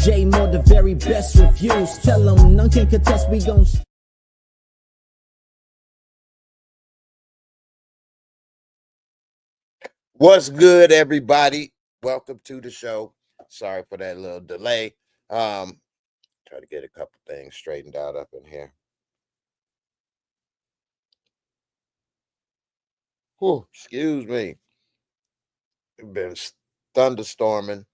J More, the very best reviews. Tell them none can contest, we gon' What's good, everybody? Welcome to the show. Sorry for that little delay. Try to get a couple things straightened out up in here. Whew, excuse me. It's been thunderstorming,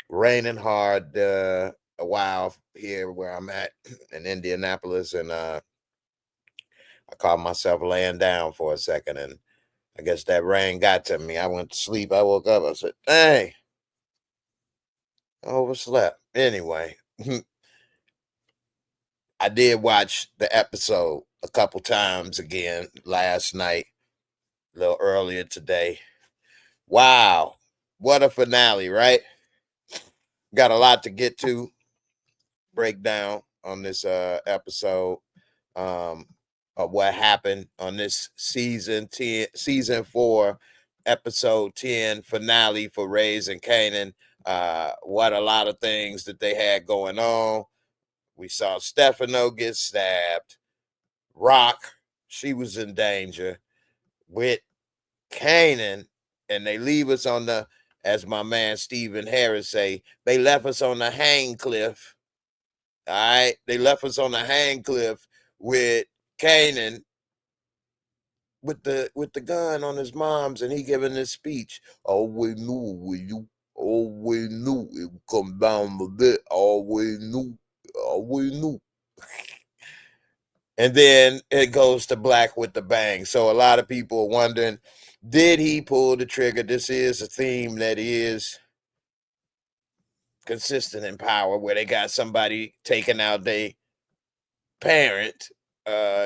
raining hard a while here where I'm at in Indianapolis, and I caught myself laying down for a second, and I guess that rain got to me. I went to sleep. I woke up. I said, "Dang, I overslept." Anyway, I did watch the episode a couple times again last night, a little earlier today. Wow, what a finale, right? Got a lot to get to, break down on this episode um of what happened on this season 4, episode 10 finale for Raising Kanan. What a lot of things that they had going on. We saw Stefano get stabbed. Rock, she was in danger with Kanan, and they leave us on the, as my man Stephen Harris say, they left us on the hang cliff. All right, they left us on the hang cliff with Kanan with the gun on his mom's, and he giving this speech. Always knew with you. Always knew it would come down a bit. Always knew. Always knew. And then it goes to black with the bang. So a lot of people are wondering, did he pull the trigger? This is a theme that is consistent in power, where they got somebody taking out their parent.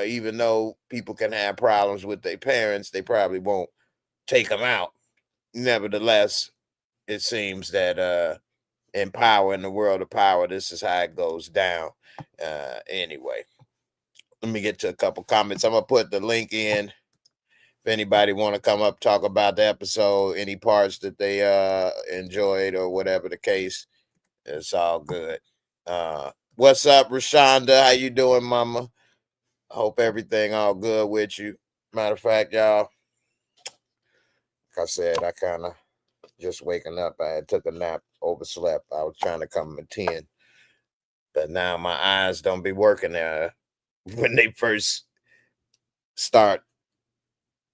Even though people can have problems with their parents, they probably won't take them out. Nevertheless, it seems that in power, in the world of power, this is how it goes down. Anyway, let me get to a couple comments. I'm gonna put the link in if anybody want to come up, talk about the episode, any parts that they enjoyed or whatever the case. It's all good. What's up, Rashonda? How you doing, mama? Hope everything all good with you. Matter of fact, y'all, like I said, I kind of just waking up. I had took a nap, overslept. I was trying to come at 10, but now my eyes don't be working when they first start.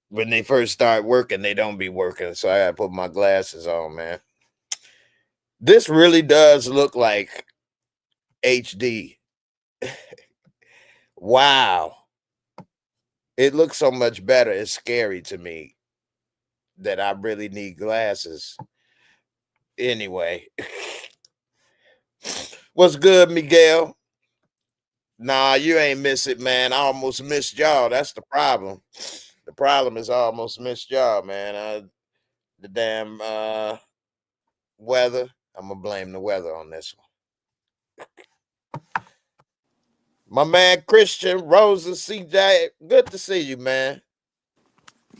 When they first start working, they don't be working. So I gotta put my glasses on, man. This really does look like HD. Wow. It looks so much better. It's scary to me that I really need glasses. Anyway. What's good, Miguel? Nah, you ain't miss it, man. I almost missed y'all. That's the problem. The problem is I almost missed y'all, man. The damn weather. I'm gonna blame the weather on this one. My man Christian Rosa CJ, good to see you, man.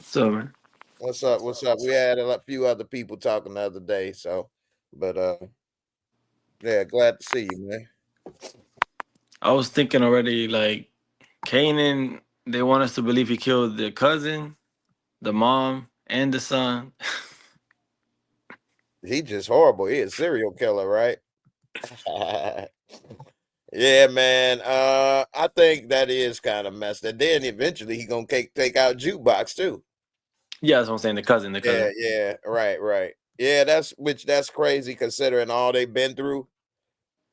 So, man, What's up? What's up? We had a few other people talking the other day, so but yeah, glad to see you, man. I was thinking already, like, Kanan, they want us to believe he killed the cousin, the mom, and the son. He just horrible. He a serial killer, right? Yeah, man. I think that is kind of messed. And then eventually he gonna take out jukebox too. Yeah, that's what I'm saying. The cousin, the Yeah, cousin. yeah, right. Yeah, that's crazy considering all they've been through.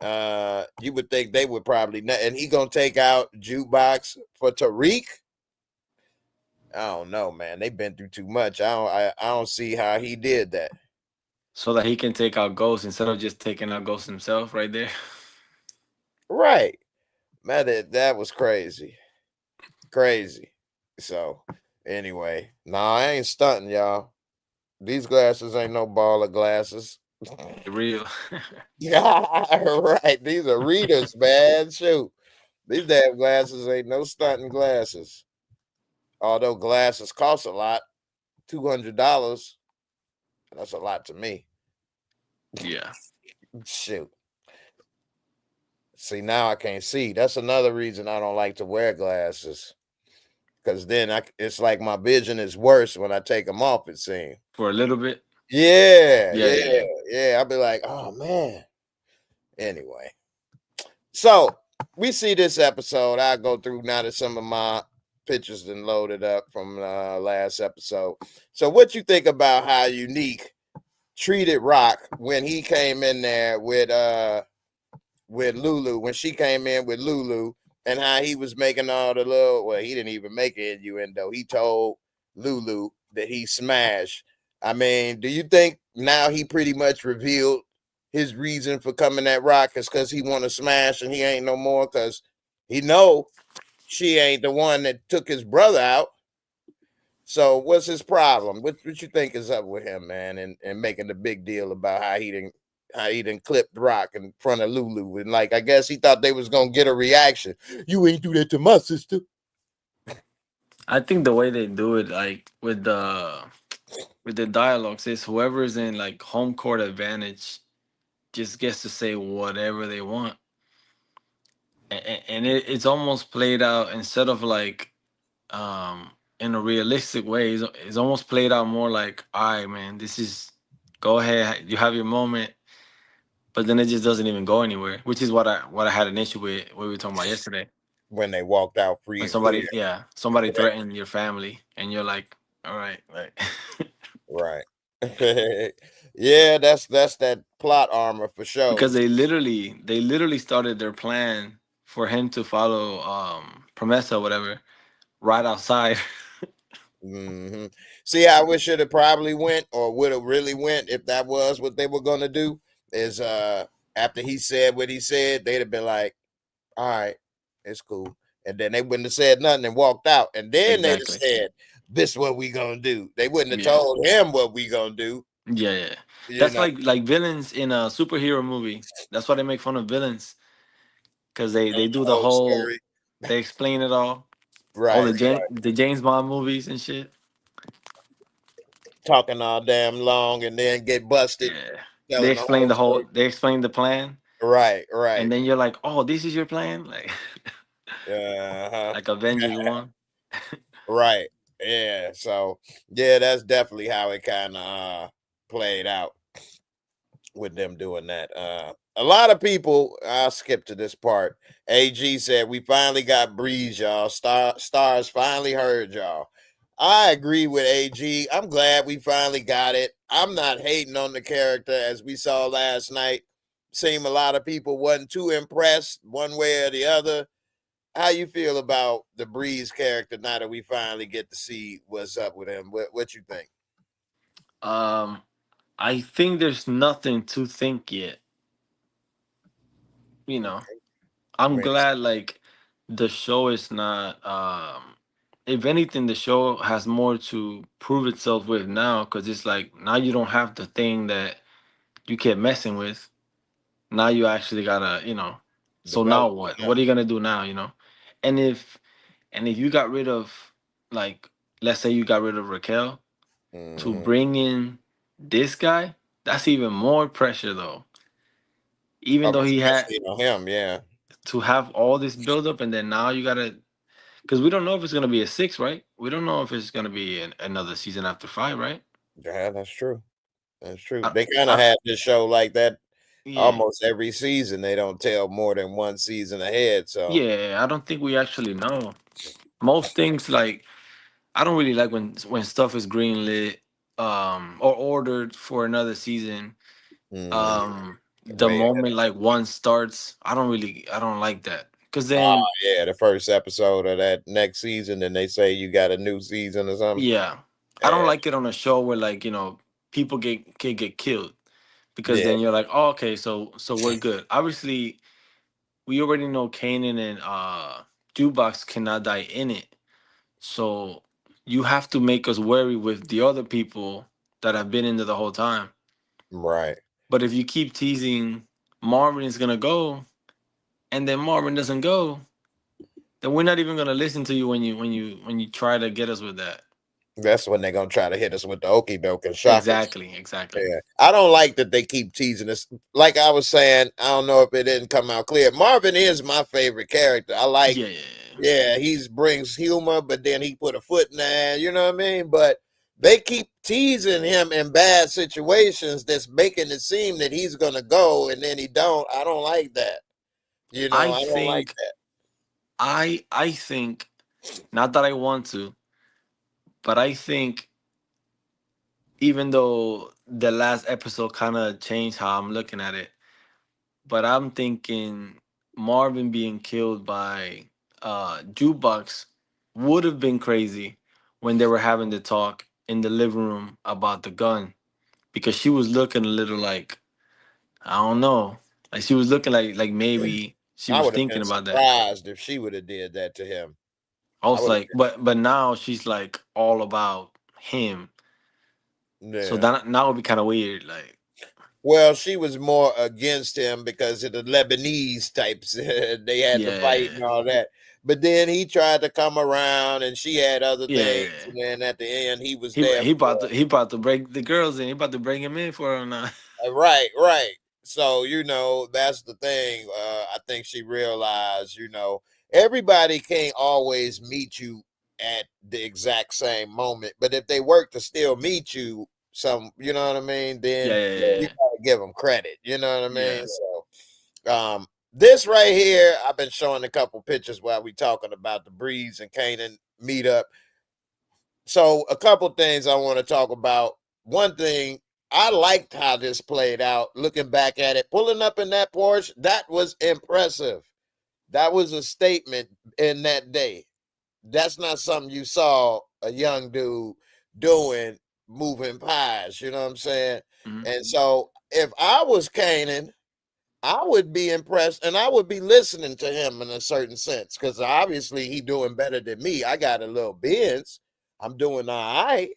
You would think they would probably not, and he gonna take out jukebox for Tariq. I don't know, man. They've been through too much. I don't see how he did that. So that he can take out Ghost instead of just taking out Ghost himself right there. Right, man. That was crazy, crazy. So anyway, nah, I ain't stunting, y'all. These glasses ain't no baller glasses. Real. Yeah, right. These are readers, man. Shoot. These damn glasses ain't no stunting glasses. Although glasses cost a lot, $200. That's a lot to me. Yeah. Shoot. See, now I can't see. That's another reason I don't like to wear glasses. Because then it's like my vision is worse when I take them off, it seems. For a little bit. Yeah, Yeah, yeah, yeah, yeah. yeah. I'll be like, oh man. Anyway, so we see this episode. I'll go through now that some of my pictures been loaded up from last episode. So, what you think about how Unique treated Rock when he came in there with Lulu, when she came in with Lulu, and how he was making all the little, well, he didn't even make it innuendo. He told Lulu that he smashed. I mean, do you think now he pretty much revealed his reason for coming at Rock is because he want to smash and he ain't no more because he know she ain't the one that took his brother out. So what's his problem? What you think is up with him, man, and making the big deal about how he didn't clip Rock in front of Lulu, and like I guess he thought they was gonna get a reaction. You ain't do that to my sister. I think the way they do it, like with the dialogues, is whoever's in like home court advantage just gets to say whatever they want, and it's almost played out instead of like in a realistic way. It's almost played out more like, all right, man, this is go ahead, you have your moment, but then it just doesn't even go anywhere, which is what I had an issue with what we were talking about yesterday. When they walked out free When and clear. somebody threatened your family, and you're like, all right, like. Right. Yeah, that's that plot armor for Because sure. they literally started their plan for him to follow Promesa, whatever, right outside. Hmm. See, I wish it had probably went or would have really went if that was what they were gonna do. Is after he said what he said, they'd have been like, all right, it's cool. And then they wouldn't have said nothing and walked out. And then they'd have Exactly. said, this is what we gonna do. They wouldn't have Yeah. told him what we gonna do, Yeah, yeah. you That's know. like villains in a superhero movie. That's why they make fun of villains, because they do the Whole whole, story. they explain it all Right. the James Bond movies and shit. Talking all damn long and then get busted Yeah. They telling the explain whole the story. whole. They explain the plan, Right, and right. then you're like, oh, this is your plan, like Uh-huh. like Avengers one. Right. Yeah. So yeah, that's definitely how it kind of played out with them doing that. A lot of people, I'll skip to this part. AG said, we finally got Breeze, y'all. Stars finally heard y'all. I agree with AG. I'm glad we finally got it. I'm not hating on the character as we saw last night. Seem a lot of people wasn't too impressed one way or the other. How you feel about the Breeze character now that we finally get to see what's up with him? What you think? Um, I think there's nothing to think yet. You know, I I'm mean, glad like the show is not. If anything, the show has more to prove itself with now, because it's like now you don't have the thing that you kept messing with. Now you actually gotta, So now develop. what? Yeah. What are you gonna do now? And if you got rid of, like, let's say you got rid of Raquel to Hmm. bring in this guy, that's even more pressure though. Even though he had Especially on him, yeah. to have all this buildup, and then now you gotta, because we don't know if it's gonna be a six, right? We don't know if it's gonna be another season after five, right? Yeah, that's true. That's true. I, They kind of I, had this show like that yeah, almost every season. They don't tell more than one season ahead. So, yeah. I don't think we actually know most things. Like, I don't really like when stuff is greenlit, or ordered for another season. mhm. The Way ahead moment of like time. one starts, I don't like that, because Oh, then, yeah, the first episode of that next season, and they say you got a new season or something. yeah, I don't Yeah, like it on a show where, like, people get killed, because yeah, then you're like, oh, okay, so we're good. Obviously, we already know Kanan and Jukebox cannot die in it, so you have to make us worry with the other people that have been in there the whole time. right, But if you keep teasing Marvin is gonna go, and then Marvin doesn't go, then we're not even gonna listen to you when you try to get us with that. That's when they're gonna try to hit us with the okey doke and shock us. Exactly. Yeah, I don't like that they keep teasing us. Like I was saying, I don't know if it didn't come out clear. Marvin is my favorite character. I like, Yeah. yeah, he brings humor, but then he put a foot in there. You know what I mean? But they keep teasing him in bad situations. That's making it seem that he's gonna go, and then he don't. I don't like that. You know, I I don't like think that. I think, not that I want to, but I think even though the last episode kind of changed how I'm looking at it, but I'm thinking Marvin being killed by Jukebox would have been crazy when they were having the talk in the living room about the gun, because she was looking a little like, I don't know, like she was looking like maybe she I was would have thinking been about that. surprised if she would have did that to him. I I was would have like, but now she's like all about him, been, so yeah. that now would be kind of weird. Like, Well, she was more against him because of the Lebanese types. They had to fight yeah, and all that. But then he tried to come around and she had other things. yeah. And then at the end, he was He there he about for to he about to break the girls in. He about to bring him in for her now. her. Right, right. So, that's the thing. I think she realized, everybody can't always meet you at the exact same moment. But if they work to still meet you, you know what I mean? Yeah, Then yeah, yeah, you yeah. gotta give them credit. You know what I Yeah. mean? So, this right here, I've been showing a couple pictures while we talking about the Breeze and Kanan meetup. So, a couple things I want to talk about. One thing, I liked how this played out. Looking back at it, pulling up in that Porsche, that was impressive. That was a statement in that day. That's not something you saw a young dude doing, moving pies. You know what I'm saying? Mhm. And so, if I was Kanan, I would be impressed and I would be listening to him in a certain sense because obviously he doing better than me. I got a little Benz. I'm doing all right,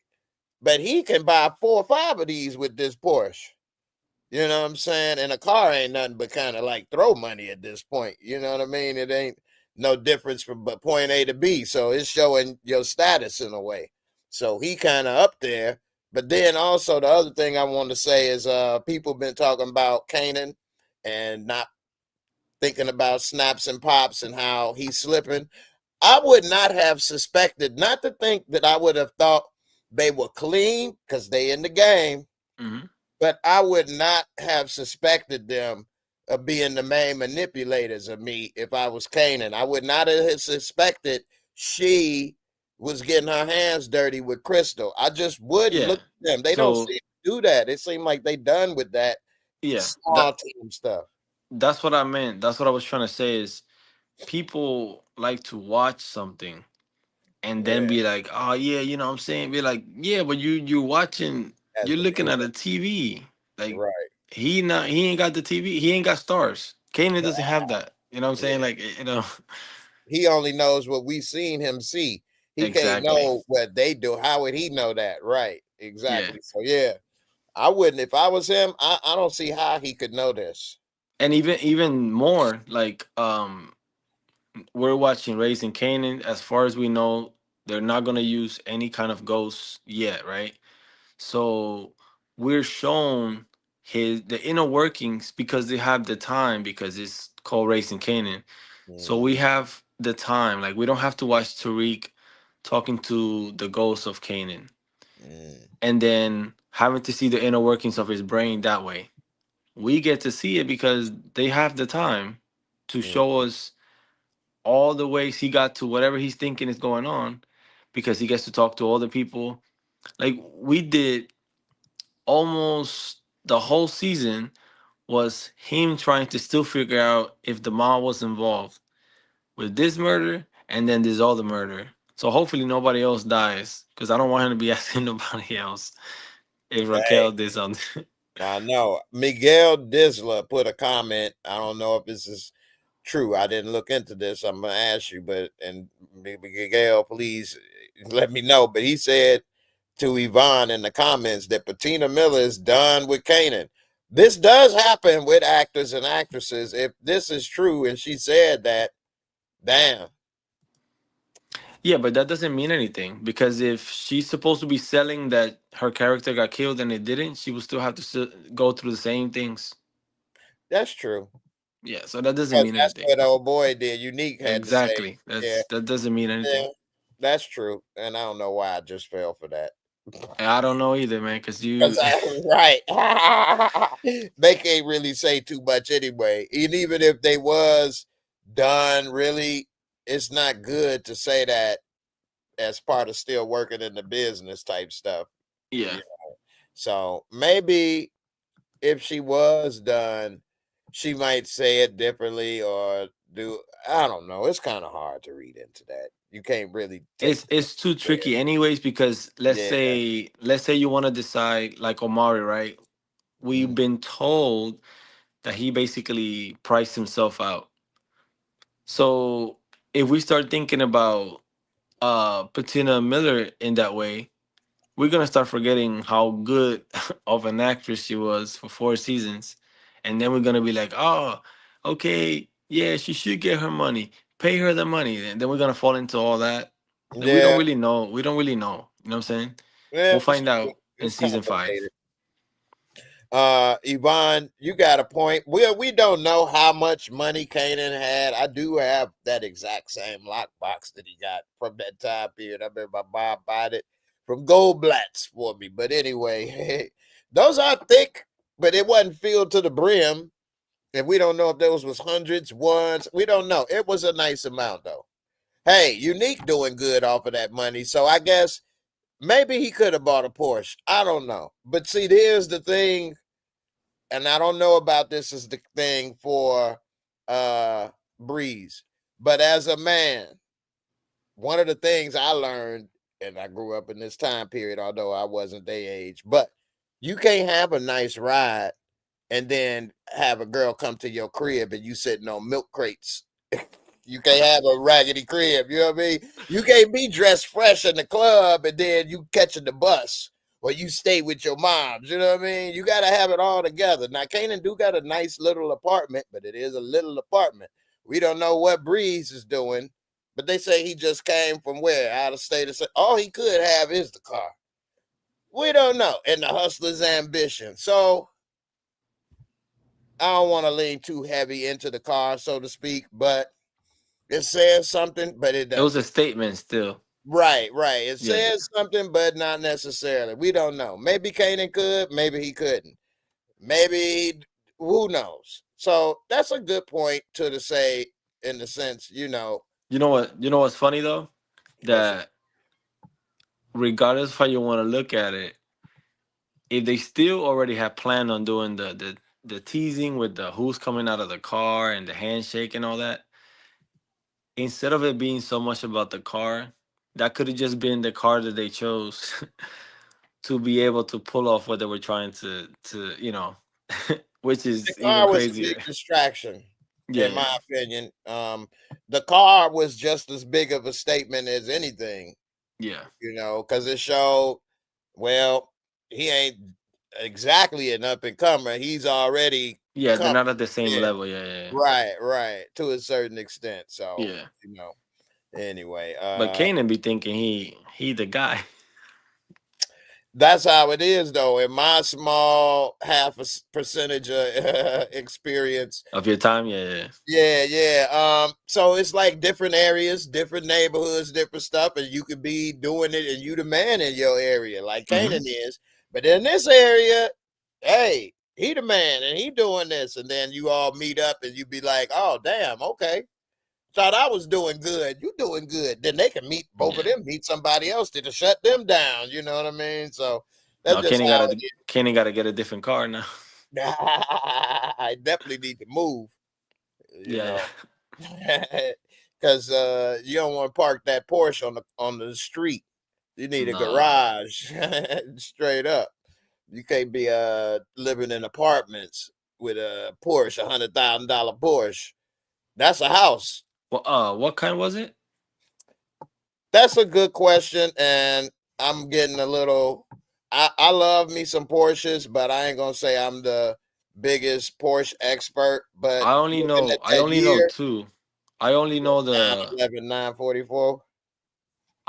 but he can buy 4 or 5 of these with this Porsche. You know what I'm saying? And a car ain't nothing but kind of like throw money at this point. You know what I mean? It ain't no difference from but point A to B. So it's showing your status in a way. So he kind of up there. But then also the other thing I want to say is people been talking about Kanan and not thinking about snaps and pops and how he's slipping. I would not have suspected, not to think that I would have thought they were clean because they in the game, Mhm. but I would not have suspected them of being the main manipulators of me if I was Kanan. I would not have suspected she was getting her hands dirty with Crystal. I just wouldn't Yeah. look at them. They don't So seem to do that. It seemed like they done with that yeah, small team stuff. that's what I meant. That's what I was trying to say is people like to watch something and then Yeah, be like, oh yeah, you know what I'm saying? Be like, yeah, but you're watching, as you're the looking viewer, at a TV. Like right? he ain't got the TV, he ain't got stars. Kanan doesn't have that. You know what I'm Yeah. saying? Like, He only knows what we seen him see. He can't exactly. know what they do. How would he know that? Right. Yeah. Exactly. So yeah, I wouldn't if I was him. I don't see how he could know this. And even more, like we're watching Raising Kanan. As far as we know, they're not gonna use any kind of ghosts yet, right? So we're shown the inner workings because they have the time, because it's called Racing Canaan. So we Mhm, have the time. Like we don't have to watch Tariq talking to the ghost of Canaan mm, and then having to see the inner workings of his brain that way. We get to see it because they have the time to mm. show us all the ways he got to whatever he's thinking is going on, because he gets to talk to all the people. Like we did almost the whole season was him trying to still figure out if the mom was involved with this murder and then this other murder. So hopefully nobody else dies, because I don't want him to be asking nobody else if Hey, Raquel did something. I know Miguel Disla put a comment. I don't know if this is true. I didn't look into this. I'm gonna ask you, but and Miguel, please let me know. But he said to Yvonne in the comments that Patina Miller is done with Kanan. This does happen with actors and actresses. If this is true, and she said that, damn. Yeah, but that doesn't mean anything because if she's supposed to be selling that her character got killed and it didn't, she will still have to go through the same things. That's true. Yeah, so that doesn't Because mean that's anything. what old boy did. Unique had to say, Exactly. yeah, That doesn't mean yeah, anything. that's true. And I don't know why I just fell for that. And I don't know either, man, because Because you. right, they can't really say too much anyway. And even if they was done, really, it's not good to say that as part of still working in the business type stuff. Yeah, Yeah. So maybe if she was done, she might say it differently or do. I don't know. It's kind of hard to read into that. You can't really take. it's too tricky, anyways, because Yeah. let's say you want to decide like Omari, right? We've Mm. been told that he basically priced himself out. So if we start thinking about Patina Miller in that way, we're gonna start forgetting how good of an actress she was for 4 seasons, and then we're gonna be like, oh, okay, yeah, she should get her money, pay her the money, and then we're gonna fall into all that, and we don't Yeah. really know. We don't really know. You know what I'm saying? Yeah. We'll find out in It's season 5. complicated. Yvonne, you got a point. We don't know how much money Kanan had. I do have that exact same lockbox that he got from that time period. I remember my mom bought it from Goldblatt's for me. But anyway, those are thick, but it wasn't filled to the brim. And we don't know if those was hundreds, ones. We don't know. It was a nice amount though. Hey, Unique doing good off of that money. So I guess maybe he could have bought a Porsche. I don't know. But see, here's the thing, and I don't know about this as the thing for Breeze, but as a man, one of the things I learned, and I grew up in this time period, although I wasn't their age, but you can't have a nice ride and then have a girl come to your crib and you sitting on milk crates. You can't have a raggedy crib. You know what I mean? You can't be dressed fresh in the club and then you catching the bus or you stay with your moms. You know what I mean? You got to have it all together. Now, Kanan do got a nice little apartment, but it is a little apartment. We don't know what Breeze is doing, but they say he just came from where? Out of state. All he could have is the car. We don't know. And the hustler's ambition. So I don't want to lean too heavy into the car, so to speak, but it says something, but it It was a doesn't. statement still. Right, right. It Yeah, says something, but not necessarily. We don't know. Maybe Kanan could, maybe he couldn't. Maybe who knows? So that's a good point to say in the sense, you know what? You know what's funny though? what's it? That regardless of how you want to look at it, if they still already have planned on doing the teasing with the who's coming out of the car and the handshake and all that, instead of it being so much about the car, that could have just been the car that they chose to be able to pull off what they were trying to which The is even car was a big crazier. distraction, Yeah, in yeah, my opinion. The car was just as big of a statement as anything, yeah, because it showed, well, he ain't exactly an up and comer. He's already yeah. They're coming. not at the same Yeah, level. Yeah, yeah, right, right, to a certain extent. yeah. So, Yeah. anyway, But Kanan be thinking he the guy. that's how it is, though. In my small half a percentage experience, Of your time. Yeah, yeah, yeah, yeah. So it's like different areas, different neighborhoods, different stuff, and you could be doing it, and you the man in your area, like yeah. Kanan is. But in this area, hey, he the man, and he doing this, and then you all meet up, and you be like, oh, damn, okay. Thought I was doing good. You doing good. Then they can meet both of Yeah. them, meet somebody else to shut them down. You know what I mean? So that's No, just how it is. Kenny gotta get a different car now. I definitely need to move. You Yeah, know. Because you don't want to park that Porsche on the street. You yeah. need a No. garage, straight up. You can't be living in apartments with a Porsche, $100,000 Porsche. That's a house. Well, what kind was it? That's a good question, and I'm getting a little. I love me some Porsches, but I ain't gonna say I'm the biggest Porsche expert. But looking at I that only know year, two. I only know the 911, 944.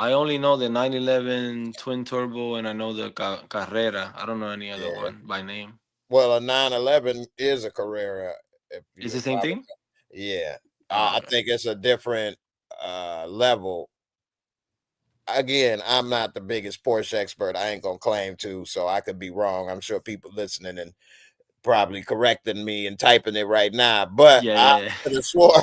I only know the 911 twin turbo, and I know the Carrera. I don't know any other Yeah. one by name. Well, a 911 is a Carrera. Is the If same I thing? yeah, Oh, I okay. think it's a different level. Again, I'm not the biggest Porsche expert. I ain't gonna claim to, so I could be wrong. I'm sure people listening and probably correcting me and typing it right now. But Yeah, I yeah, yeah. could have swore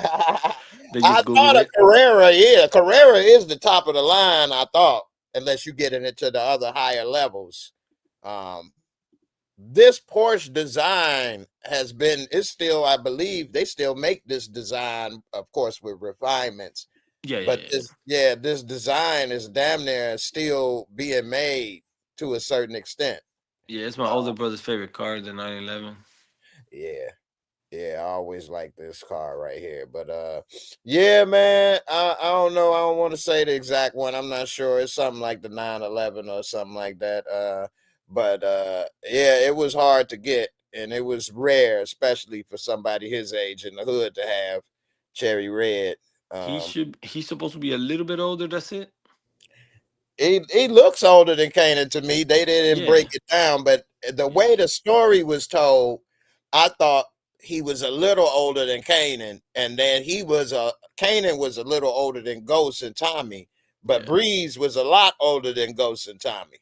They I just thought Google a it. Carrera, yeah, Carrera is the top of the line. I thought, unless you get into the other higher levels. Um, this Porsche design has been, it's still, I believe they still make this design, of course, with refinements. Yeah, yeah, But yeah, this, yeah, this design is damn near still being made to a certain extent. yeah. It's my older brother's favorite car, the 911. Yeah. Yeah, I always like this car right here. But yeah, man, I don't know. I don't want to say the exact one. I'm not sure. It's something like the 911 or something like that. But yeah, it was hard to get and it was rare, especially for somebody his age in the hood to have cherry red. Um He's supposed to be a little bit older. That's it. he looks older than Kanan to me. They didn't break Yeah. it down, but the Yeah. way the story was told, I thought he was a little older than Kanan, and then Kanan was a little older than Ghost and Tommy, but Yeah. Breeze was a lot older than Ghost and Tommy.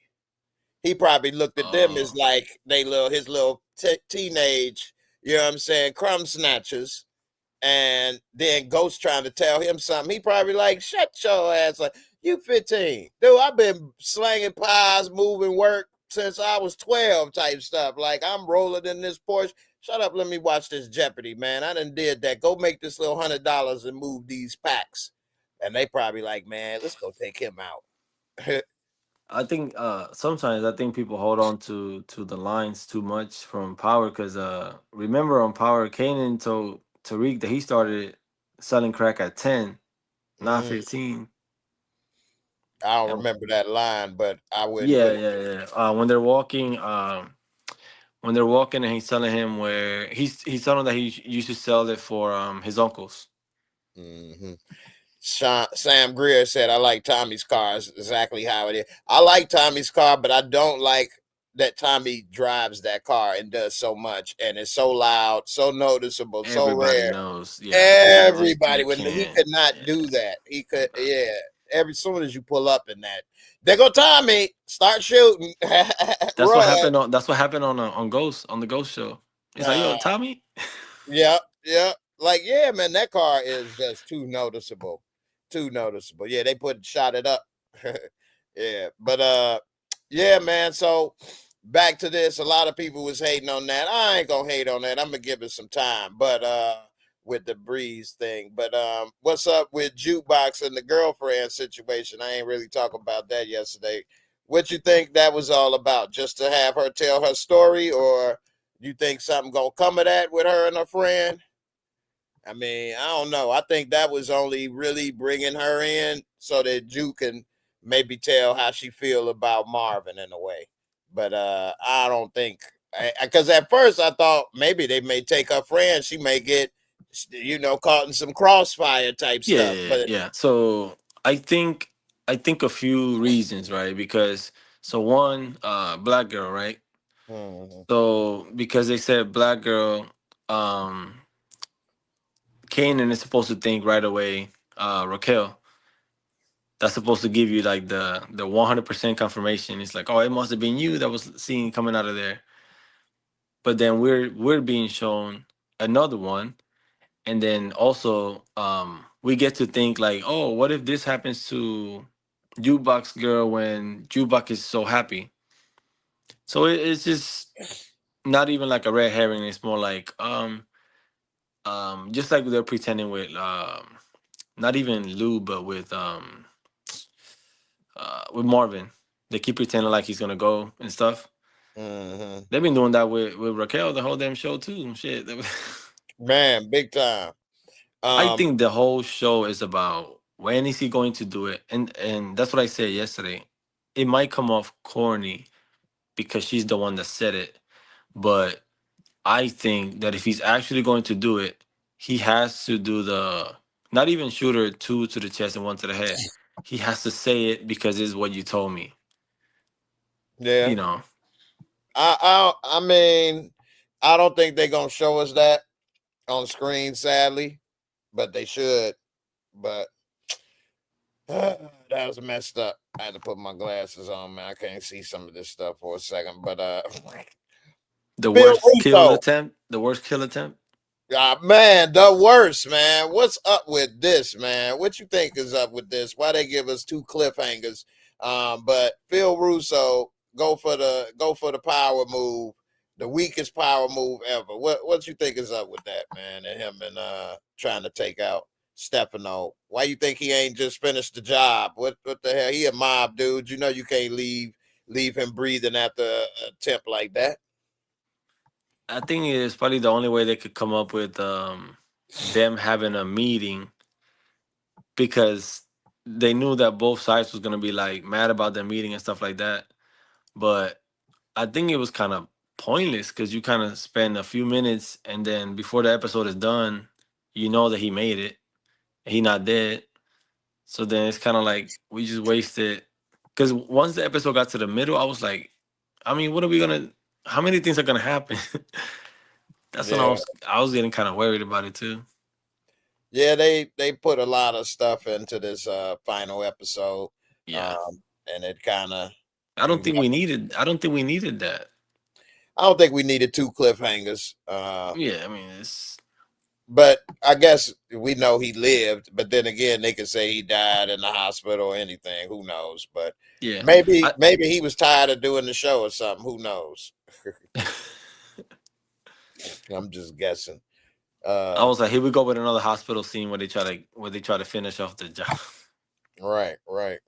He probably looked at them as Oh. like his little teenage, you know what I'm saying, crumb snatchers, and then Ghost trying to tell him something. He probably like, shut your ass up. You 15. Dude, I've been slanging pies, moving work since I was 12 type stuff. Like I'm rolling in this Porsche. Shut up, let me watch this Jeopardy, man. I done did that. Go make this little $100 and move these packs. And they probably like, man, let's go take him out. I think sometimes I think people hold on to the lines too much from Power because remember on Power, Kanan told Tariq that he started selling crack at 10, not Mm, 15. I don't And remember that line, but I wouldn't yeah, put it. yeah, yeah. When they're walking and he's telling him where he's telling him that he used to sell it for his uncles. Mhm. Sam Greer said, I like Tommy's car. It's exactly how it is. I like Tommy's car, but I don't like that Tommy drives that car and does so much. And it's so loud, so noticeable, so Everybody rare. knows. Yeah, Everybody, you when he can't. could not Yeah. do that. He could, yeah. Every soon as you pull up in that, there go Tommy, start shooting, run. That's what happened on Ghost on the Ghost show. It's like, Uh, yo, Tommy. yeah, yeah. Like, yeah, man, that car is just too noticeable. Too noticeable. Yeah, they shot it up. Yeah. But yeah, man. So back to this. A lot of people was hating on that. I ain't gonna hate on that. I'm gonna give it some time. But with the Breeze thing. But what's up with Jukebox and the girlfriend situation? I ain't really talking about that yesterday. What you think that was all about? Just to have her tell her story, or you think something gonna come of that with her and her friend? I mean, I don't know. I think that was only really bringing her in so that you can maybe tell how she feel about Marvin in a way. But I don't think, because at first I thought maybe they may take her friend. She may get, caught in some crossfire type Yeah, stuff. yeah, yeah, But yeah. So I think a few reasons, right? Because so one, black girl, right? Mhm. So because they said black girl, um, Kanan is supposed to think right away, Raquel. That's supposed to give you like the 100% confirmation. It's like, oh, it must have been you that was seen coming out of there. But then we're being shown another one, and then also we get to think like, oh, what if this happens to Jukebox girl when Jukebox is so happy? So it's just not even like a red herring. It's more like just like they're pretending with not even Lou, but with Marvin. They keep pretending like he's gonna go and stuff. Mhm. They've been doing that with Raquel the whole damn show too. Shit. Man, big time. I Um, think the whole show is about when is he going to do it, and that's what I said yesterday. It might come off corny because she's the one that said it, but I think that if he's actually going to do it, he has to do the not even shoot her two to the chest and one to the head. he has to say it because it's what you told me. Yeah. You know, I mean, I don't think they're gonna show us that on screen, sadly, but they should. But that was messed up. I had to put my glasses on, man. I can't see some of this stuff for a second. But the Phil worst kill Russo, attempt. The worst kill attempt. man, the worst, man. What's up with this, man? What you think is up with this? Why they give us two cliffhangers? But Phil Russo go for the power move, the weakest power move ever. What you think is up with that, man? And him and trying to take out Stefano. Why you think he ain't just finished the job? What the hell? He a mob dude. You know you can't leave him breathing after a attempt like that. I think it's probably the only way they could come up with them having a meeting because they knew that both sides was gonna be like mad about their meeting and stuff like that. But I think it was kind of pointless because you kind of spend a few minutes and then before the episode is done, you know that he made it. He not dead. So then it's kind of like we just wasted. Because once the episode got to the middle, I was like, I mean, what are we gonna? How many things are gonna happen? That's when I Yeah. was I was getting kind of worried about it too. Yeah, they put a lot of stuff into this final episode, Yeah, um, and it kind of I don't you. think we needed. I don't think we needed that. I don't think we needed two cliffhangers, Yeah, I mean it's but I guess we know he lived. But then again, they could say he died in the hospital or anything. Who knows? But yeah. maybe I maybe he was tired of doing the show or something. Who knows? I'm just guessing. I Uh, was like, here we go with another hospital scene where they try to finish off the job. right, right.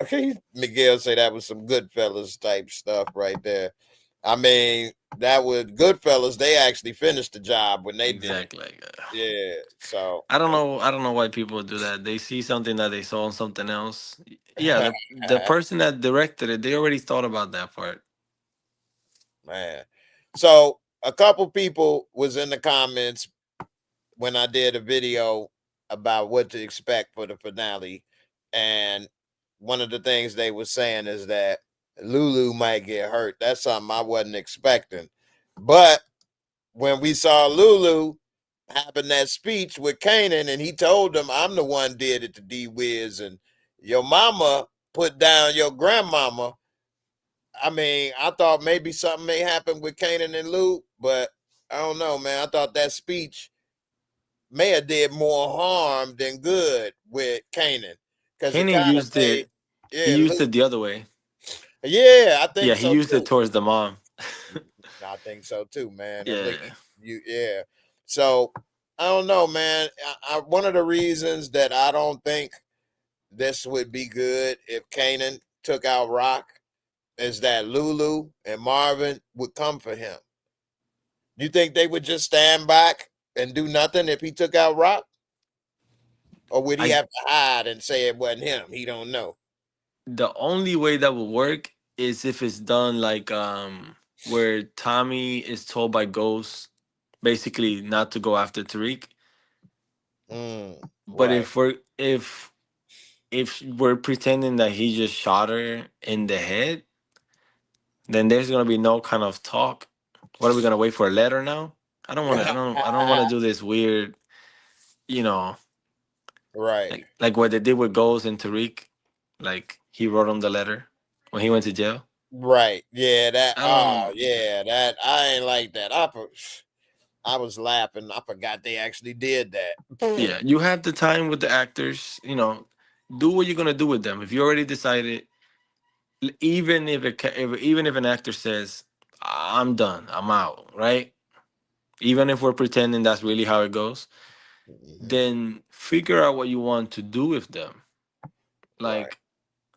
Okay, Miguel say that was some Goodfellas type stuff right there. I mean, that was Goodfellas. They actually finished the job when they did it. Exactly. Like, Yeah. So, I don't know. I don't know why people do that. They see something that they saw on something else. Yeah, the person that directed it, they already thought about that part. man. So a couple people was in the comments when I did a video about what to expect for the finale, and one of the things they were saying is that Lulu might get hurt. That's something I wasn't expecting, but when we saw Lulu having that speech with Kanan, and he told them, "I'm the one did it to D Wiz, and your mama put down your grandmama." I mean, I thought maybe something may happen with Kanan and Luke, but I don't know, man. I thought that speech may have did more harm than good with Kanan because it Kanan kind of used made, it. He yeah, used Luke, it the other way. yeah, I think Yeah, he so used it too. towards the mom. I think so too, man. I think Yeah, yeah. So I don't know, man. One of the reasons that I don't think this would be good if Kanan took out Rock is that Lulu and Marvin would come for him. You think they would just stand back and do nothing if he took out Rock? Or would he I. have to hide and say it wasn't him? He don't know. The only way that will work is if it's done like where Tommy is told by Ghost basically not to go after Tariq. But Right. if we're pretending that he just shot her in the head, then there's gonna be no kind of talk. What are we gonna wait for a letter now? I don't wanna do this weird, you know, Right. like what they did with Ghost and Tariq. Like he wrote him the letter when he went to jail. Right. Yeah, that I don't yeah, that I ain't like that. I was laughing. I forgot they actually did that. Yeah, you have the time with the actors. You know, do what you're gonna do with them. If you already decided, even if even if an actor says, "I'm done, I'm out," right? Even if we're pretending that's really how it goes, Mhm. then figure out what you want to do with them. Right. Like,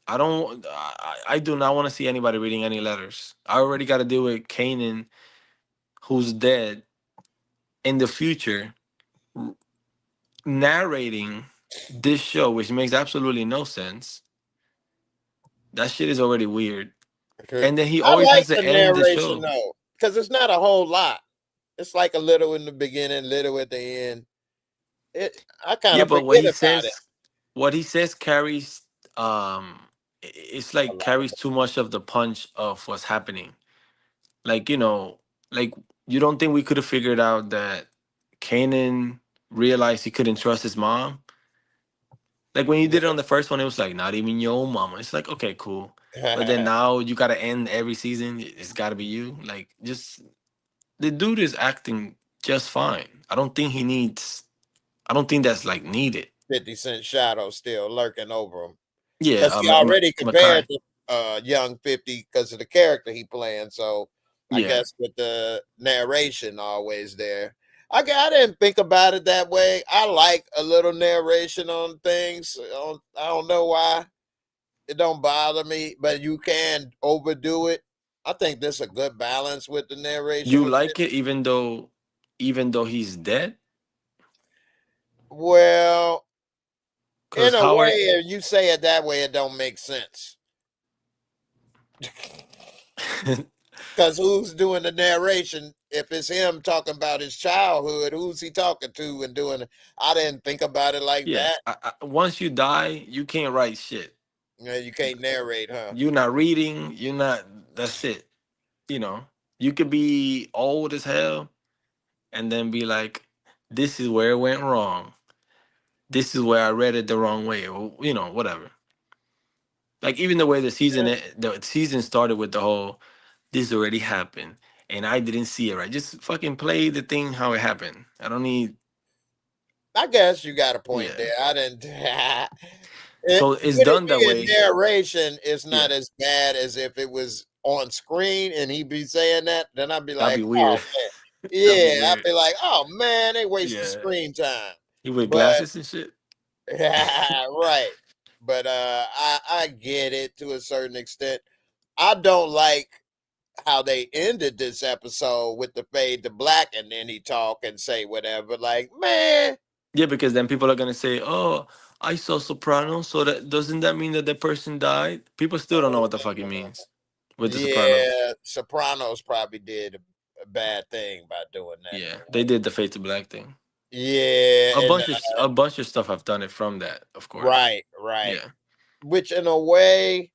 I do not want to see anybody reading any letters. I already got to deal with Kanan, who's dead in the future, r- narrating this show, which makes absolutely no sense. That shit is already weird. And then he I always like has to the end the narration show. though, because it's not a whole lot. It's like a little in the beginning, little at the end. It I kind Yeah, of but what forget he about it. says, what he says carries it's A like lot of carries too much of the punch of what's happening. Like, like you don't think we could have figured out that Kanan realized he couldn't trust his mom? Like when you did it on the first one, it was like not even your own mama. It's like, okay, cool. But then now you gotta end every season. It's gotta be you. Like, just the dude is acting just fine. I don't think that's like needed. 50 Cent shadow still lurking over him. Yeah, Because he already compared Makai. to young 50 because of the character he playing. So I Yeah. guess with the narration always there. I didn't think about it that way. I like a little narration on things. I don't know why. It don't bother me, but you can overdo it. I think there's a good balance with the narration You with like it even though he's dead? well, Because in a Howard way, if you say it that way, it don't make sense. Because who's doing the narration? If it's him talking about his childhood, who's he talking to and doing it? I didn't think about it like yeah. that. Once you die, you can't write shit. You can't narrate, huh? You're not reading, you're not that's it. You know. You could be old as hell and then be like, this is where it went wrong. This is where I read it the wrong way, or whatever. Like even the way the season started with the whole this already happened and I didn't see it right. Just fucking play the thing how it happened. I don't need I guess you got a point yeah. there. I didn't. So it's With it done that being way. narration, it's Yeah, not as bad as if it was on screen and he'd be saying that. Then I'd be that'd like, be oh weird. man, That'd be yeah. I'd weird. be like, oh man, they wasted Yeah, screen time. you wear But glasses and shit. right. But I get it to a certain extent. I don't like how they ended this episode with the fade to black and then he talk and say whatever. Like, man, Yeah, because then people are gonna say, "Oh, I saw Sopranos." So that doesn't that mean that the person died? People still don't know what the fuck it means with the Sopranos. yeah, Sopranos probably did a bad thing by doing that. Yeah, they did the fade to black thing. Yeah, and A bunch of stuff have done it from that, of course. right. Yeah, Which in a way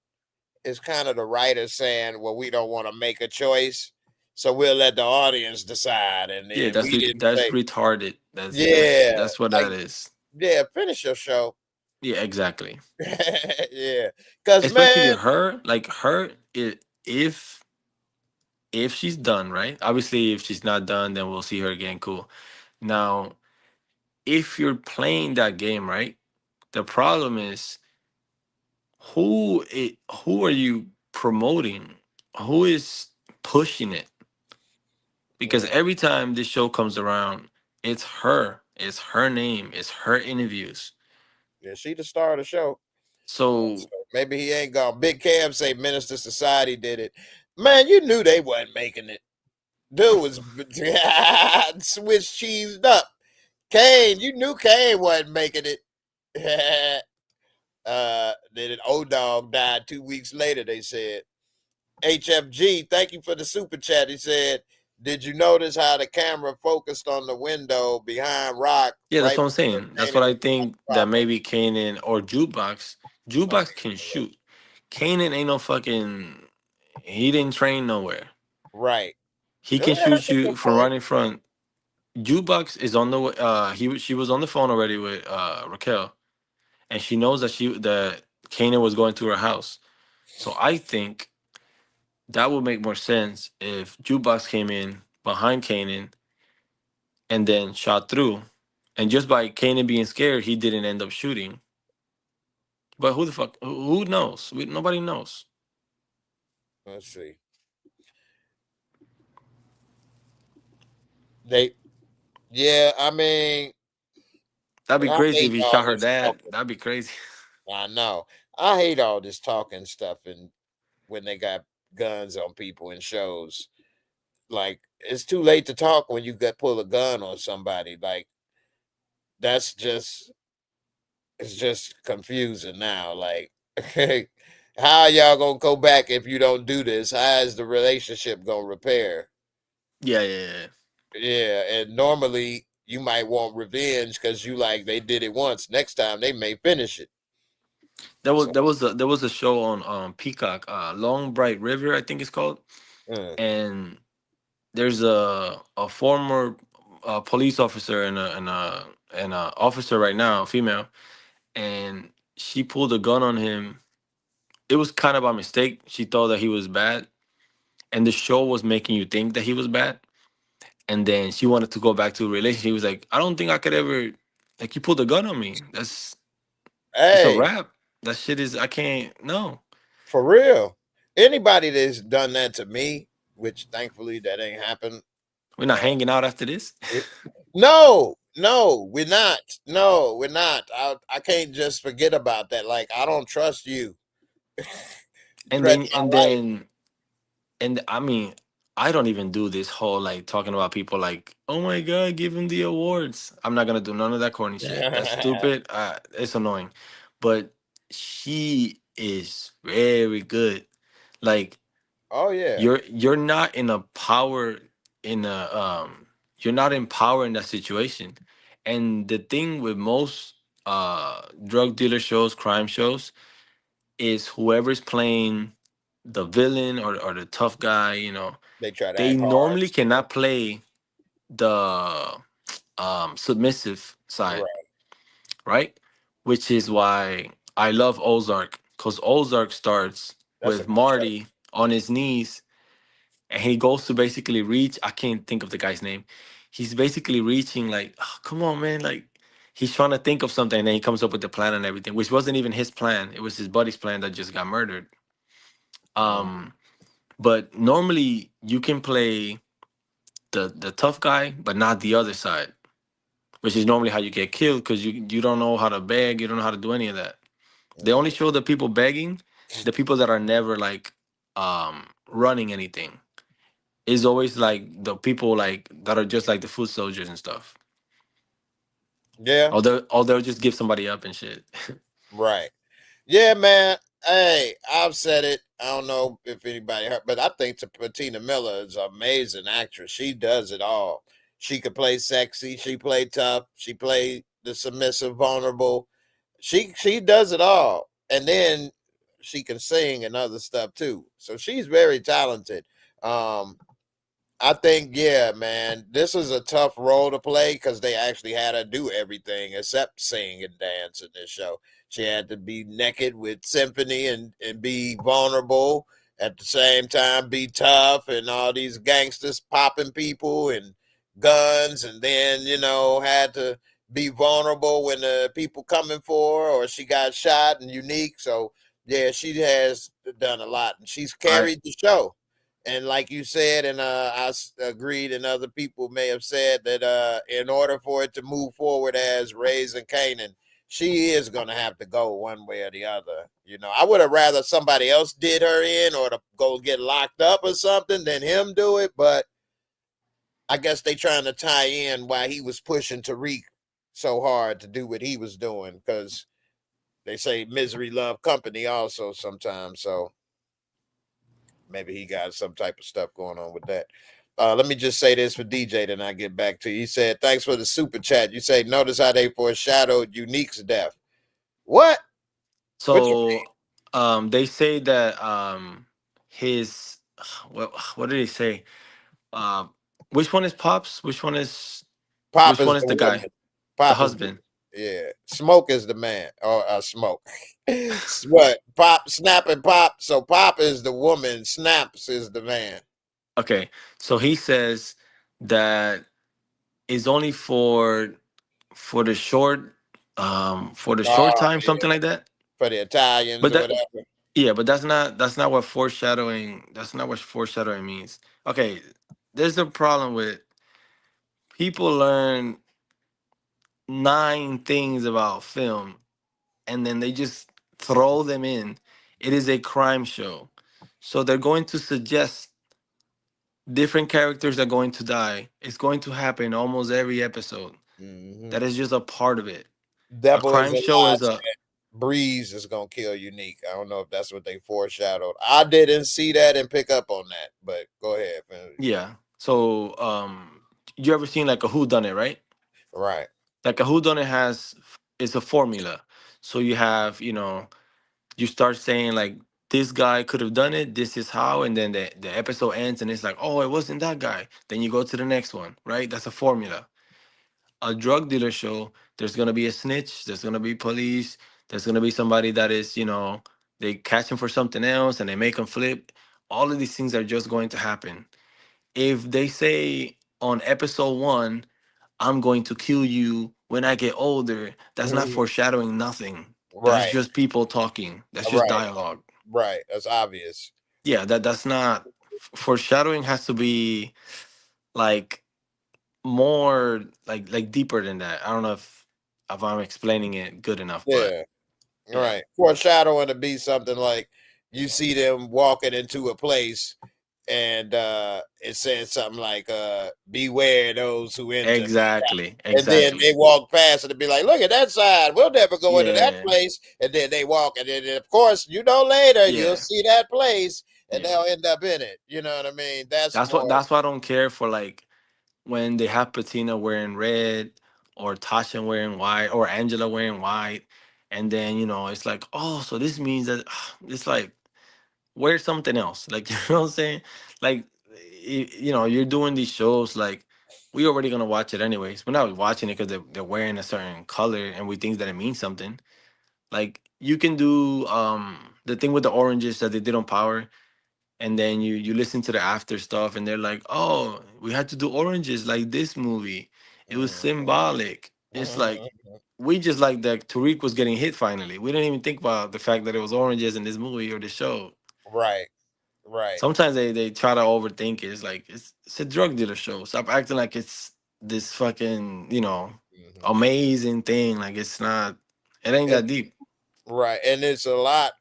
is kind of the writer saying, "Well, we don't want to make a choice, so we'll let the audience decide." And yeah, then we didn't that's say, retarded. "Yeah, That's what like that is. yeah, finish your show." Yeah, exactly. Yeah, because Especially man, her, like her, if she's done right. Obviously, if she's not done, then we'll see her again. Cool. Now, if you're playing that game right, the problem is who are you promoting? Who is pushing it? Because mm, every time this show comes around, it's her. It's her name. It's her interviews. yeah, she the star of the show. So So maybe he ain't gone. Big Cam say Minister Society did it. Man, you knew they wasn't making it. Dude was Swiss cheesed up. Kane, you knew Kane wasn't making it. Then old dog died 2 weeks later. They said HFG. Thank you for the super chat. He said, "Did you notice how the camera focused on the window behind Rock yeah, that's right what I'm before saying. That's Kanan what was I about think to that drop him?" maybe Kanan or Jukebox. Jukebox can shoot. Kanan ain't no fucking. He didn't train nowhere. Right. He Well, can that's shoot a you good from point. right in front. Jukebox is on the way. She was on the phone already with Raquel, and she knows that Kanan was going to her house. So I think that would make more sense if Jukebox came in behind Kanan and then shot through, and just by Kanan being scared, he didn't end up shooting. But who the fuck? Who knows? Nobody knows. Let's see. They, yeah, I mean, That'd be I crazy if hate he all shot her this dad. talking. That'd be crazy. I know. I hate all this talking stuff and when they got guns on people in shows. Like it's too late to talk when you got pull a gun on somebody. Like that's just it's just confusing now. Like how y'all gonna go back if you don't do this? How is the relationship gonna repair? Yeah, yeah, yeah. Yeah, and normally you might want revenge because you like they did it once. Next time they may finish it. So There was a show on Peacock, Long Bright River, I think it's called, mm, and there's a former police officer and a officer right now, female, and she pulled a gun on him. It was kind of by mistake. She thought that he was bad, and the show was making you think that he was bad. And then she wanted to go back to a relationship. He was like, I don't think I could ever, like, you pulled a gun on me. It's a hey, wrap. That shit is, I can't, no. for real. Anybody that's done that to me, which thankfully that ain't happened. We're not Uh, hanging out after this. no, no, we're not. No, we're not. I can't just forget about that. Like I don't trust you. You And threaten then, and my life. then, and I mean, I don't even do this whole like talking about people like, oh my God, give him the awards. I'm not gonna do none of that corny shit. That's stupid. It's annoying. But she is very good. Like, Oh yeah, you're not in a power in a you're not in power in that situation. And the thing with most drug dealer shows, crime shows, is whoever's playing the villain or the tough guy, you know, they try to they act hard. normally cannot play the submissive side, Right. right? Which is why I love Ozark, because Ozark starts That's a with good show. Marty on his knees, and he goes to basically reach, I can't think of the guy's name. He's basically reaching like, oh, come on, man, like he's trying to think of something, and then he comes up with the plan and everything, which wasn't even his plan. It was his buddy's plan that just got murdered. Mm, um but normally you can play the tough guy but not the other side, which is normally how you get killed, because you don't know how to beg, you don't know how to do any of that. They only mm. show the people begging, the people that are never like running anything. Is always like the people like that are just like the foot soldiers and stuff. Yeah. Or they'll just give somebody up and shit. Right. Yeah, man. Hey, I've said it. I don't know if anybody heard, but I think Patina Miller is an amazing actress. She does it all. She could play sexy. She played tough. She played the submissive, vulnerable. She does it all, and then she can sing and other stuff too. So she's very talented. Um, I think, yeah, man, this is a tough role to play because they actually had her do everything except sing and dance in this show. She had to be naked with symphony and be vulnerable at the same time, be tough and all these gangsters popping people and guns, and then, had to be vulnerable when the people coming for her or she got shot and unique. So, yeah, she has done a lot and she's I carried the show. And like you said, and agreed, and other people may have said that in order for it to move forward as Raising Kanan, she is going to have to go one way or the other. I would have rather somebody else did her in or to go get locked up or something than him do it. But I guess they trying to tie in why he was pushing Tariq so hard to do what he was doing, because they say misery love company also sometimes. So maybe he got some type of stuff going on with that. Let me just say this for DJ, then I get back to you. He said, thanks for the super chat. You say, notice how they foreshadowed Unique's death. What? What you so they say that his what did he say? Uh which one is Pops? Pop Which is one is the the guy? woman. The Pop is the husband. yeah. Smoke is the man. Or smoke. What? Pop, snap and pop. So pop is the woman, snaps is the man. Okay. So he says that is only for the short Oh time, something yeah. like that. For the Italians But or that whatever. Yeah, but that's not what foreshadowing. That's not what foreshadowing means. Okay, there's a problem with people learn 9 things about film and then they just throw them in. It is a crime show, so they're going to suggest different characters are going to die. It's going to happen almost every episode. Hmm. That is just a part of it. A Devil is crime a show lie. is a Breeze is gonna kill Unique. I don't know if that's what they foreshadowed. I didn't see that and pick up on that, but go ahead. Man. yeah. So you ever seen like a who done it, right? Right. Like a whodunit has is a formula. So you have, you start saying like this guy could have done it, this is how, and then the episode ends and it's like, oh, it wasn't that guy. Then you go to the next one, right? That's a formula. A drug dealer show, there's gonna be a snitch, there's gonna be police, there's gonna be somebody that is, they catch him for something else and they make him flip. All of these things are just going to happen. If they say on episode one, I'm going to kill you when I get older, that's not Mhm. foreshadowing nothing. That's Right. just people talking. That's just Right. dialogue. Right. That's obvious. Yeah, that's not foreshadowing has to be like more like deeper than that. I don't know if I'm explaining it good enough, but Yeah. yeah. Right. Foreshadowing to be something like you see them walking into a place and it says something like beware those who enter. Exactly. And then Exactly. they walk past and they be like, look at that side. We'll never go into that Yeah. place. And then they walk, and then of course, later you'll Yeah. see that place and Yeah. they'll end up in it. You know what I mean? That's That's what more. that's why I don't care for like when they have Patina wearing red or Tasha wearing white or Angela wearing white. And then, it's like, oh, so this means that it's like wear something else. Like, you know what I'm saying? Like, you're doing these shows, like, we already gonna watch it anyways. We're not watching it because they're wearing a certain color and we think that it means something. Like, you can do the thing with the oranges that they did on Power, and then you listen to the after stuff and they're like, oh, we had to do oranges like this movie. It was symbolic. It's like we just like that Tariq was getting hit finally. We didn't even think about the fact that it was oranges in this movie or the show. Right. Right. Sometimes they try to overthink it. It's like it's a drug dealer show. Stop acting like it's this fucking, Mhm. amazing thing. Like it's not, it ain't It, that deep. right. And it's a lot.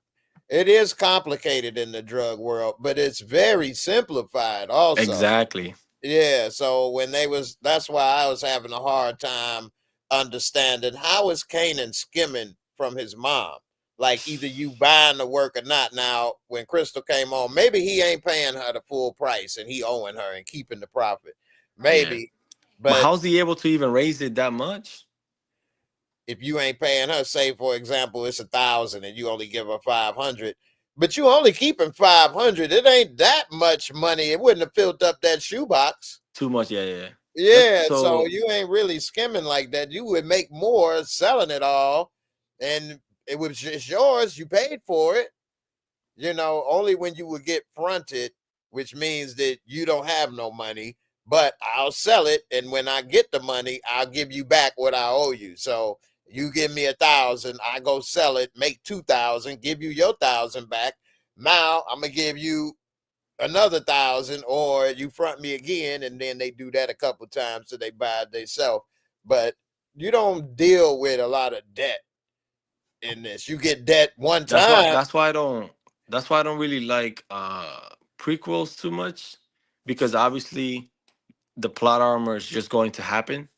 It is complicated in the drug world, but it's very simplified also. Exactly. Yeah, so when that's why I was having a hard time understanding how is Kanan skimming from his mom. Like either you buying the work or not. Now, when Crystal came on, maybe he ain't paying her the full price and he owing her and keeping the profit. Yeah. Maybe, But but how's he able to even raise it that much? if you ain't paying her, say for example, it's 1,000 and you only give her 500, but you only keeping 500, it ain't that much money. It wouldn't have filled up that shoebox. Too much, yeah, yeah. Yeah, so So you ain't really skimming like that. You would make more selling it all, and it was just yours. You paid for it. Only when you would get fronted, which means that you don't have no money, but I'll sell it. And when I get the money, I'll give you back what I owe you. So you give me 1,000, I go sell it, make 2,000, give you your 1,000 back. Now I'm gonna give you another 1,000, or you front me again, and then they do that a couple times so they buy it themselves. But you don't deal with a lot of debt in this. You get debt one that's why time. I don't really like prequels too much because obviously the plot armor is just going to happen.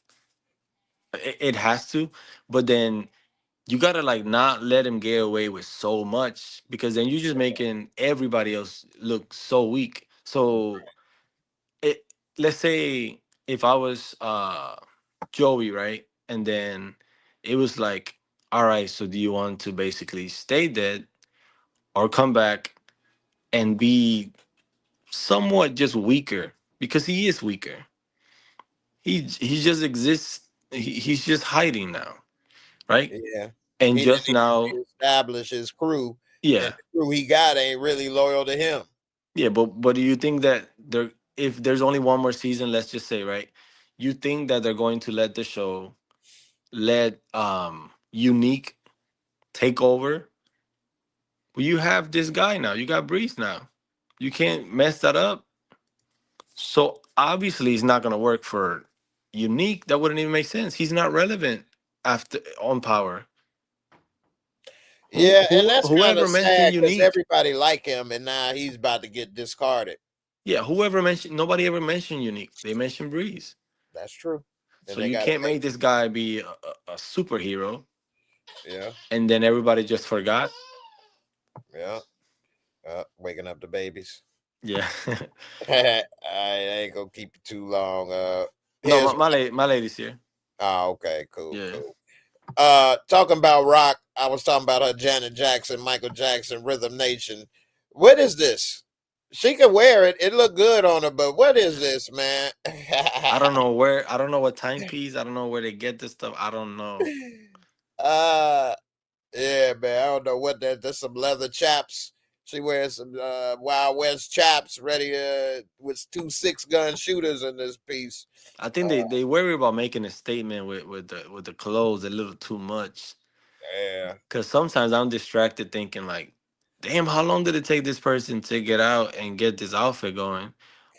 It has to, but then you gotta like not let him get away with so much because then you're just making everybody else look so weak. So it let's say if I was Joey, right? And then it was like, all right, so do you want to basically stay dead or come back and be somewhat just weaker? Because he is weaker. He just exists, he's just hiding now, right? Yeah. And He didn't just even now, reestablish his crew, and yeah. the crew he got ain't really loyal to him. Yeah, but do you think that if there's only one more season, let's just say, right? You think that they're going to let the show let Unique take over? Well, you have this guy now. You got Breeze now. You can't mess that up. So obviously, it's not gonna work for Unique. That wouldn't even make sense. He's not relevant after on Power. Who Yeah, and who that's kind whoever of mentioned sad because Unique? everybody like him, and now he's about to get discarded. Yeah, whoever mentioned, nobody ever mentioned Unique. They mentioned Breeze. That's true. So And they you got to can't make. make this guy be a superhero, Yeah, and then everybody just forgot. yeah. Waking up the babies. Yeah. I ain't gonna keep it too long. No, Here's my lady's here. Oh, okay, cool, Yeah. cool. Talking about rock, I was talking about her Janet Jackson, Michael Jackson, Rhythm Nation. What is this? She can wear it. It look good on her, but what is this, man? I don't know where. I don't know what timepiece. I don't know where they get this stuff. I don't know. uh yeah, man. I don't know what that. There's some leather chaps. She wears some Wild West chaps, ready with 2 6-gun shooters in this piece. I think they worry about making a statement with the clothes a little too much. Yeah, Cause sometimes I'm distracted thinking like, damn, how long did it take this person to get out and get this outfit going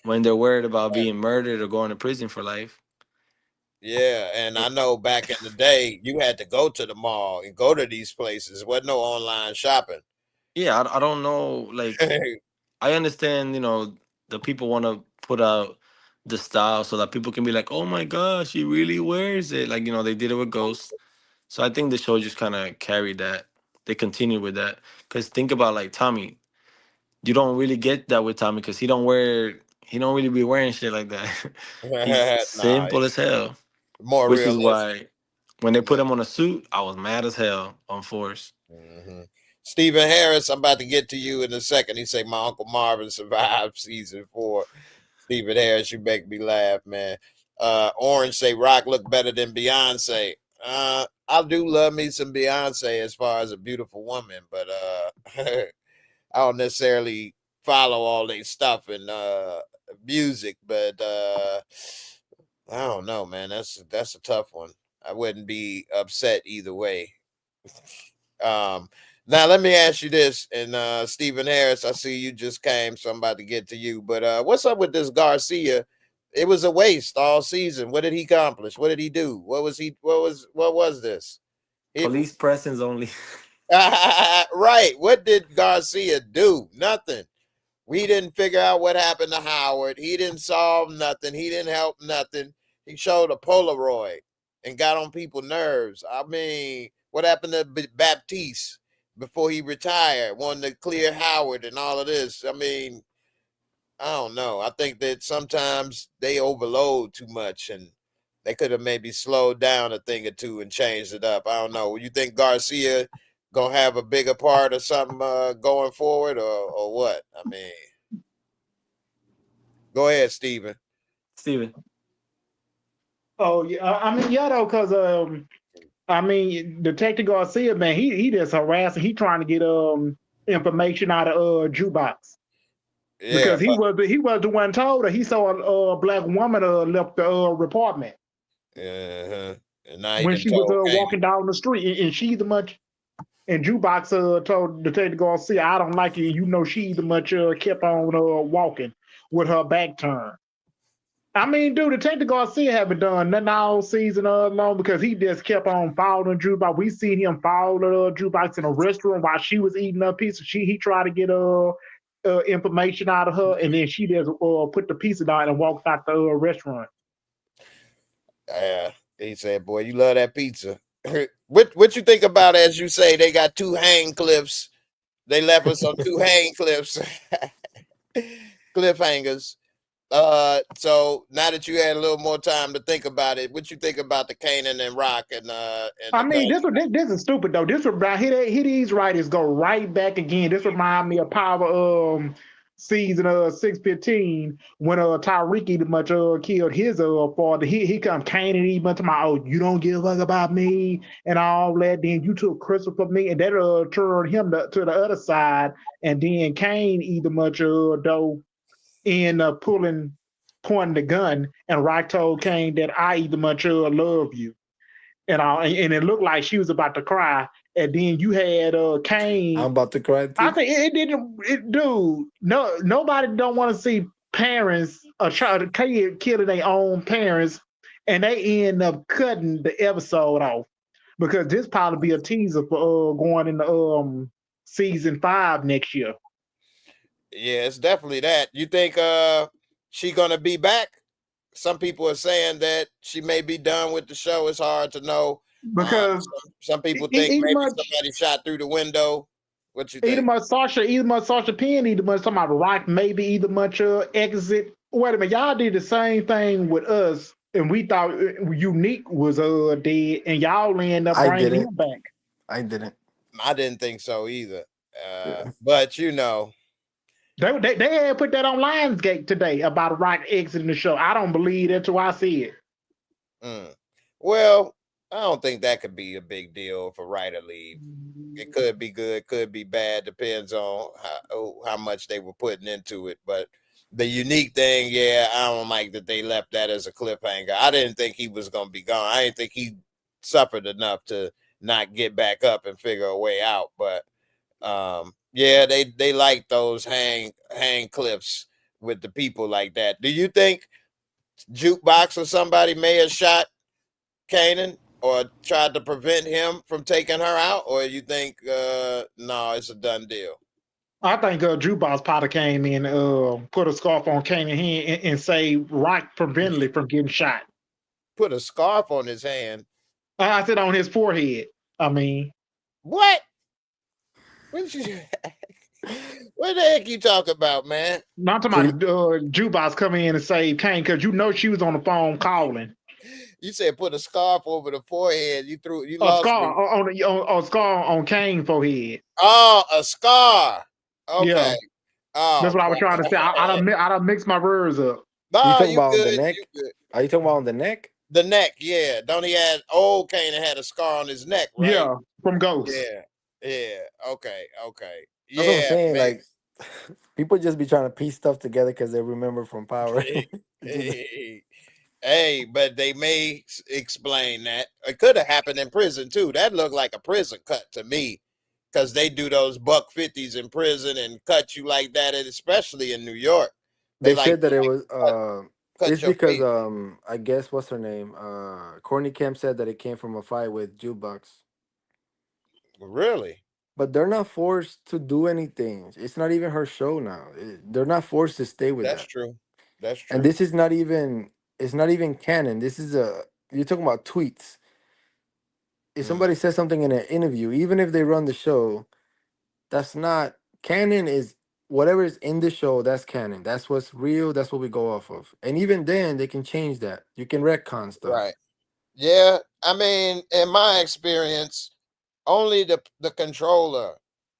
when they're worried about being murdered or going to prison for life? yeah. And I It- know back in the day, you had to go to the mall and go to these places. There wasn't no online shopping. yeah, I don't know. Like, I understand, the people want to put out the style so that people can be like, oh my gosh, she really wears it. Like, they did it with Ghost. So I think the show just kind of carried that. They continue with that. Because think about like Tommy. You don't really get that with Tommy because he don't really be wearing shit like that. He's Nah, simple as hell. more Which is realistic. why when they put Yeah. him on a suit, I was mad as hell on Force. Stephen Harris, I'm about to get to you in a second. He say my Uncle Marvin survived season 4. Stephen Harris, you make me laugh, man. Orange say Rock look better than Beyonce. I do love me some Beyonce as far as a beautiful woman, but I don't necessarily follow all their stuff and music, but I don't know, man. That's a tough one. I wouldn't be upset either way. Um, Now let me ask you this, and Stephen Harris, I see you just came, so I'm about to get to you. But what's up with this Garcia? It was a waste all season. What did he accomplish? What did he do? What was he? What was this? It Police presence only. right. What did Garcia do? Nothing. We didn't figure out what happened to Howard. He didn't solve nothing. He didn't help nothing. He showed a Polaroid and got on people's nerves. I mean, what happened to Baptiste before he retired? Wanted to clear Howard and all of this. I mean, I don't know. I think that sometimes they overload too much and they could have maybe slowed down a thing or two and changed it up. I don't know. You think Garcia gonna have a bigger part or something going forward, or what? I mean, go ahead, Steven. Steven. Oh yeah, I mean yeah though, cause I mean Detective Garcia, man, he just harassing. He trying to get information out of jukebox Yeah, because he was the one told her he saw a black woman left the apartment uh-huh. And now he when done she was told Kanan. walking down the street, and she the much. And Jukebox told Detective Garcia, I don't like you. You know, she the much kept on walking with her back turned. I mean, dude, Detective Garcia haven't done nothing all season long because he just kept on following Jukebox. We seen him follow Jukebox in a restaurant while she was eating a pizza. He tried to get information out of her, and then she just put the pizza down and walked out the restaurant. He said, "Boy, you love that pizza." What you think about, as you say, they got 2 hang cliffs. They left us on 2 hang cliffs, cliffhangers. So now that you had a little more time to think about it, what you think about the Kanan and Rock and I the mean, gun? this is stupid though. This right here these writers go right back again. This remind me of Power season 615 when Tyreek the much killed his father. He come Kane and he went to my, oh, you don't give a fuck about me and all that. Then you took Crystal from me, and that turned him to the other side. And then Kane either much though in pointing the gun, and Rock told Kane that I either much love you and all, and it looked like she was about to cry. And then you had I'm Kane. about to cry I too. think it didn't. Dude, no, nobody don't want to see parents a child, a kid killing their own parents, and they end up cutting the episode off because this probably be a teaser for going into season 5 next year. Yeah, it's definitely that. You think she gonna be back? Some people are saying that she may be done with the show. It's hard to know. Because Some people think either maybe much somebody shot through the window. What you think? Either much Sasha Penn, either much talking about Rock, maybe either much exit. Wait a minute, y'all did the same thing with us and we thought Unique was dead, and y'all end up I bringing didn't. him back. I didn't. I didn't think so either. Yeah. But you know, They had put that on Lionsgate today about Rock exiting the show. I don't believe that till I see it. Well, I don't think that could be a big deal if a writer leave. It could be good, could be bad, depends on how much they were putting into it. But the Unique thing, yeah, I don't like that they left that as a cliffhanger. I didn't think he was going to be gone. I didn't think he suffered enough to not get back up and figure a way out. But yeah, they like those hang cliffs with the people like that. Do you think Jukebox or somebody may have shot Kanan or tried to prevent him from taking her out, or you think no, it's a done deal? I think Jukebox Potter came in, put a scarf on Kanan hand and saved Rock prevently from getting shot. Put a scarf on his hand. I said on his forehead. I mean, what? What the heck you talk about, man? not talking about Jukebox come in and save Kane because you know she was on the phone calling. You said put a scarf over the forehead. You a lost scar me. on a scar on Kane's forehead. Oh, a scar. Okay. Yeah. Oh, that's what I was trying to say. I done mixed my words up. No, you talking you about good, on the neck? Are you talking about on the neck? The neck, yeah. Don't he had old Kanan had a scar on his neck, right? Yeah, from Ghost. Yeah. Okay. That's what I'm saying. Maybe. Like, people just be trying to piece stuff together because they remember from Power. Hey, but they may explain that. It could have happened in prison too. That looked like a prison cut to me, because they do those $150s in prison and cut you like that, and especially in New York. They like said that it was cut it's your because face. I guess what's her name? Courtney Kemp said that it came from a fight with Jukebox. Really? But they're not forced to do anything. It's not even her show now. They're not forced to stay with That's that. true. That's true. And this is not even it's not even canon. This is you're talking about tweets. If somebody says something in an interview, even if they run the show, that's not canon. Is whatever is in the show, that's canon. That's what's real, that's what we go off of. And even then they can change that. You can retcon stuff. Right. Yeah. I mean, in my experience, only the controller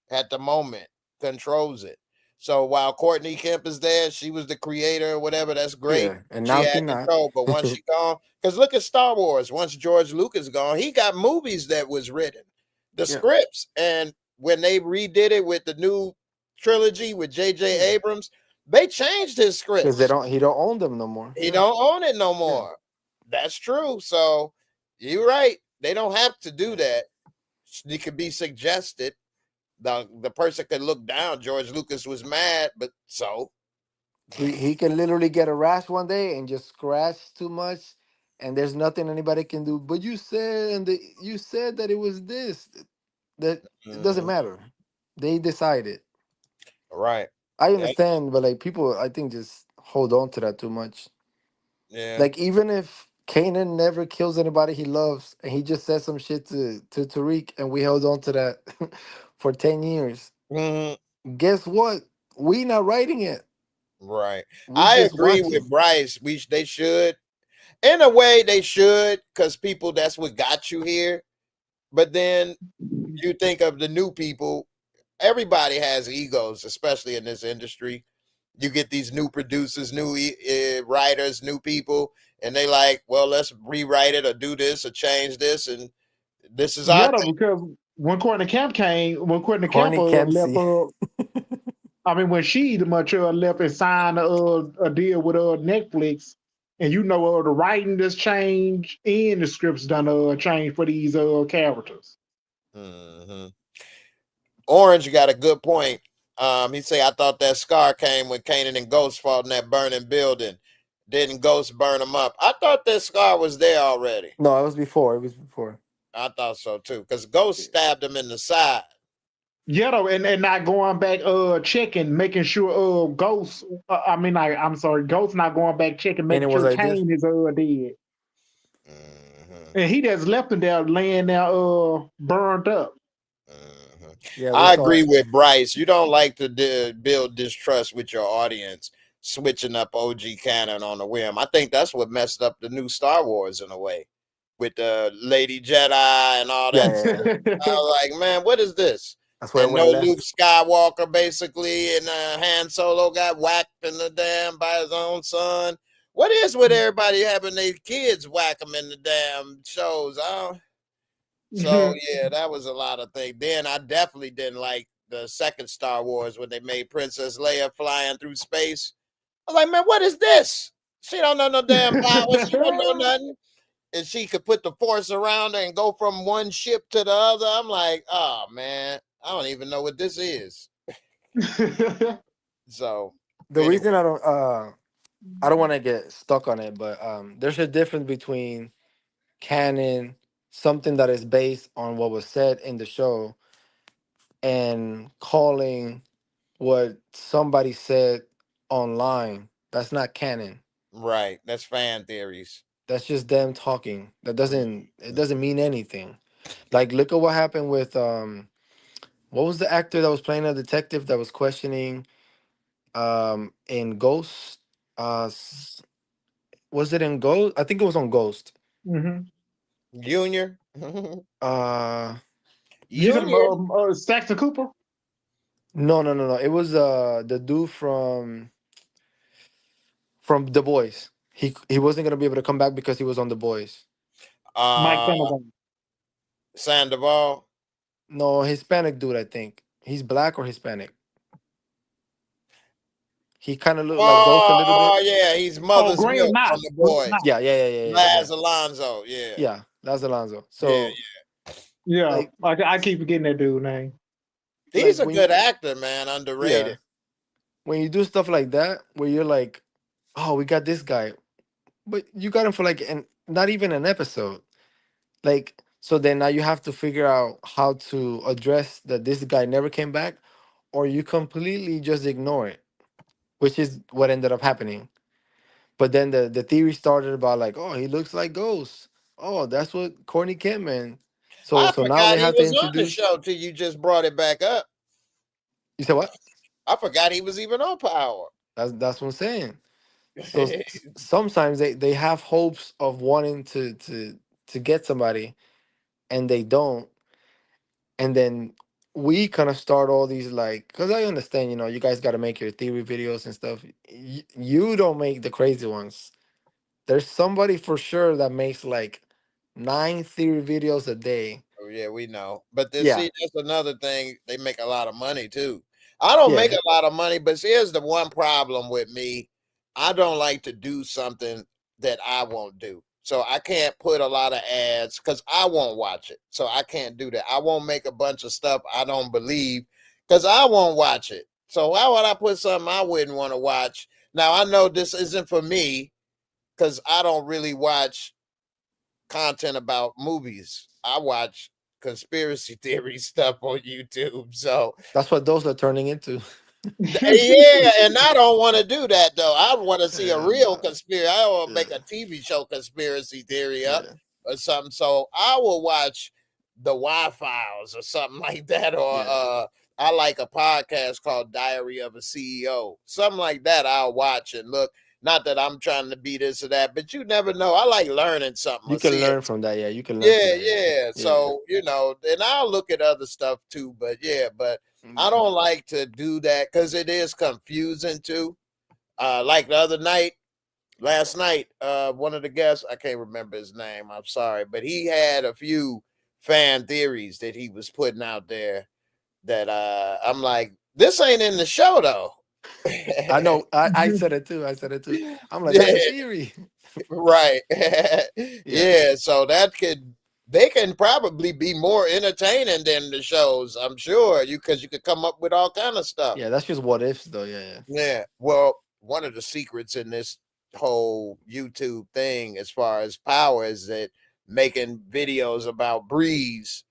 at the moment controls it. So while Courtney Kemp is there, she was the creator or whatever. That's great. Yeah. And She now had she's not. control. But once she gone, because look at Star Wars. Once George Lucas gone, he got movies that was written, the scripts. And when they redid it with the new trilogy with J.J. Abrams, they changed his scripts. Because he don't own them no more. He don't own it no more. That's true. So you're right. They don't have to do that. It could be suggested. The person could look down. George Lucas was mad, but so He can literally get a rash one day and just scratch too much, and there's nothing anybody can do. But you said that it was this. That it doesn't matter. They decided. Right. I understand, but like people, I think just hold on to that too much. Yeah. Like even if Kanan never kills anybody he loves, and he just says some shit to Tariq, and we held on to that for 10 years. Guess what? We not writing it. Right. We I just agree watching. with Bryce. They should. In a way, they should, because people, that's what got you here. But then you think of the new people. Everybody has egos, especially in this industry. You get these new producers, new writers, new people, and they like, well, let's rewrite it or do this or change this, and this is our thing. Because when Courtney Kemp Courtney left, I mean, when she left and signed a deal with Netflix, and you know the writing just changed and the scripts done changed for these characters. Orange got a good point. He say, I thought that scar came when Kanan and Ghost fought in that burning building. Didn't Ghost burn him up? I thought that scar was there already. No, it was before. I thought so too, because Ghost stabbed him in the side. Yeah, though, and not going back checking, making sure Ghost. I'm sorry, Ghost not going back checking, making sure like Kane is dead. And he just left him there laying there burned up. I agree with Bryce. You don't like to build distrust with your audience. switching up OG canon on the whim. I think that's what messed up the new Star Wars in a way, with the Lady Jedi and all that. Yeah, yeah, yeah. I was like, man, what is this? That's where it And no went Luke left. Skywalker, basically, and Han Solo got whacked in the damn by his own son. What is with everybody having their kids whack them in the damn shows? So yeah, that was a lot of things. Then I definitely didn't like the second Star Wars when they made Princess Leia flying through space. I was like, man, what is this? She don't know no damn power. She don't know nothing. And she could put the force around her and go from one ship to the other. I'm like, oh man, I don't even know what this is. So The anyway, reason I don't want to get stuck on it, but there's a difference between canon, something that is based on what was said in the show, and calling what somebody said online. That's not canon. right. That's fan theories. That's just them talking. It doesn't mean anything. Like look at what happened with what was the actor that was playing a detective that was questioning in Ghost? Was it in Ghost? I think it was on Ghost. Mhm. Junior. Uh You said Junior. Saxon Cooper? no. It was the dude from The Boys. He wasn't gonna be able to come back because he was on The Boys. Mike Uh Flanagan. Sandoval. No, Hispanic dude, I think. He's black or Hispanic. He kind of looked like Ghost a little bit. Yeah, he's Oh, Mother's Graham Milk Knott. from the Graham boys. Knott. Yeah. Laz Alonso, yeah. Yeah, that's Alonso. Yeah, So Yeah, like I keep forgetting that dude name. like he's a good actor, man, yeah, underrated. when you do stuff like that where you're like, "Oh, we got this guy." But you got him for like not even an episode. Like so then now you have to figure out how to address that this guy never came back or you completely just ignore it, which is what ended up happening. But then the theory started about like, oh, he looks like Ghost. Oh, that's what Courtney Kent meant. So I so now forgot they he have to was on the introduce. show till you just brought it back up. You said what? I forgot he was even on Power. That's what I'm saying. So sometimes they have hopes of wanting to get somebody and they don't, and then we kind of start all these like because I understand you guys got to make your theory videos and stuff. You don't make the crazy ones. There's somebody for sure that makes like 9 theory videos a day. Oh, yeah, we know. But Yeah, see, that's another thing. They make a lot of money too. I don't make yeah, a lot of money, but here's the one problem with me. I don't like to do something that I won't do. So I can't put a lot of ads because I won't watch it. So I can't do that. I won't make a bunch of stuff I don't believe because I won't watch it. So why would I put something I wouldn't want to watch? Now I know this isn't for me because I don't really watch content about movies. I watch conspiracy theory stuff on YouTube. So that's what those are turning into. yeah, and I don't want to do that though. I want to see a Yeah, real no, conspiracy. I want to yeah, make a TV show conspiracy theory up yeah, or something. So I will watch the Y-Files or something like that. Or yeah. I like a podcast called Diary of a CEO. Something like that I'll watch and look. Not that I'm trying to be this or that, but you never know. I like learning something You or can seeing. learn from that. Yeah, you can learn from Yeah, that. Yeah, yeah. yeah, So, and I'll look at other stuff too, but yeah, but I yeah. don't like to do that because it is confusing too. Like the other night, last night, one of the guests, I can't remember his name, I'm sorry, but he had a few fan theories that he was putting out there that I'm like, this ain't in the show though. I know. I said it too. I said it too. I'm like, that's a Yeah, theory. right. Yeah, Yeah, so they can probably be more entertaining than the shows, I'm sure. You could come up with all kind of stuff. yeah. That's just what ifs, though. Yeah, yeah. Yeah. Well, one of the secrets in this whole YouTube thing as far as power is that making videos about Breeze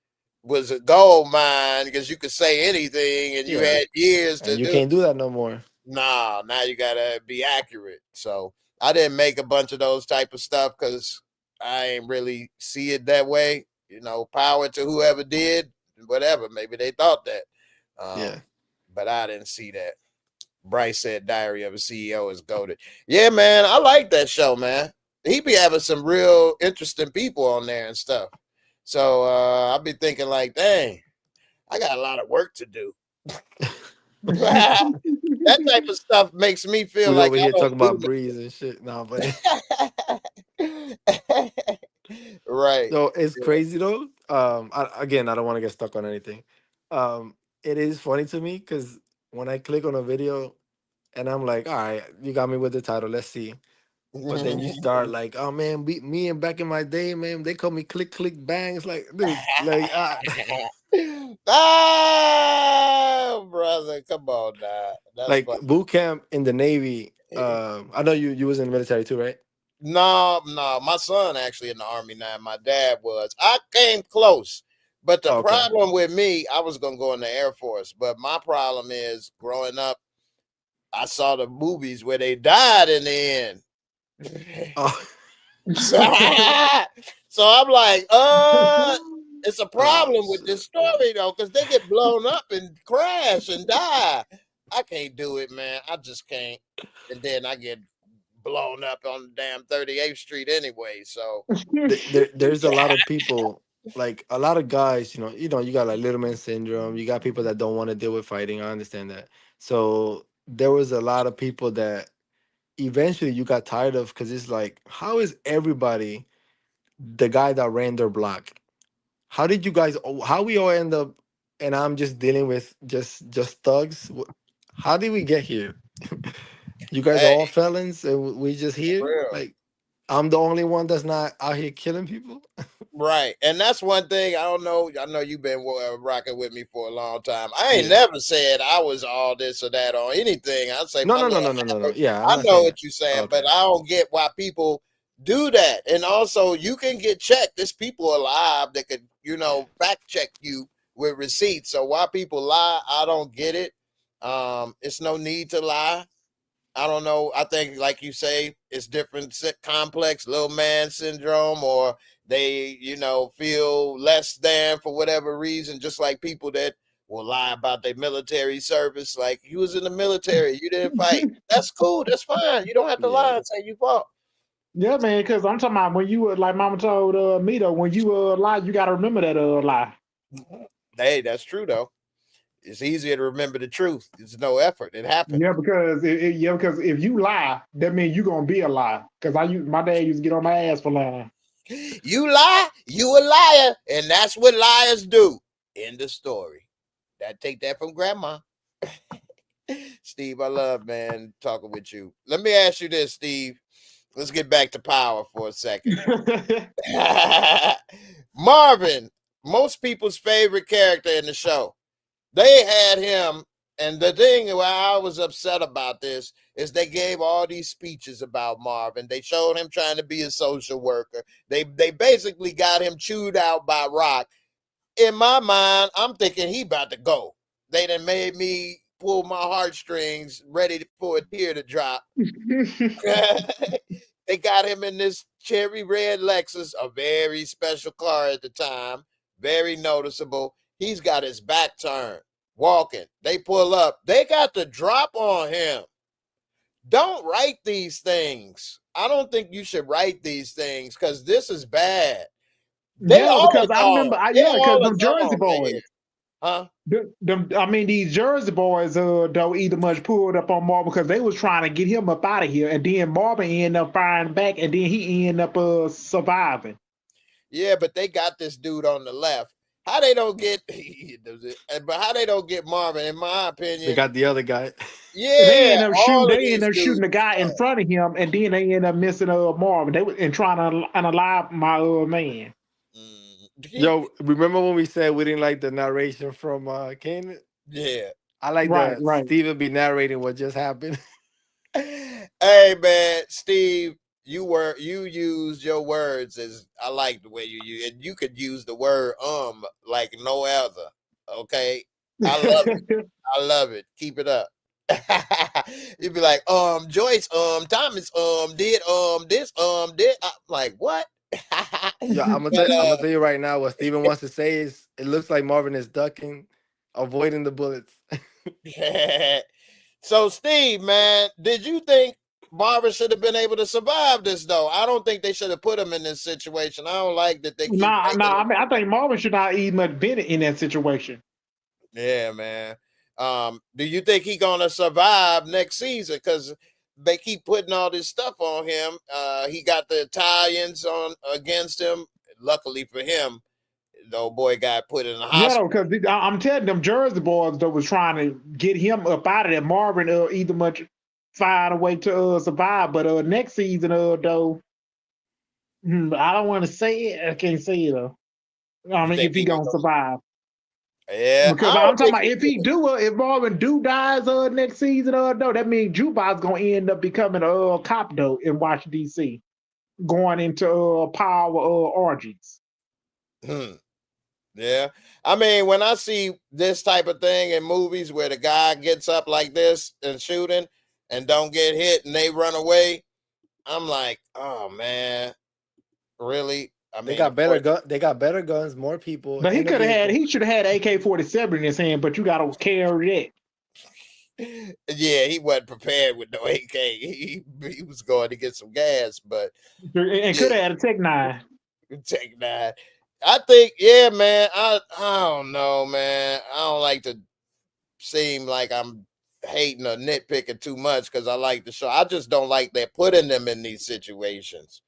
was a gold mine because you could say anything and you Yeah, had years to and you do. can't do that no more. Nah, now you gotta be accurate. So I didn't make a bunch of those type of stuff because I ain't really see it that way. Power to whoever did, whatever. Maybe they thought that. Yeah, But I didn't see that. Bryce said Diary of a CEO is goated. Yeah, man, I like that show, man. He be having some real interesting people on there and stuff. So I'll be thinking like, dang, I got a lot of work to do. That type of stuff makes me feel We like over I here don't talking about do breeze and shit. Nah, buddy. nothing. Right. So it's Yeah. crazy though. Again, I don't want to get stuck on anything. It is funny to me because when I click on a video and I'm like, all right, you got me with the title. Let's see. But then you start like, oh man, me and back in my day, man, they call me click click bang. It's like, dude, like, Oh, brother, come on now. That's like funny. boot camp in the Navy. I know you was in the military too, right? No, my son actually in the Army now. My dad was. I came close. But the Oh, okay. problem with me, I was gonna go in the Air Force. But my problem is growing up, I saw the movies where they died in the end. Oh, So I'm like, it's a oh problem with shit. this story though, because they get blown up and crash and die. I can't do it, man. I just can't. And then I get blown up on the damn 38th Street anyway. So There's a lot of people, like a lot of guys, you got like little man syndrome, you got people that don't want to deal with fighting. I understand that. So there was a lot of people that eventually you got tired of because it's like, how is everybody the guy that ran their block? How did you guys how we all end up and I'm just dealing with just thugs? How did we get here? You guys are hey, all felons and we just for here? real. Like I'm the only one that's not out here killing people? Right. And that's one thing I don't know. I know you've been rocking with me for a long time. I ain't Yeah. never said I was all this or that or anything. I say No, my no, little no, no, no, no, no. habit. Yeah, I'm I not know saying that. what you're saying, but Okay. I don't get why people do that. And also, you can get checked. There's people alive that could, fact check you with receipts. So why people lie, I don't get it. It's no need to lie. I don't know. I think, like you say, it's different, complex little man syndrome, or they, feel less than for whatever reason. Just like people that will lie about their military service, like you was in the military, you didn't fight. That's cool. That's fine. You don't have to lie Yeah. and say you fought. Yeah, man, because I'm talking about when you were like Mama told me though, when you lie, you gotta remember that lie. Hey, that's true though. It's easier to remember the truth. It's no effort. It happened. Yeah, because because if you lie, that means you gonna be a lie. Because my dad used to get on my ass for lying. You lie, you a liar, and that's what liars do. End of story. Take that from grandma. Steve, I love, man, talking with you. Let me ask you this, Steve. Let's get back to power for a second. Marvin, most people's favorite character in the show. They had him, and the thing why I was upset about this is they gave all these speeches about Marvin. They showed him trying to be a social worker. They basically got him chewed out by Rock. In my mind, I'm thinking he about to go. They done made me pull my heartstrings, ready for a tear to drop. They got him in this cherry red Lexus, a very special car at the time, very noticeable. He's got his back turned, walking. They pull up. They got the drop on him. Don't write these things. I don't think you should write these things because this is bad. They Yeah, all because I adult. remember, They because all them Jersey adult right boys, here. Huh? I mean, these Jersey boys don't either much pulled up on Marvin because they was trying to get him up out of here, and then Marvin ended up firing back, and then he ended up surviving. Yeah, but they got this dude on the left. How they don't get but how they don't get Marvin, in my They opinion, got the other guy. yeah, all of They these ended up shooting dudes the guy in front of him, and then they ended up missing Marvin. They were and trying to unalive my man. Yo, remember when we said we didn't like the narration from Kanan? yeah. I like Right, the right. Steven be narrating what just happened. Hey man, Steve, you used your words as I like the way you use and you could use the word like no other. Okay. I love it. I love it. Keep it up. You'd be like, Joyce, Thomas, did this, did I'm like what? Yeah, But I'm gonna tell you right now what Steven wants to say is it looks like Marvin is ducking, avoiding the bullets. So, Steve, man, did you think Marvin should have been able to survive this, though? I don't think they should have put him in this situation. I don't like that they keep Nah, making nah. I him. mean, I think Marvin should not even have been in that situation. Yeah, man. Do you think he gonna survive next season? Because they keep putting all this stuff on him. He got the Italians on against him. Luckily for him, the old boy got put in the Yeah, hospital. because I'm telling them Jersey boys that was trying to get him up out of there. Marvin either much find a way to survive, but next season though, I don't want to say it. I can't say it though. I You mean, think if he he was gonna gonna? survive, Yeah, because I I'm don't talking think about he if he will. do if Marvin do dies next season no, that means Jubai's gonna end up becoming a cop though in Washington D.C. going into power orgies. Hmm. Yeah. I mean, when I see this type of thing in movies where the guy gets up like this and shooting and don't get hit and they run away, I'm like, oh man, really? I They mean, got of better course, gun. They got better guns, more people, But and a vehicle. he should have had AK-47 in his hand, but you got to carry yeah, he wasn't prepared with no AK. He was going to get some gas, but that, and yeah, could have had a Tech 9. take that. I think, yeah, man. I don't know, man. I don't like to seem like I'm hating or nitpicking too much because I like the show. I just don't like they're putting them in these situations.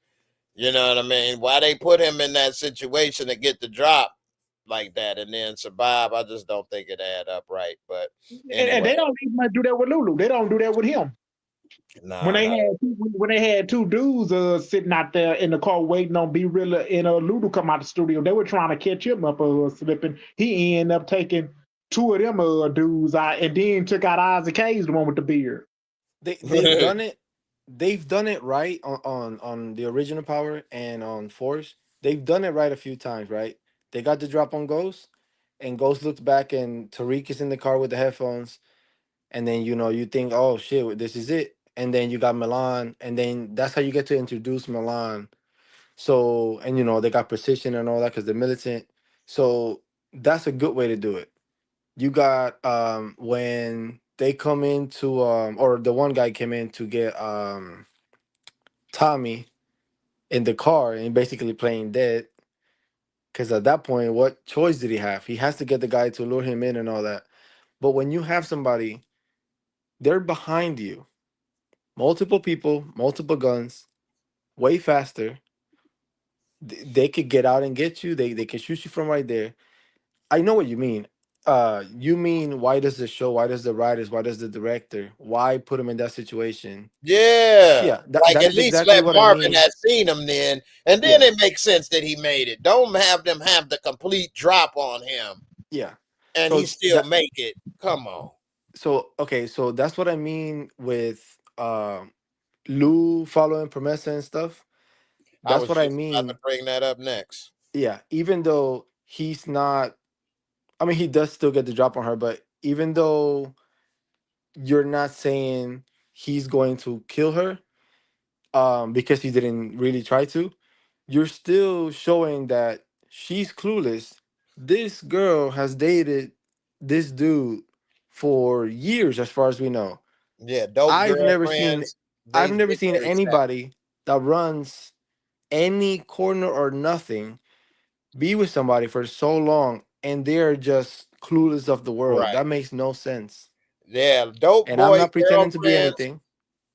You know what I mean? Why they put him in that situation to get the drop like that and then survive? I just don't think it add up right. But And anyway, they don't even do that with Lulu. They don't do that with him. nah, nah. When they had two dudes sitting out there in the car waiting on B Rilla and Lulu come out the studio, they were trying to catch him up slipping. He ended up taking two of them dudes out and then took out Isaac Hayes, the one with the beard. They've done it. They've done it right on the original Power and on Force. They've done it right a few times, right? They got the drop on Ghost, and Ghost looks back, and Tariq is in the car with the headphones, and then you think, oh shit, this is it, and then you got Milan, and then that's how you get to introduce Milan. So, and they got precision and all that because they're militant. So that's a good way to do it. You got when they come into or the one guy came in to get Tommy in the car and basically playing dead, because at that point what choice did he have? He has to get the guy to lure him in and all that. But when you have somebody, they're behind you, multiple people, multiple guns, way faster. They could get out and get you. They can shoot you from right there. I know what you mean. You mean, why does the show, why does the writers, why does the director, why put him in that situation? Yeah. Yeah, that, Like that at is least exactly let what I Marvin mean. have seen him and then Yeah, it makes sense that he made it. Don't have them have the complete drop on him yeah. and he So still make it. Come on. okay, so that's what I mean with Lou following Promessa and stuff. I That's was what I just about to mean. bring that up next. Yeah, even though he's not, I mean, he does still get the drop on her, but even though you're not saying he's going to kill her, because he didn't really try to, you're still showing that she's clueless. This girl has dated this dude for years, as far as we know. Yeah, dope I've never seen girlfriends. I've They never seen very savvy. anybody that runs any corner or nothing be with somebody for so long and they're just clueless of the world. Right. That makes no sense. Yeah, And I'm not pretending to be anything.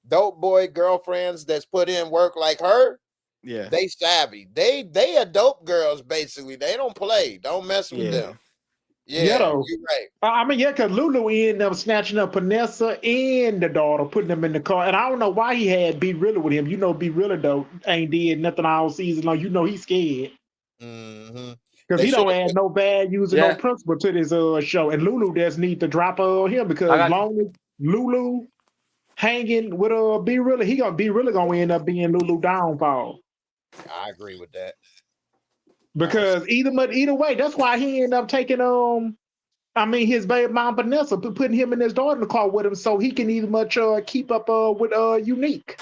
dope boy girlfriends that's put in work like her. Yeah. They savvy. They are dope girls basically. They don't play. Don't mess with them. Yeah. Yeah, Yeah, though. you're right. I mean, yeah, because Lulu ended up snatching up Vanessa and the daughter, putting them in the car. And I don't know why he had B Rilla with him. You know, B Rilla, though, ain't did nothing all season long. You know, he's scared. Hmm. Because They he should don't have add put. no bad using no Yeah, principle to this show. And Lulu just need to drop him I because got you. long as Lulu hanging with B Rilla, he gonna be really gonna end up being Lulu downfall. I agree with that. I Because either way, that's why he ended up taking I mean his baby mom Vanessa, putting him and his daughter in the car with him so he can either much keep up with Unique.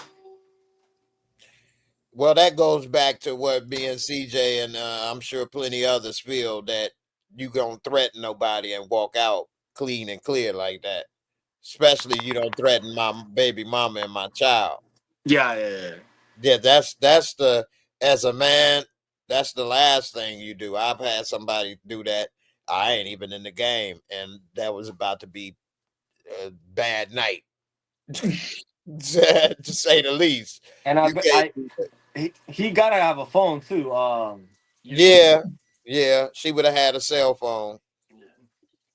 Well, that goes back to what being CJ and I'm sure plenty others feel that you gonna threaten nobody and walk out clean and clear like that. especially you don't threaten my baby mama and my child. Yeah. Yeah, that's the as a man, that's the last thing you do. I've had somebody do that. I ain't even in the game, and that was about to be a bad night, to say the least. And You can't I do that. he gotta have a phone too. Unique. Yeah, yeah. She would have had a cell phone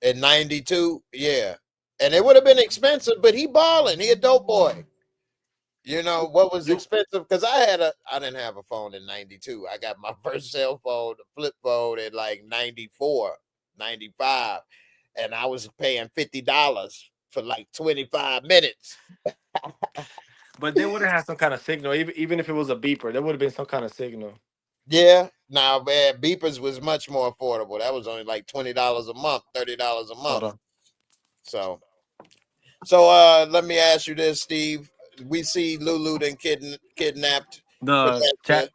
in '92. Yeah, and it would have been expensive, but he balling. He a dope boy. You know what was You expensive? Because I didn't have a phone in '92. I got my first cell phone, the flip phone, in like '94, '95, and I was paying $50 for like 25 minutes. but they would have had some kind of signal, even if it was a beeper. There would have been some kind of signal. Yeah, now man, beepers was much more affordable. That was only like $20 a month, $30 a Hold month. on. So, let me ask you this, Steve. We see Lulu then kidnapped The Vanessa. chat.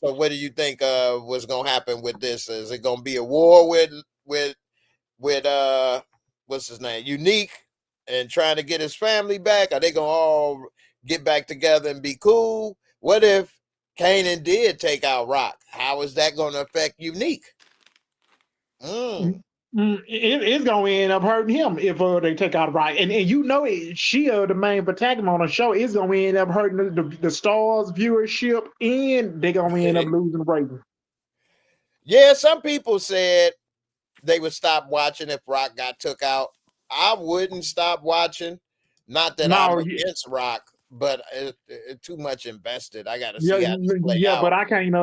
So what do you think was gonna happen with this? Is it gonna be a war with what's his name? Unique and trying to get his family back? Are they gonna all get back together and be cool? What if Kanan did take out Rock? How is that gonna affect Unique? Mm. It's gonna end up hurting him if they take out right, and you know it. She the main protagonist on the show. It's gonna end up hurting the stars viewership, and they're gonna end up losing ratings. Yeah, some people said they would stop watching if Rock got took out. I wouldn't stop watching. Not that I'm No, against Rock, but too much invested. I got to yeah, see how this play yeah, but out. I can't.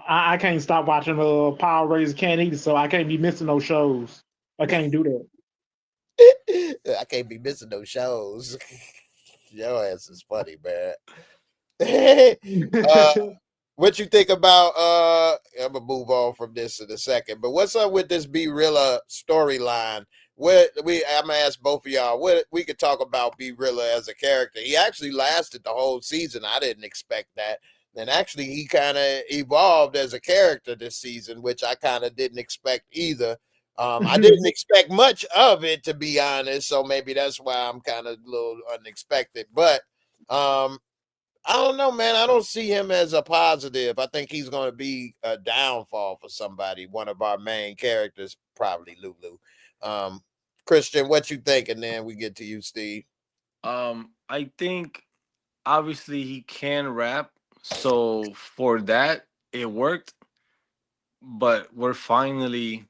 I can't stop watching Power Rangers. Can't either, so I can't be missing those shows. I can't do that. I can't be missing those shows. Your ass is funny, man. uh, what you think about? I'm gonna move on from this in a second. But what's up with this Be Rilla storyline? I'm gonna ask both of y'all. What we could talk about Be Rilla as a character. He actually lasted the whole season. I didn't expect that. And actually, he kind of evolved as a character this season, which I kind of didn't expect either. I didn't expect much of it, to be honest. So maybe that's why I'm kind of a little unexpected. But I don't know, man. I don't see him as a positive. I think he's going to be a downfall for somebody. One of our main characters, probably Lulu. Um, Christian, what you think? And then we get to you, Steve. I think obviously he can rap, so for that it worked. But we're finally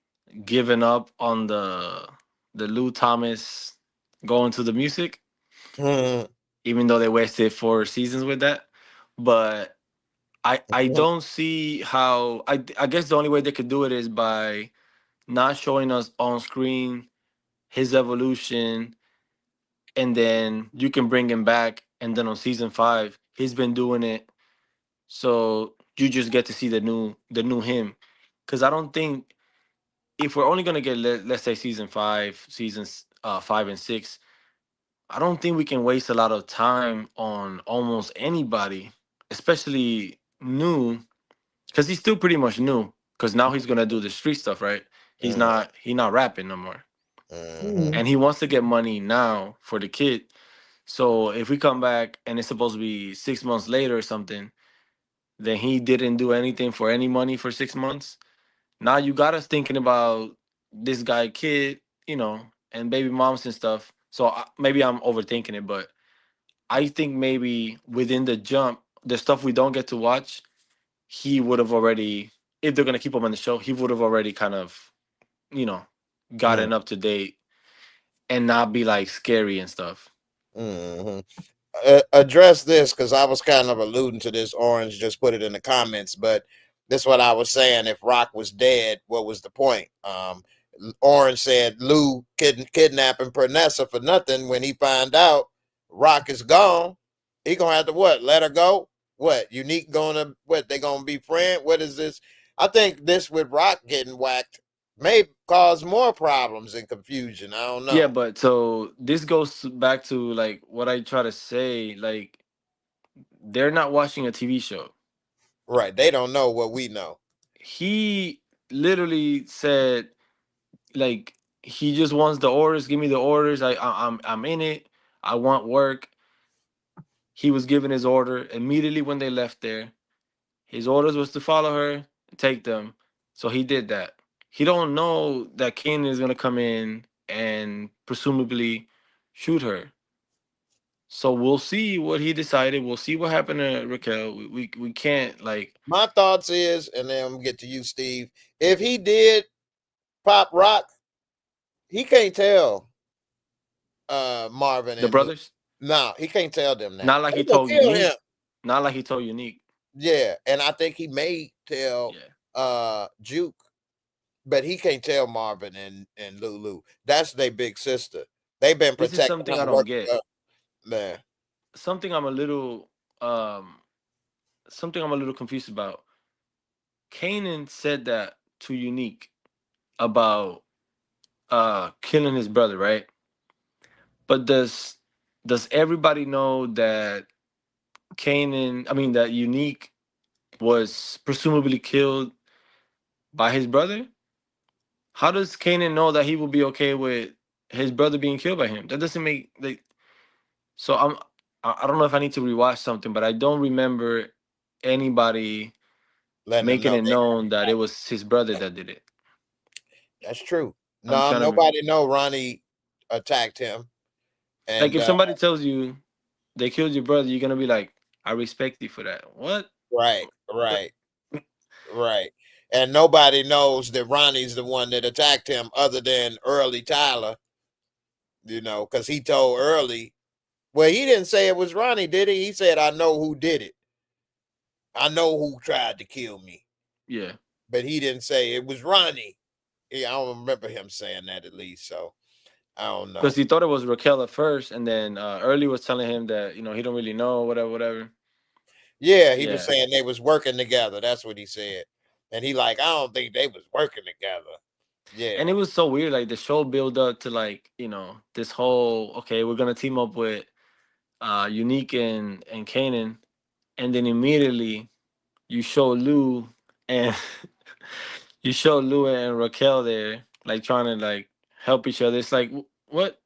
giving up on the Lou Thomas going to the music, Mhm. even though they wasted 4 seasons with that. But I don't see how. I guess the only way they could do it is by not showing us on screen his evolution, and then you can bring him back, and then on season 5 he's been doing it, so you just get to see the new him. Because I don't think, if we're only gonna get, let's say, seasons 5 and 6, I don't think we can waste a lot of time on almost anybody, especially new, because he's still pretty much new. Because now he's gonna do the street stuff, right? He not rapping no more, Mhm. and he wants to get money now for the kid. So if we come back and it's supposed to be 6 months later or something, then he didn't do anything for any money for 6 months. Now you got us thinking about this guy, kid, and baby moms and stuff. So maybe I'm overthinking it, but I think maybe within the jump, the stuff we don't get to watch, he would have already, if they're gonna keep him on the show, he would have already kind of, you know, Mhm. gotten up to date and not be like scary and stuff. Mhm. Address this because I was kind of alluding to this. Orange just put it in the comments, but this is what I was saying. If Rock was dead, what was the point? Orange said Lou kidnapping Pernessa for nothing. When he find out Rock is gone, he gonna have to what? Let her go? What? Unique gonna what? They gonna be friends? What is this? I think this with Rock getting whacked may cause more problems and confusion. I don't Yeah, know. but so this goes back to like what I try to say. Like, they're not watching a TV show. Right? They don't know what we know. He literally said, like, he just wants the orders. Give me the orders. I'm in it. I want work. He was given his order immediately when they left there. His orders was to follow her, take them. So he did that. He don't know that Kanan is gonna come in and presumably shoot her. So we'll see what he decided. We'll see what happened to Raquel. We can't like My thoughts is, and then I'm gonna get to you, Steve. If he did pop rock, he can't tell Marvin the and Lou. brothers. No, he can't tell them that. Not like They he gonna told kill him. Unique. Not like he told Unique. Yeah, and I think he may tell Juke, but he can't tell Marvin and Lulu. That's their big sister. They've been This is protecting something them, I don't working get. man. Something I'm a little something I'm a little confused about. Kanan said that to Unique about killing his brother, right? But does everybody know that that Unique was presumably killed by his brother? How does Kanan know that he will be okay with his brother being killed by him? That doesn't make like so I don't know if I need to rewatch something, but I don't remember anybody Letting them making know it known that it was his brother that did it. that's true. I'm No, trying to nobody know Ronnie attacked him. like And if somebody tells you they killed your brother, you're gonna be like, I respect you for that. What? right, right, right. And nobody knows that Ronnie's the one that attacked him other than Early Tyler, because he told Early, well, he didn't say it was Ronnie, did he? He said, I know who did it. I know who tried to kill me. Yeah. But he didn't say it was Ronnie. Yeah, I don't remember him saying that at least. So I don't know. Because he thought it was Raquel at first, and then Early was telling him that he don't really know, whatever. Yeah, he was Yeah. saying they was working together. That's what he said. And he like, I don't think they was working together. Yeah. And it was so weird. Like the show build up to this whole okay, we're gonna team up with Unique and Kanan, and then immediately you show Lou and you show Lou and Raquel there, like trying to like help each other. It's like what?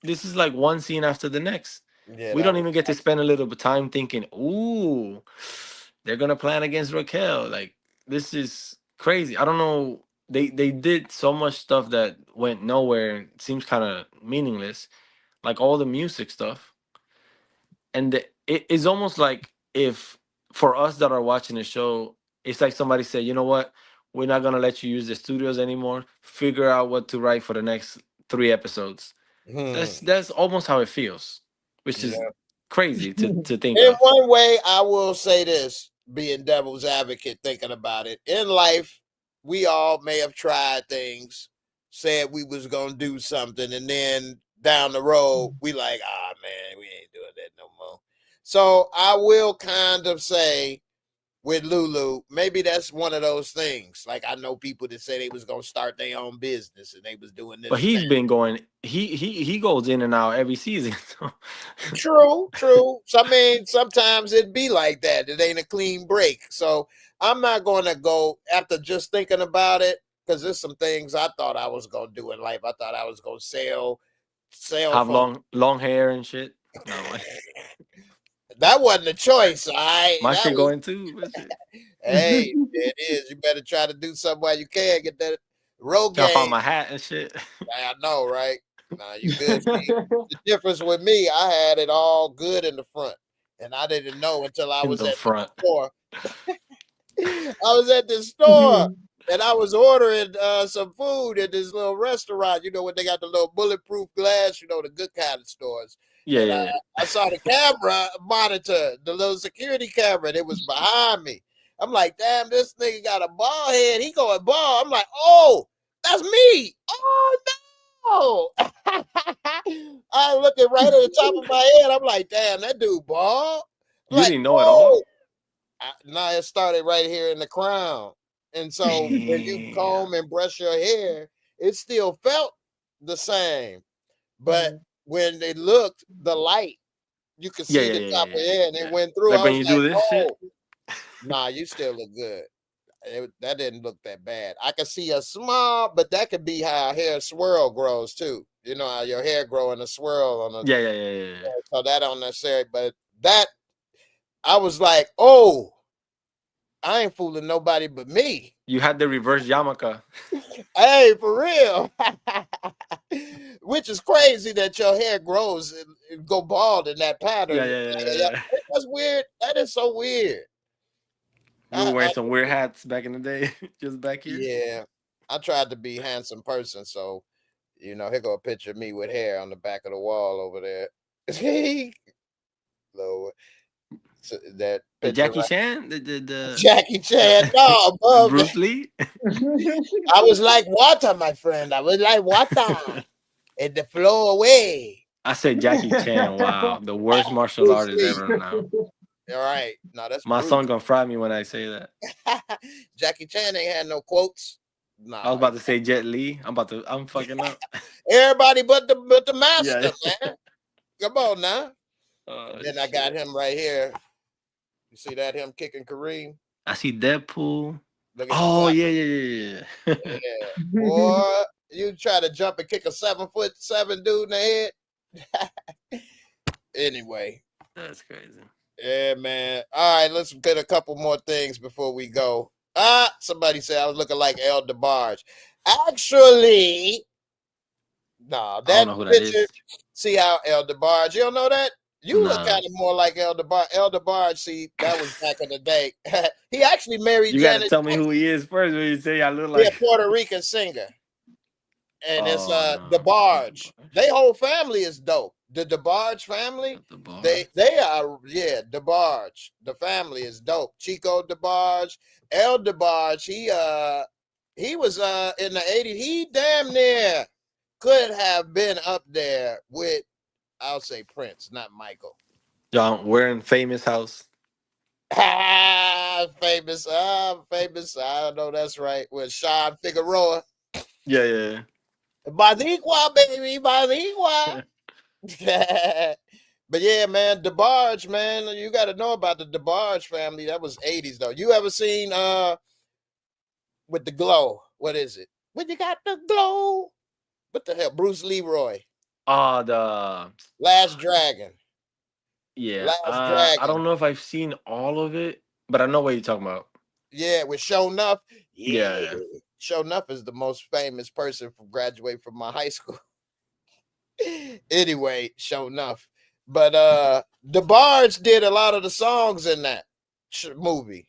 This is like one scene after the next. Yeah, We that don't was even get to spend a little bit of time thinking, ooh, they're gonna plan against Raquel. Like this is crazy. I don't know. They did so much stuff that went nowhere. And seems kind of meaningless, like all the music stuff. And it is almost like if for us that are watching the show, it's like somebody said, you know what, we're not gonna let you use the studios anymore. Figure out what to write for the next 3 episodes. That's almost how it feels, which is yeah. crazy to think In of. one way, I will say this, being devil's advocate, thinking about it. In life, we all may have tried things, said we was gonna do something, and then down the road, we like, man, we ain't doing that no more. So I will kind of say with Lulu, maybe that's one of those things. Like I know people that say they was gonna start their own business and they was doing But this and he's that. been going. He goes in and out every season. True, true. So I mean, sometimes it be like that. It ain't a clean break. So I'm not gonna go after just thinking about it, because there's some things I thought I was gonna do in life. I thought I was gonna sell cell Have phone. long hair and shit. No, That wasn't a choice, all right. my That shit was going too. That shit. hey, it is. You better try to do something while you can. Get that road Trying to find game. my hat and shit. I know, right? Nah, you good. See, the difference with me, I had it all good in the front. And I didn't know until I In was the at the front. store. I was at the store and I was ordering some food at this little restaurant, when they got the little bulletproof glass, the good kind of stores. Yeah, And yeah, I saw the camera monitor, the little security camera, and it was behind me. I'm like, damn, this nigga got a ball head. He going ball. I'm like, oh, that's me. Oh, no. I looking right at the top of my head. I'm like, damn, that dude ball. I'm you like, didn't know at all. oh. Now it started right here in the crown. And so when you Damn. comb and brush your hair, it still felt the same. But when they looked, the light, you could Yeah, see yeah, the yeah, top yeah, of yeah. your hair and it Yeah. went through. Like I when was you like, do this shit. oh, nah, you still look good. that didn't look that bad. I could see a small, but that could be how hair swirl grows too. You know how your hair grow in a swirl on a, Yeah. so that don't necessarily, but that I was like, oh, I ain't fooling nobody but me. You had the reverse yarmulke. Hey, for real. Which is crazy that your hair grows and go bald in that pattern. Yeah. That's weird. That is so weird. You were wearing some weird hats back in the day, just back here. Yeah, I tried to be a handsome person, so here go a picture of me with hair on the back of the wall over there. Lord, so that The picture, Jackie right? Chan, the Jackie Chan. No, above Bruce that. Lee. I was like water, my friend. I was like water, and the flow away. I said Jackie Chan. Wow, the worst martial Bruce artist Lee. ever. Now All right, no, that's my Bruce. son gonna fry me when I say that. Jackie Chan ain't had no quotes. I was Nah, about to say Jet Li. I'm fucking up. everybody but the Yeah. master, man. Come on now. Oh, Then I got shit. him right here. You see that him kicking Kareem? I see Deadpool. Look at the Oh top. yeah. Yeah, boy, you try to jump and kick a 7'7" dude in the head. Anyway, That's crazy. yeah, man. All right, let's get a couple more things before we go. Somebody said I was looking like El DeBarge. Actually, no, I don't that know who that picture. is. See how El DeBarge? You don't know that? You look Nah. kind of more like El DeBarge. El DeBarge, see, that was back in the day. He actually married You got to Janet tell me Jackson. who he is first when you say I look He a like. Puerto Rican singer. And it's Oh no. DeBarge. They whole family is dope. The DeBarge family, The bar. they are DeBarge. The family is dope. Chico DeBarge, El DeBarge. He was in the 80s. He damn near could have been up there with, I'll say, Prince, not Michael. John, we're in famous house. Famous, famous. I know that's right. With Sean Figueroa. Yeah. Badigua, baby, Badigua. But yeah, man, DeBarge, man, you got to know about the DeBarge family. That was 80s though. You ever seen with the glow? What is it? When you got the glow? What the hell? Bruce Leroy, Oh, the Last Dragon, yeah. Last I don't Dragon. know if I've seen all of it, but I know what you're talking about. Yeah, with Show Nuff. Yeah, Yeah. Show Nuff is the most famous person from graduate from my high school. Anyway, Show Nuff. But DeBarge did a lot of the songs in that movie.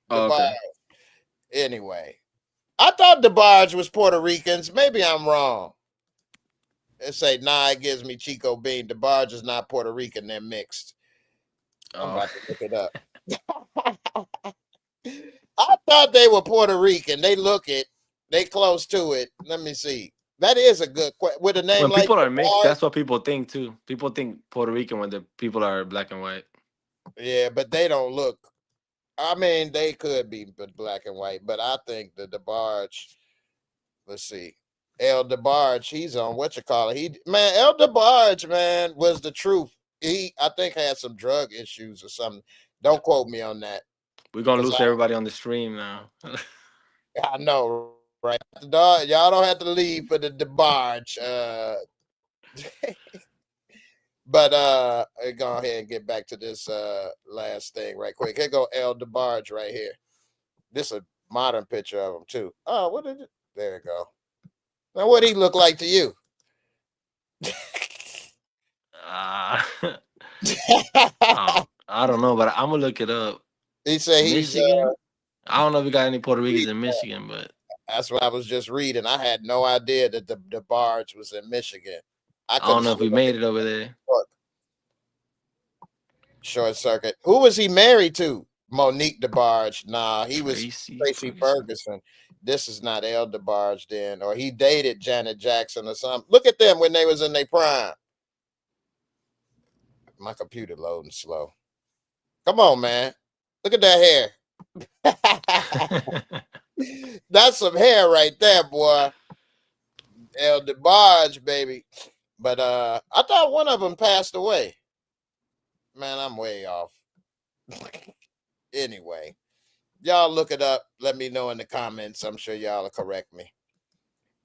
Oh, DeBarge. okay. Anyway, I thought DeBarge was Puerto Ricans. Maybe I'm wrong. They say, nah, it gives me Chico Bean. DeBarge is not Puerto Rican. They're mixed. I'm Oh. about to look it up. I thought they were Puerto Rican. They look it. They close to it. Let me see. That is a good question. With a name When like people are mixed, DeBarge, that's what people think too. People think Puerto Rican when the people are black and white. yeah, but they don't look. I mean, they could be black and white, but I think the DeBarge. Let's see. El DeBarge, he's on what you call it. El DeBarge, man, was the truth. He, I think, had some drug issues or something. Don't quote me on that. We're gonna 'Cause lose everybody on the stream now. I know, right? Y'all don't have to leave for the DeBarge. But go ahead and get back to this last thing right quick. Here go El DeBarge right here. This is a modern picture of him too. Oh, what is it? There you go. Now, what he look like to you? I don't know, but I'm gonna look it up. He said he's Michigan. I don't know if we got any Puerto Ricans in Michigan, but that's what I was just reading. I had no idea that the barge was in Michigan. I don't know if we made it over there. Short circuit. Who was he married to? Monique DeBarge. Nah, he was Tracy Ferguson. This is not El DeBarge then, or he dated Janet Jackson or something. Look at them when they was in their prime. My computer loading slow. Come on, man. Look at that hair. That's some hair right there, boy. El DeBarge, baby. But I thought one of them passed away. Man, I'm way off. Anyway, Y'all look it up. Let me know in the comments. I'm sure y'all will correct me.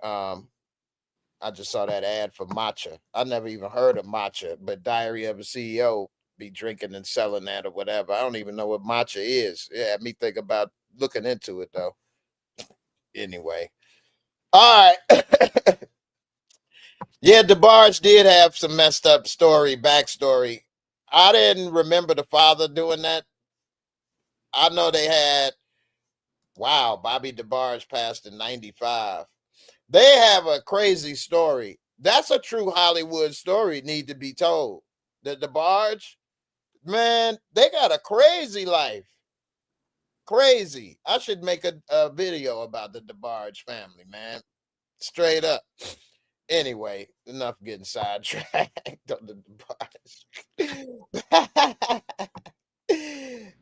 I just saw that ad for matcha. I never even heard of matcha, but Diary of a CEO be drinking and selling that or whatever. I don't even know what matcha is. Yeah, had me think about looking into it though. Anyway. All right. Yeah, DeBarge did have some messed up backstory. I didn't remember the father doing that. I know they had, wow, Bobby DeBarge passed in 95. They have a crazy story. That's a true Hollywood story, need to be told. The DeBarge, man, they got a crazy life. Crazy. I should make a video about the DeBarge family, man. Straight up. Anyway, enough getting sidetracked on the DeBarge.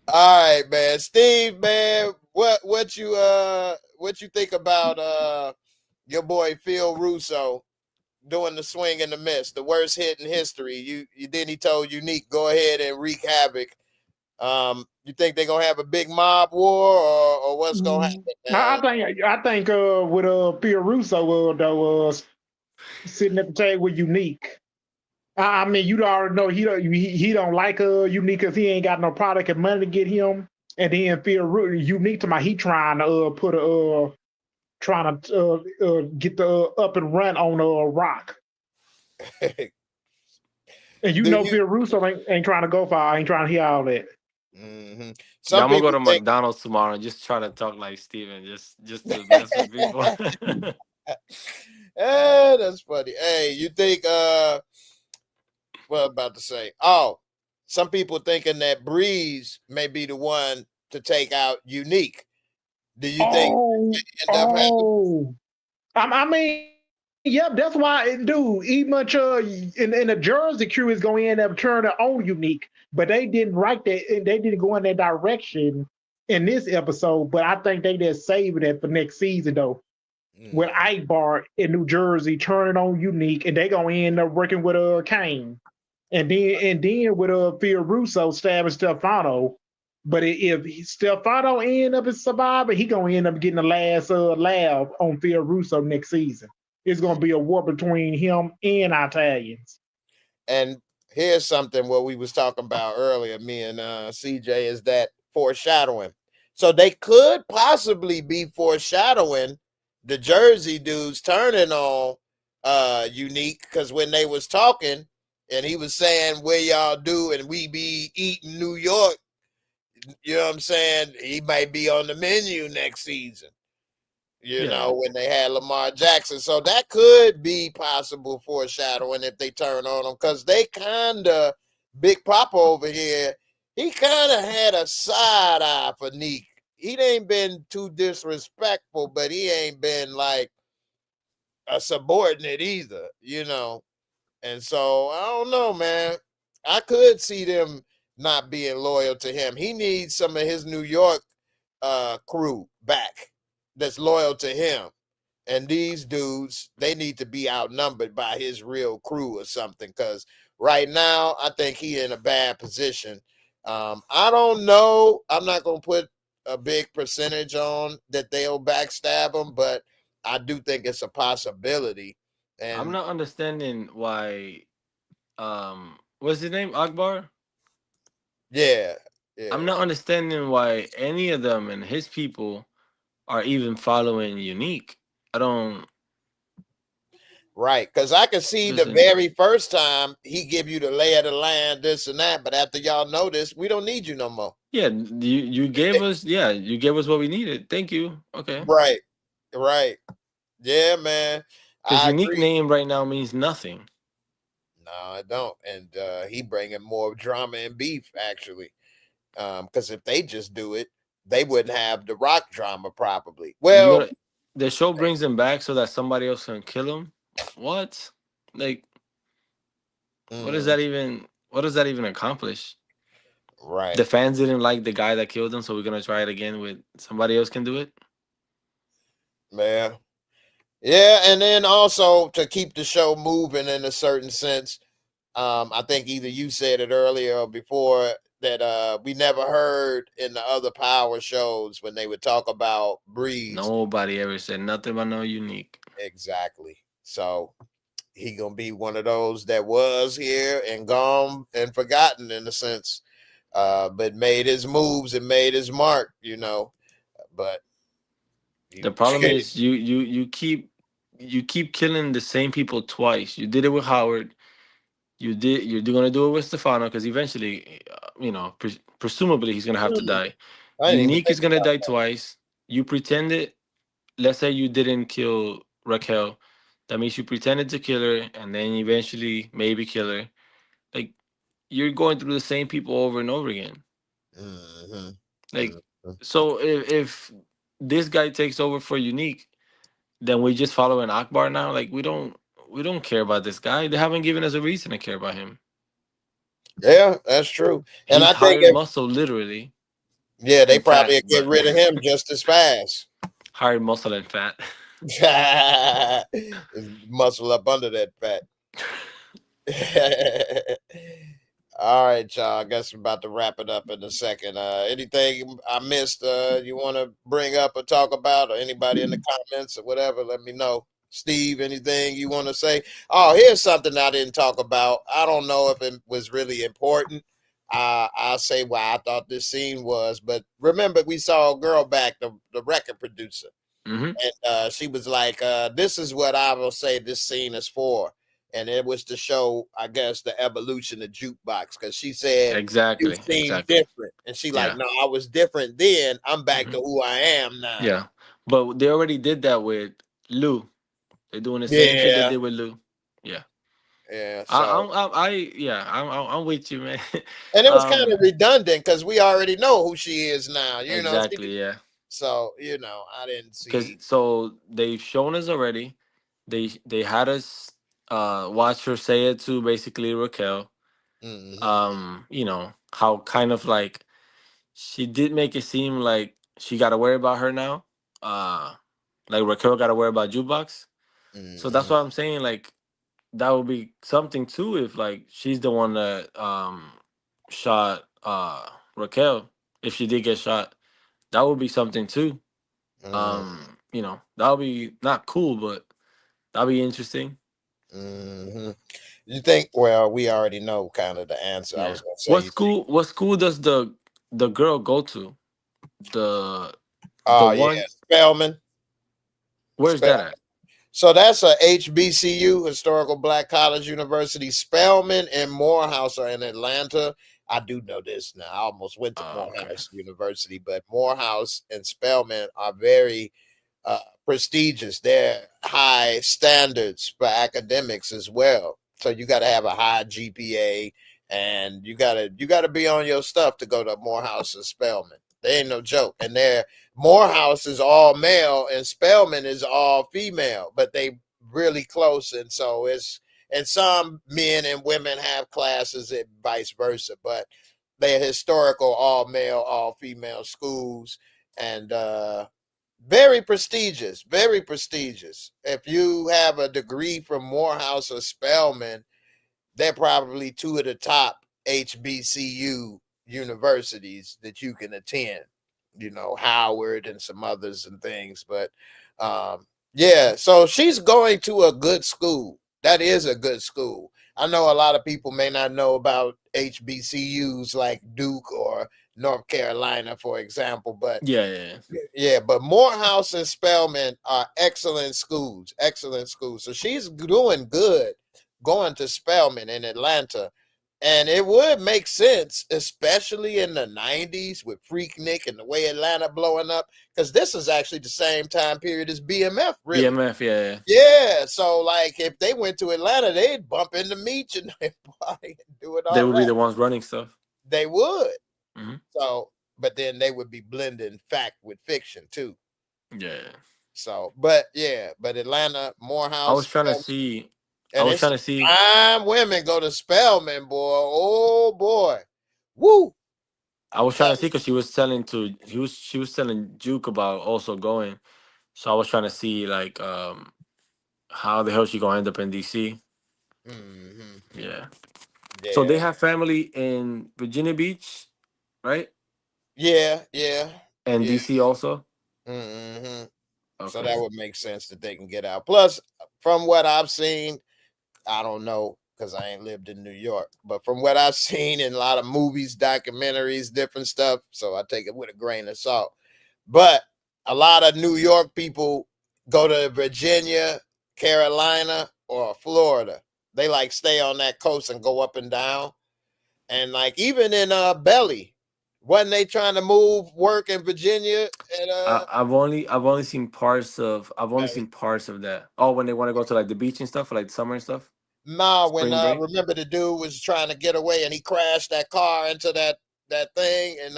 All right, man. Steve, man, what you think about your boy Phil Russo doing the swing and the miss, the worst hit in history? You then he told Unique, go ahead and wreak havoc. You think they're gonna have a big mob war or what's gonna happen now? I think with Phil Russo though sitting at the table with Unique. I mean, you already know he don't like Unique because he ain't got no product and money to get him. And then Phil Unique to my he trying to put a trying to get the up and run on Rock. And you Do know you? Phil Russo ain't trying to go far. Ain't trying to hear all that. Mm-hmm. Yeah, Some I'm gonna go people to think, McDonald's tomorrow and just try to talk like Steven, just to mess with people. that's funny. Hey, you think what I'm about to say? Oh, some people thinking that Breeze may be the one to take out Unique. Do you think end up having? Oh. I mean, yep, that's why, dude, even much in the Jersey crew is going to end up turning their own Unique, but they didn't write that. They didn't go in that direction in this episode. But I think they just saving it for next season though. With Mm, Ibar in New Jersey turning on Unique, and they gonna end up working with Kane, and then with Phil Russo stabbing Stefano. But if Stefano end up as survivor, he gonna end up getting the last laugh on Phil Russo next season. It's gonna be a war between him and Italians. and here's something what we was talking about earlier, me and CJ, is that foreshadowing. So they could possibly be foreshadowing the Jersey dudes turning on Unique, because when they was talking and he was saying where y'all do and we be eating New York, you know what I'm saying? He might be on the menu next season. You Yeah, know, when they had Lamar Jackson. So that could be possible foreshadowing if they turn on him, because they kind of, Big Papa over here, he kind of had a side eye for Neek. He ain't been too disrespectful, but he ain't been like a subordinate either, you know. And so I don't know, man. I could see them not being loyal to him. He needs some of his New York crew back that's loyal to him. And these dudes, they need to be outnumbered by his real crew or something. Because right now, I think he in a bad position. I don't know. I'm not gonna put a big percentage on that they'll backstab him, but I do think it's a possibility. I'm And not understanding why. What's his name? Akbar. yeah, I'm yeah, not understanding why any of them and his people are even following Unique. I don't. right. Because I can see the Doesn't. very first time he give you the lay of the land, this and that. But after y'all know this, we don't need you no more. Yeah, you gave us. Yeah, you gave us what we needed. Thank you. Okay. Right, right. Yeah, man. Because I Unique agree. name right now means nothing. No, I don't. And he bringing more drama and beef actually. Because if they just do it, they wouldn't have the Rock drama probably. You Well, gonna the show brings him back so that somebody else can kill him. What? Like, mm, what does that even accomplish? right, The fans didn't like the guy that killed him, so we're gonna try it again with somebody else can do it. man. Yeah, and then also to keep the show moving in a certain sense, I think either you said it earlier or before, that we never heard in the other power shows when they would talk about breeds. Nobody ever said nothing about no unique. Exactly. So he gonna be one of those that was here and gone and forgotten in a sense, but made his moves and made his mark, you know. But The you, problem is you keep killing the same people twice. You did it with Howard. You're gonna do it with Stefano because eventually, presumably he's gonna have to die. I didn't even Unique think is gonna about die twice. You pretended. Let's say you didn't kill Raquel. That means you pretended to kill her and then eventually maybe kill her. Like you're going through the same people over and over again. that. Like Hmm. so if this guy takes over for Unique, then we just follow an Akbar now. Like we don't care about this guy. They haven't given us a reason to care about him. Yeah, that's true. And He's I think hired if muscle literally yeah, they and fat, probably get but rid of him just as fast. hired muscle and fat. Muscle up under that fat. All right, y'all. I guess we're about to wrap it up in a second. Anything I missed you want to bring up or talk about, or anybody in the comments or whatever, let me know. Steve, anything you want to say? Oh, here's something I didn't talk about. I don't know if it was really important. I'll say why I thought this scene was, but remember we saw a girl back, the record producer. Hmm. And she was like, this is what I will say this scene is for. And it was to show, I guess, the evolution of jukebox. Because she said, you Exactly, seem exactly. different. And she like, Yeah. no, I was different then. I'm back Hmm. to who I am now. Yeah. But they already did that with Lou. They're doing the same shit they Yeah. did with Lou. Yeah. Yeah. I, So, I'm, I, yeah, I'm with you, man. and it was kind um, of redundant because we already know who she is now. You know, exactly, yeah. so, I didn't Because see. so they've shown us already. They had us watch her say it to basically Raquel. Hmm. How kind of like she did make it seem like she got to worry about her now. Uh, like Raquel got to worry about jukebox. So that's Hmm. what I'm saying. Like that would be something too if like she's the one that shot Raquel. If she did get shot, that would be something too. That would be not cool, but that'd be interesting. Hmm. You think? Well, we already know kind of the answer. I Yeah. was gonna say, What you think? school? What school does the girl go to? The the Oh yeah, one. Spelman. Where's that at? So that's a HBCU, Historical Black College University. Spelman and Morehouse are in Atlanta. I do know this now. I almost went to Oh, okay. Morehouse University, but Morehouse and Spelman are very prestigious. They're high standards for academics as well. So you got to have a high GPA, and you gotta be on your stuff to go to Morehouse and Spelman. They ain't no joke, and they're Morehouse is all male and Spelman is all female, but they really close, and so it's and some men and women have classes and vice versa, but they're historical all male, all female schools, and very prestigious, very prestigious. If you have a degree from Morehouse or Spelman, they're probably two of the top HBCU universities that you can attend. Howard and some others and things. But yeah, so she's going to a good school. That is a good school. I know a lot of people may not know about HBCUs like Duke or North Carolina, for example, but Yeah, yeah, yeah, but Morehouse and Spelman are excellent schools, excellent schools. So she's doing good going to Spelman in Atlanta. And it would make sense, especially in the 90s with Freaknik and the way Atlanta blowing up, because this is actually the same time period as BMF, yeah. really. BMF, yeah, yeah. Yeah, so like if they went to Atlanta, they'd bump into Meech and everybody and do it They all would be that. the ones running stuff. They would. Hmm. So, but then they would be blending fact with fiction too. Yeah. So, but yeah, but Atlanta, I was Morehouse, trying to see. I and was it's trying to see. time women go to Spelman, boy. Oh boy, woo! I I'm was trying to telling see because she was telling Juke about also going. So I was trying to see like how the hell she gonna end up in DC. you. Hmm. Yeah. So they Yeah. have family in Virginia Beach right? Yeah. And DC also. Hmm. So that Okay. would make sense that they can get out. Plus, from what I've seen, I don't know because I ain't lived in New York, but from what I've seen in a lot of movies, documentaries, different stuff, so I take it with a grain of salt. But a lot of New York people go to Virginia, Carolina, or Florida. They like stay on that coast and go up and down. And like even in Belly, wasn't they trying to move work in Virginia and I've only seen parts of that. Oh, when they want to go to like the beach and stuff, like summer and stuff, no, when spring break. remember the dude was trying to get away and he crashed that car into that thing and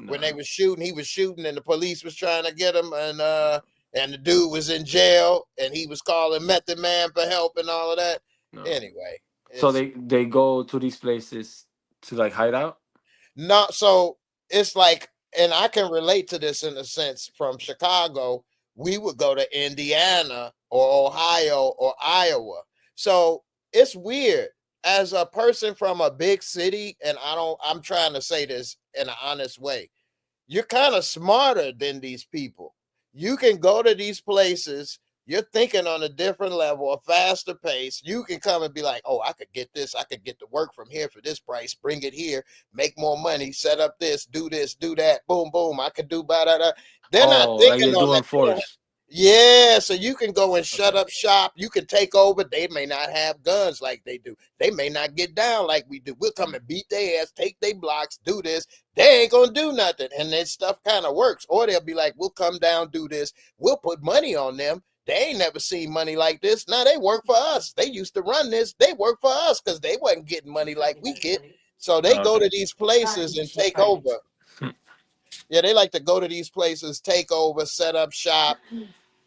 when they No, was shooting, he was shooting and the police was trying to get him and the dude was in jail and he was calling Method Man for help and all of that. no. Anyway, So it's they go to these places to like hide out. not so it's like and I can relate to this in a sense from Chicago, we would go to Indiana or Ohio or Iowa. So it's weird as a person from a big city, and I'm trying to say this in an honest way. You're kind of smarter than these people. You can go to these places. You're thinking on a different level, a faster pace. You can come and be like, oh, I could get this. I could get the work from here for this price, bring it here, make more money, set up this, do that, boom, boom. I could do da da. They're not Oh, like thinking they on do that. in Force. Yeah, so you can go and shut Okay. up shop. You can take over. They may not have guns like they do. They may not get down like we do. We'll come and beat their ass, take their blocks, do this. They ain't gonna do nothing. And this stuff kind of works. Or they'll be like, we'll come down, do this. We'll put money on them. They ain't never seen money like this. Now they work for us. They used to run this. They work for us because they wasn't getting money like we get. So they go Okay. to these places and take over. Yeah, they like to go to these places, take over, set up shop,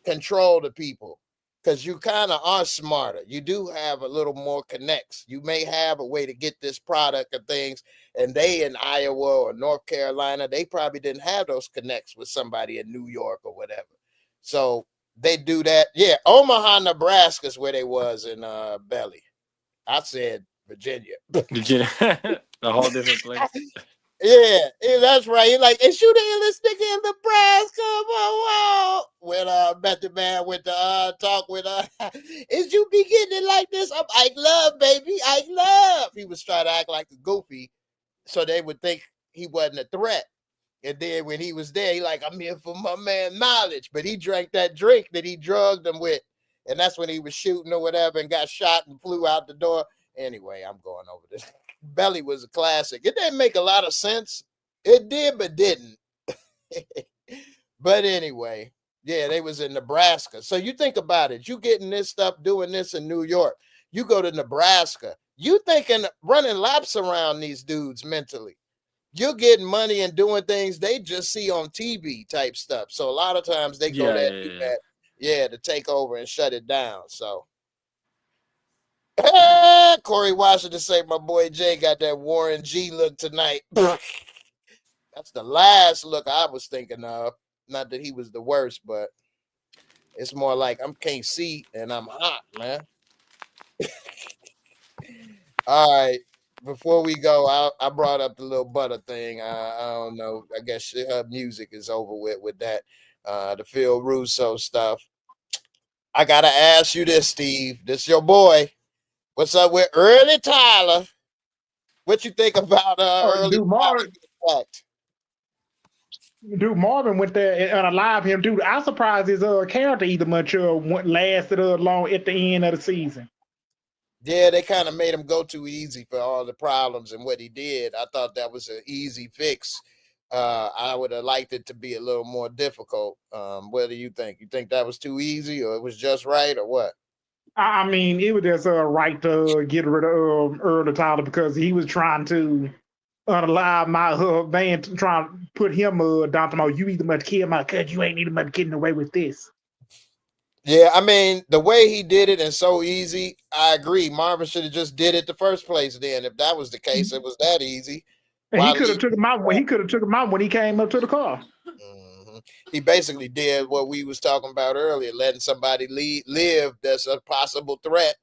control the people because you kind of are smarter. You do have a little more connects. You may have a way to get this product and things, and they in Iowa or North Carolina, they probably didn't have those connects with somebody in New York or whatever. So they do that. Yeah, Omaha, Nebraska is where they was in Belly. I said Virginia. Virginia, a whole different place. Yeah, that's right. He's like, is you the illest nigga in Nebraska? Whoa. When Method Man went to talk with is you be getting it like this? I'm Ike Love, baby. Ike Love. He was trying to act like a goofy so they would think he wasn't a threat. And then when he was there, he like, I'm here for my man knowledge. But he drank that drink that he drugged him with. And that's when he was shooting or whatever and got shot and flew out the door. Anyway, I'm going over this. Belly was a classic. It didn't make a lot of sense. It did, but didn't. But anyway, yeah, they was in Nebraska. So you think about it. You getting this stuff, doing this in New York. You go to Nebraska. You thinking running laps around these dudes mentally. You're getting money and doing things they just see on TV type stuff. So a lot of times they go Yeah, there yeah, and do yeah. that, yeah, to take over and shut it down. So Corey Washington say my boy Jay got that Warren G look tonight. That's the last look I was thinking of. Not that he was the worst, but it's more like I'm can't see and I'm hot, man. All right. Before we go, I brought up the little butter thing. I don't know. I guess her music is over with that. The Phil Russo stuff. I gotta ask you this, Steve. This your boy. What's up with Early Tyler? What you think about Early Dude, Tyler getting back? Marvin went there and alive him. Dude, I'm surprised his character either much lasted long at the end of the season. Yeah, they kind of made him go too easy for all the problems and what he did. I thought that was an easy fix. I would have liked it to be a little more difficult. What do you think? You think that was too easy, or it was just right, or what? I mean, it was just right to get rid of Earl Tyler because he was trying to unalive my man, trying to put him down to my, you either much kill my cut, you ain't even much getting away with this. Yeah, I mean, the way he did it and so easy, I agree. Marvin should have just did it the first place then. If that was the case, it was that easy. And he Why could have leave? took him out when he could have took him out when he came up to the car. Mhm. He basically did what we was talking about earlier, letting somebody live that's a possible threat,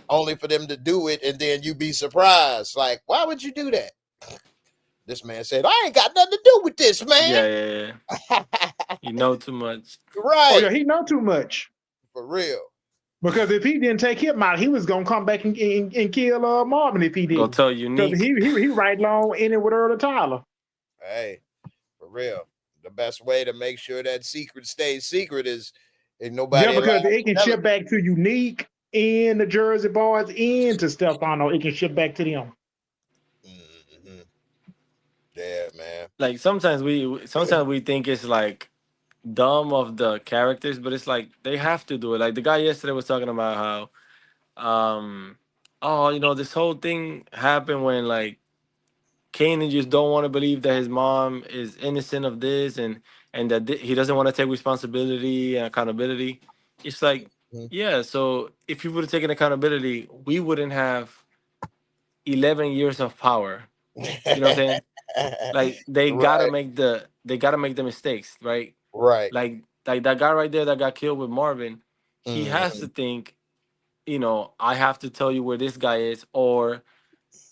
only for them to do it, and then you be surprised. Like, why would you do that? This man said, I ain't got nothing to do with this, man. Yeah. You know too much. Oh yeah, Right. he know too much. For real. Because if he didn't take him out, he was gonna come back and kill Marvin if he Go didn't. tell Because Unique. he right along in it with Earl Tyler. Hey, for real. The best way to make sure that secret stays secret is Yeah, nobody allowed because it to can tell ship back to Unique and the Jersey Boys and to Stefano. It can ship back to them. it. Hmm. Yeah, man. Like sometimes we think it's like dumb of the characters, but it's like they have to do it. Like the guy yesterday was talking about how oh, this whole thing happened when like Kanan just don't want to believe that his mom is innocent of this, and that he doesn't want to take responsibility and accountability. It's like, Mhm. yeah, so if you would have taken accountability, we wouldn't have 11 years of power. You know what I'm saying? Like Right, they gotta make the mistakes, right? right. Like that guy right there that got killed with Marvin, he has Hmm. to think, I have to tell you where this guy is, or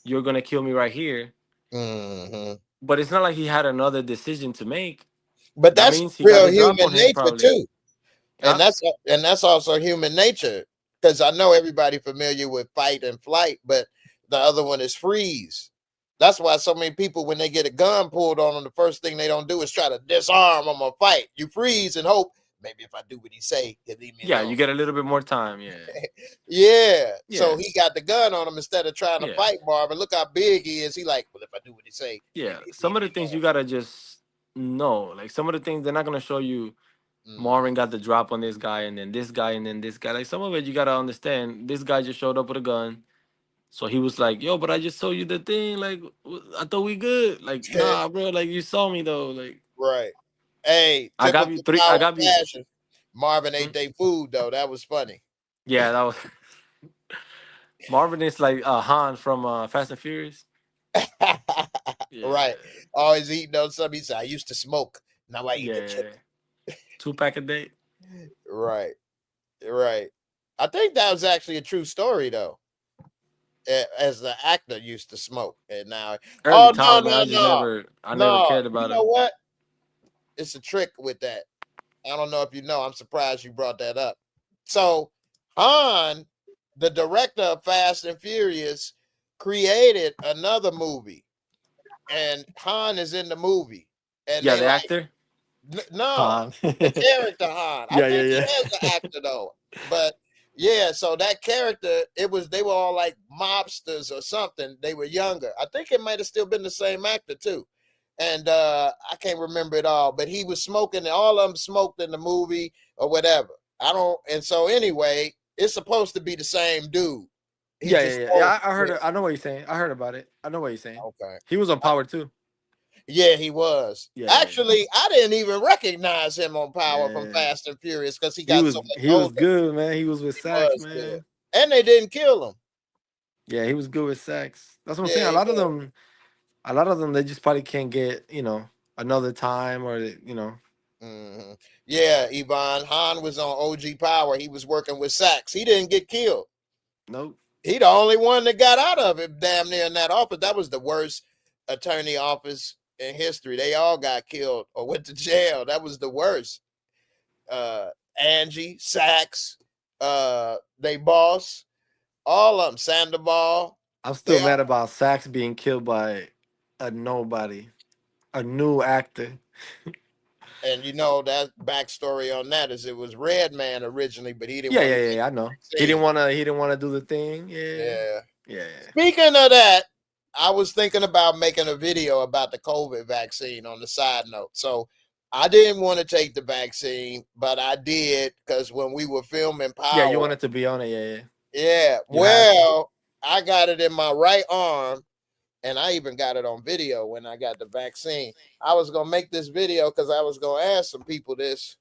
you're gonna kill me right here. Hmm. But it's not like he had another decision to make. But That that's means he got real the drop human on him nature probably. too. and Huh? that's and that's also human nature, because I know everybody familiar with fight and flight, but the other one is freeze. That's why so many people, when they get a gun pulled on them, the first thing they don't do is try to disarm them or fight. You freeze and hope maybe if I do what he say, he'll leave me Yeah, alone. you get a little bit more time. Yeah. Yeah, so Yeah. he got the gun on him instead of trying to Yeah. fight Marvin. Look how big he is. He like, well, if I do what he say, Yeah. maybe he'll Some leave of me the things you gotta just know. Like some of the things they're not gonna show you alone. Marvin got the drop on this guy and then this guy and then this guy. Like some of it you gotta understand. This guy just showed up with a gun. So he was like, yo, but I just told you the thing. Like I thought we good. Like, Mm. nah, bro, like you saw me though. Like Right. Hey, I got typical you three I power got you. fashion. Marvin Hmm? ate their food though. That was funny. Yeah, that was Marvin is like Han from Fast and Furious. Right. Yeah. Always eating on something. He said, I used to smoke. Now I eat a chip. Yeah. 2 pack a day. Right. Right. I think that was actually a true story though. As the actor used to smoke. And now, Early oh no, Tyler, man, no, no. I never No. cared You about know him. what? It's a trick with that. I don't know if you know. I'm surprised you brought that up. So Han, the director of Fast and Furious, created another movie, and Han is in the movie, and Yeah, they the like, actor. no, Han. the character Han. I Yeah, think he yeah, is the yeah. actor though, but yeah. So that character, they were all like mobsters or something. They were younger. I think it might have still been the same actor too, and I can't remember it all. But he was smoking, and all of them smoked in the movie or whatever. I don't. And so anyway, it's supposed to be the same dude. He Yeah, just yeah, yeah. smoked. Yeah, I heard it. I know what you're saying. I heard about it. I know what you're saying. Okay. He was on Power too. Yeah, he was. Yeah, yeah, Actually, I didn't even recognize him on Power from yeah. Fast and Furious because he got so much He was older. good, man. He was with He Sax, was good. man. And they didn't kill him. Yeah, he was good with Sax. That's what I'm saying. Yeah, he was. A lot of them, they just probably can't get, another time or Mhm. Yeah, Yvonne. Han was on OG Power. He was working with Sax. He didn't get killed. Nope. He the only one that got out of it damn near in that office. That was the worst attorney office in history. They all got killed or went to jail. That was the worst. Uh Angie, Sax, they boss, all of them, Sandoval. I'm They still mad about Sax being killed by a nobody, a new actor. and you know that backstory on that is it was Red Man originally, but he didn't Yeah, want yeah, to yeah, take yeah. I the know. vaccine. He didn't wanna do the thing. Yeah. Yeah. Yeah. Speaking of that, I was thinking about making a video about the COVID vaccine on the side note. So I didn't want to take the vaccine, but I did because when we were filming Yeah, you Power, wanted to be on it, yeah, yeah. yeah, You had to. well, I got it in my right arm, and I even got it on video when I got the vaccine. I was gonna make this video because I was gonna ask some people this,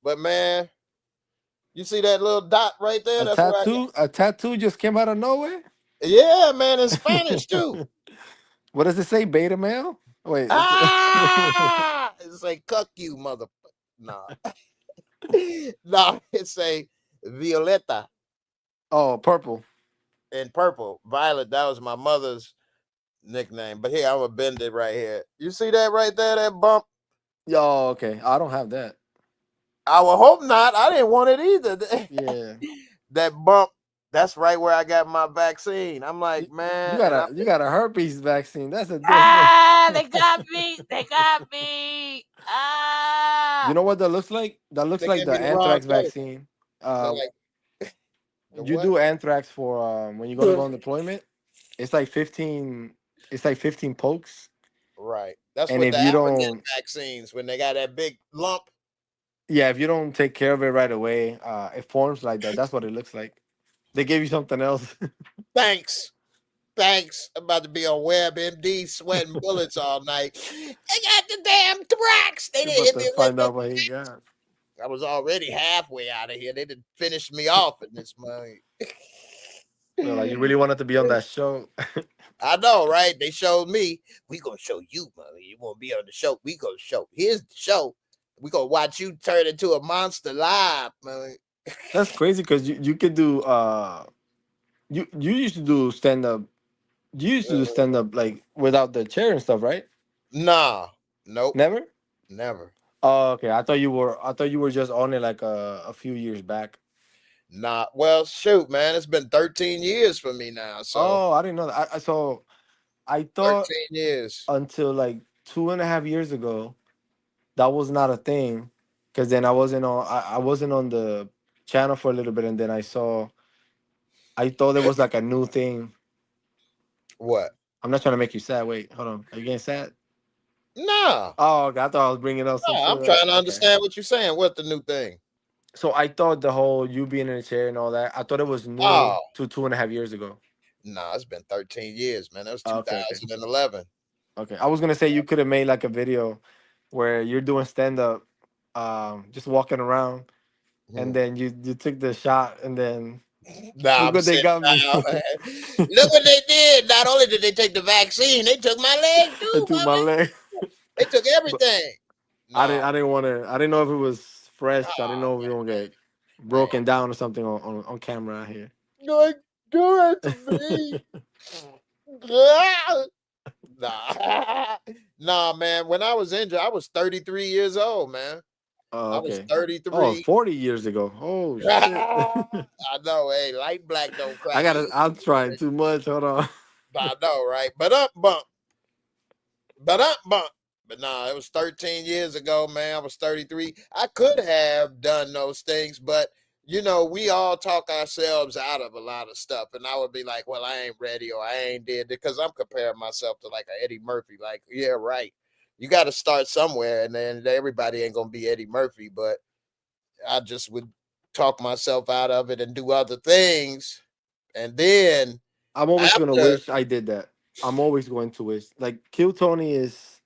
but man, you see that little dot right there? That's where I got. A tattoo just came out of nowhere? Yeah, man, in Spanish too. What does it say? Beta male? Wait, Ah, it's a cuck you, mother. Nah, nah, it's a Violeta oh, purple. in purple. Violet, that was my mother's nickname. But here, I'm gonna bend it right here. You see that right there? That bump. Yo, okay. I don't have that. I would hope not. I didn't want it either. Yeah. That bump. That's right where I got my vaccine. I'm You, like, you man, got and I. a you got a herpes vaccine. That's a different. They got me. They got me. You know what that looks like? That looks They like gave the me the wrong anthrax dose. vaccine. They're Uh, like, the you what? do anthrax for when you're gonna go on deployment. It's like 15. It's like 15 pokes, Right. That's and what if the you African don't, vaccines when they got that big lump. yeah, if you don't take care of it right away, it forms like that. That's what it looks like. They gave you something else. Thanks. Thanks. I'm about to be on WebMD sweating bullets all night. They got the damn thrax. They You're didn't about hit to me with find no. out what he got. I was already halfway out of here. They didn't finish me off in this money. They're like, you really wanted to be on that show. I know, right? They showed me. We gonna show you, money. You won't be on the show. We gonna show. Here's the show. We gonna watch you turn into a monster live, man. That's crazy because you could do you used to do stand up. You used to do stand up like without the chair and stuff, right? Nah, nope, Never. never. Oh, okay. I thought you were just on it like a few years back. Nah. Well, shoot, man. It's been 13 years for me now. So Oh, I didn't know that. So I thought 13 years. until like 2.5 years ago that was not a thing, because then I wasn't on the channel for a little bit, and then I thought it was like a new thing. What? I'm not trying to make you sad. Wait, hold on. Are you getting sad? Nah. Oh, okay. I thought I was bringing up some Nah. shit. I'm trying to Okay. understand what you're saying. What's the new thing? So I thought the whole you being in a chair and all that, I thought it was new Oh, to 2.5 years ago. nah. It's been 13 years, man. That was Okay, okay. 2011. Okay. I was gonna say you could have made like a video where you're doing stand up, just walking around, and Hmm. then you took the shot, and then Nah, look I'm what they sitting got me. down. Look what they did. Not only did they take the vaccine, they took my leg I too, took my mama. leg. They took But everything. No, I didn't want to. I didn't know if it was fresh. I didn't oh, know if we were gonna get man. broken down or something on camera out here. Don't do it to me. Nah. Nah, man. When I was injured, I was 33 years old, man. Oh, I was okay. Oh, 33. 40 years ago. Oh shit. I know, hey, light black don't crack you. I'm trying too much. Hold on. I know, right? But up bump. But up bump. But nah, it was 13 years ago, man. I was 33. I could have done those things, but we all talk ourselves out of a lot of stuff. And I would be like, well, I ain't ready or I ain't did it because I'm comparing myself to like a Eddie Murphy. Like, yeah, right. You got to start somewhere, and then everybody ain't gonna be Eddie Murphy, but I just would talk myself out of it and do other things. And then I'm always gonna after, wish I did that. I'm always going to wish. Like Kill Tony is.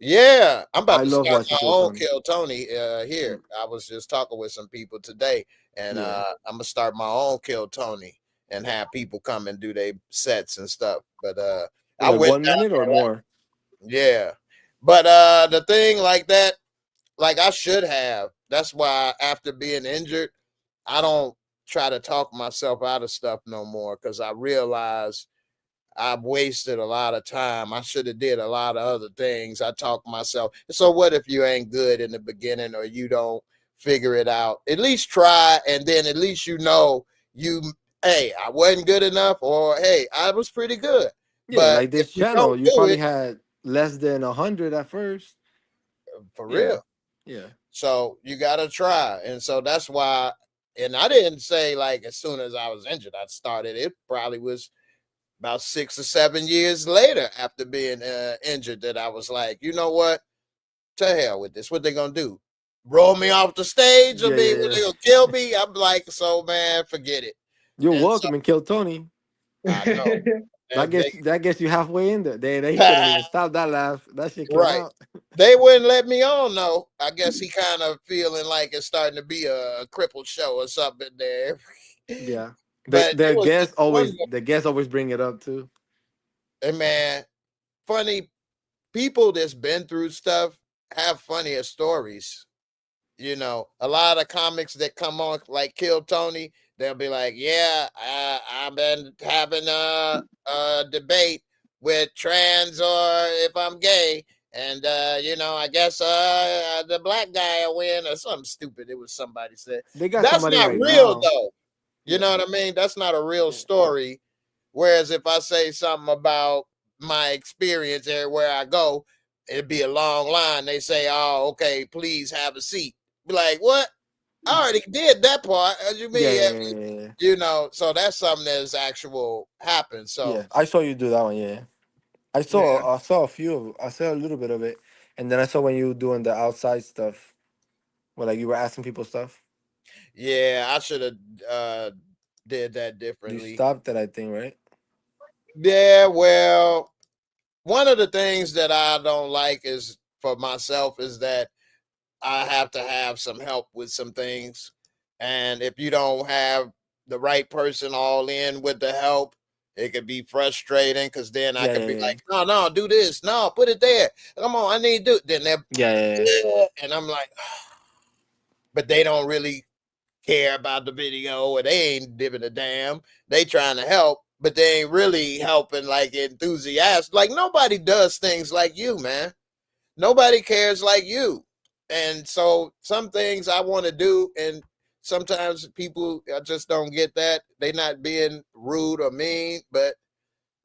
yeah, I'm about I to love start watching my Kill own Tony. Kill Tony here. Mm, I was just talking with some people today, and yeah. I'm gonna start my own Kill Tony and have people come and do their sets and stuff. But I Like went one down minute or there, like, more. yeah. But the thing like that, like I should have. That's why after being injured, I don't try to talk myself out of stuff no more because I realize I've wasted a lot of time. I should have did a lot of other things. I talk myself. So what if you ain't good in the beginning or you don't figure it out? At least try, and then at least you. Hey, I wasn't good enough, or hey, I was pretty good. Yeah, But like if this you don't channel, you do probably it had less than 100 at first. for Yeah, real, yeah, so you gotta try, and so that's why. And I didn't say like as soon as I was injured, I started. It probably was about 6 or 7 years later after being injured that I was like, you know what? To hell with this. What they gonna do? Roll me off the stage? I yeah, mean, yeah, what yeah. they gonna kill me? I'm like, so man, forget it. You're And so welcome in Kill Tony. I know. That And they gets that gets you halfway in there. They couldn't even stop that laugh. That shit came right. out. They wouldn't let me on though. I guess he kind of feeling like it's starting to be a crippled show or something there. Yeah. But it was just wonderful. The guests always bring it up too. And man, funny people that's been through stuff have funnier stories. A lot of comics that come on like Kill Tony, they'll be like, yeah, I've been having a debate with trans or if I'm gay. And I guess the black guy will win or something stupid. It was somebody said. They got That's somebody not right real now. though. You Yeah. know what I mean? That's not a real story. Whereas if I say something about my experience everywhere I go, it'd be a long line. They say, "Oh, okay, please have a seat." Be like, "What? I already did that part." As you mean, Yeah. so that's something that's actual happened. Yeah, So I saw you do that one. Yeah, yeah, I saw a few. I saw a little bit of it, and then I saw when you were doing the outside stuff, where like you were asking people stuff. yeah, I should have did that You differently. stopped it, I think, right? Yeah, well, one of the things that I don't like is for myself is that I have to have some help with some things. And if you don't have the right person all in with the help, it could be frustrating because then I Yeah, could yeah, be yeah, like, no, no, do this. No, put it there. Come on, I need to do it. Then they're, yeah, yeah, yeah. yeah. And I'm like, but they don't really care about the video or they ain't giving a damn. They trying to help, but they ain't really helping like enthusiastic. Like nobody does things like you, man. Nobody cares like you. And so some things I want to do, and sometimes people just don't get that. They not being rude or mean, but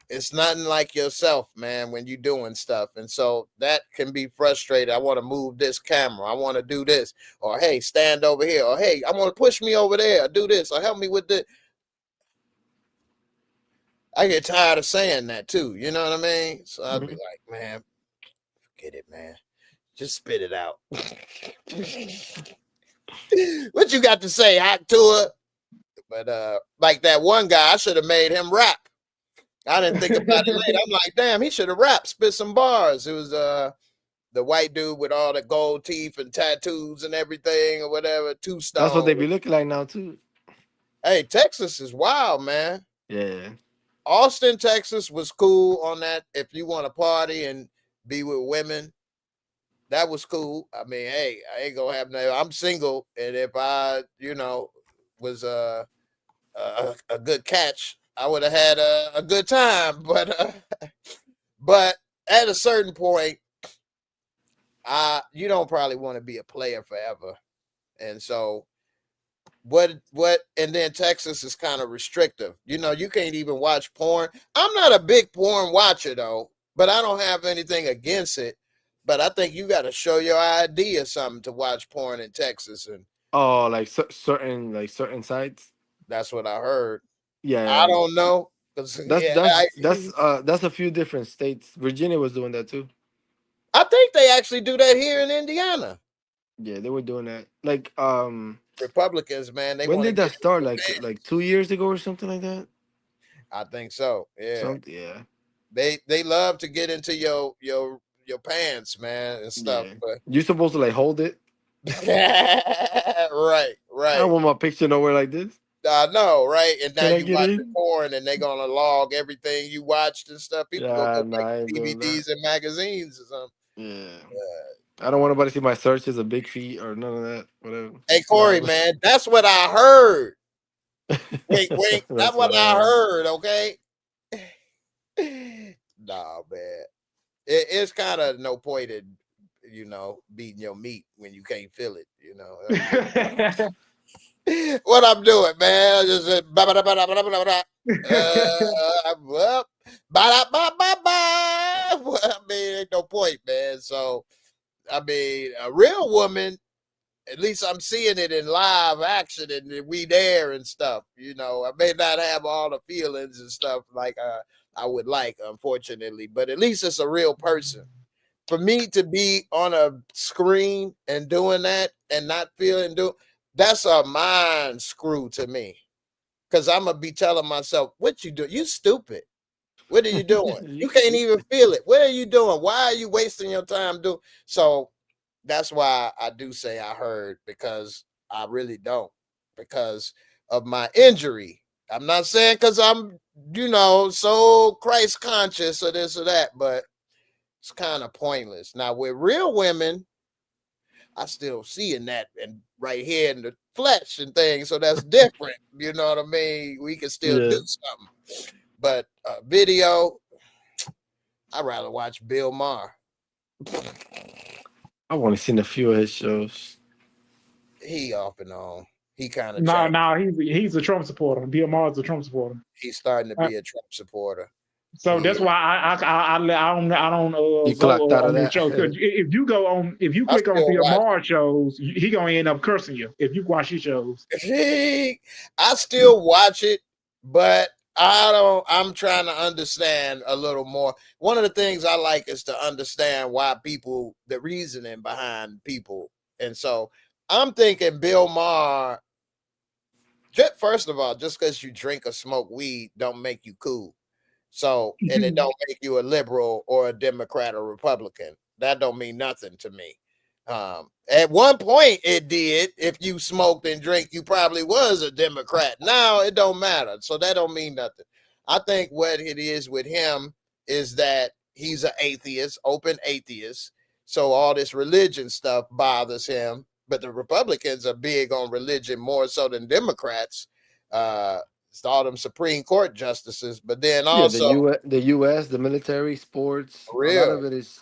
it's nothing like yourself, man, when you're doing stuff. And so that can be frustrating. I want to move this camera. I want to do this. Or hey, stand over here. Or hey, I want to push me over there. Or do this. Or help me with the. I get tired of saying that too. You know what I mean? So I'd be Mhm. like, man, forget it, man. Just spit it out. What you got to say, hot to it? But like that one guy, I should have made him rap. I didn't think about it later. I'm like, damn, he should have rapped, spit some bars. It was the white dude with all the gold teeth and tattoos and everything or whatever, Two That's what Stone. they be looking like now too. Hey, Texas is wild, man. Yeah, Austin, Texas was cool on that. If you want to party and be with women, that was cool. I mean, hey, I ain't gonna have no. I'm single, and if I, was a good catch, I would have had a good time. But at a certain point, you don't probably want to be a player forever, and so what and then Texas is kind of restrictive. You can't even watch porn. I'm not a big porn watcher though, but I don't have anything against it. But I think you got to show your ID or something to watch porn in Texas, and oh, like certain sites. that's what I heard. I Yeah, yeah. don't know. 'Cause, That's yeah, that's that's that's a few different states. Virginia was doing that too. I think they actually do that here in Indiana. Yeah, they were doing that. Like Republicans, man, they when want to did get that start? into Like 2 years ago or something like that. I think so. Yeah, Something. Yeah. they love to get into your pants, man, and stuff. Yeah. But You're supposed to like hold it. right, I don't right. want my picture nowhere like this. I know, right? And now Can I you get watching in? porn, and they're gonna log everything you watched and stuff. People gonna Yeah, go nah, make I ain't doing that. DVDs and magazines or something. Yeah. I don't Nah. want nobody to see my searches of big feet or none of that. Whatever. Hey Corey, No. man, that's what I heard. Wait, wait, that's That's what what I I heard. heard. Okay. Nah, man. It's kind of no point in beating your meat when you can't feel it. What I'm doing, man. I just said, well, well, I mean, ain't no point, man. So, I mean, a real woman, at least I'm seeing it in live action and we there and stuff. I may not have all the feelings and stuff like I would like, unfortunately, but at least it's a real person. For me to be on a screen and doing that and not feeling that's a mind screw to me. Cause I'm gonna be telling myself, what you do? You stupid. What are you doing? You You can't even stupid. feel it. What are you doing? Why are you wasting your time doing? So that's why I do say I heard because I really don't because of my injury. I'm not saying because I'm, so Christ conscious or this or that, but it's kind of pointless. Now with real women, I still seeing that and right here in the flesh and things, so that's different. You know what I mean? We can still do Yeah. something, but video, I'd rather watch Bill Maher. I've only seen a few of his shows. He off and on. He kind of No, changed. no, he's a Trump supporter. Bill Maher's a Trump supporter. He's starting to Uh, be a Trump supporter. So He, that's why I don't You go clocked out of on his show, because that. if you I click on still Bill watch. Maher shows, he gonna end up cursing you if you watch his shows. I still watch it, but I don't. I'm trying to understand a little more. One of the things I like is to understand why people, the reasoning behind people, and so I'm thinking Bill Maher. First of all, just because you drink or smoke weed, don't make you cool. So, and it don't make you a liberal or a Democrat or Republican. That don't mean nothing to me. At one point it did. If you smoked and drink, you probably was a Democrat. Now it don't matter. So that don't mean nothing. I think what it is with him is that he's an atheist, open atheist. So all this religion stuff bothers him. But the Republicans are big on religion more so than Democrats. It's all them Supreme Court justices, but then Yeah, also the U.S., the military, sports, a lot real of it is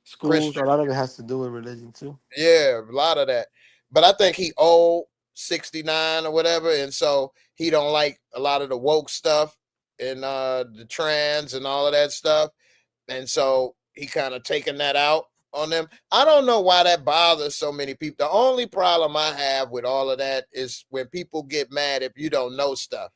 schools. A Christian. lot of it has to do with religion too. Yeah, a lot of that. But I think he old 69 or whatever, and so he don't like a lot of the woke stuff and the trans and all of that stuff. And so he kind of taken that out on them. I don't know why that bothers so many people. The only problem I have with all of that is when people get mad if you don't know stuff.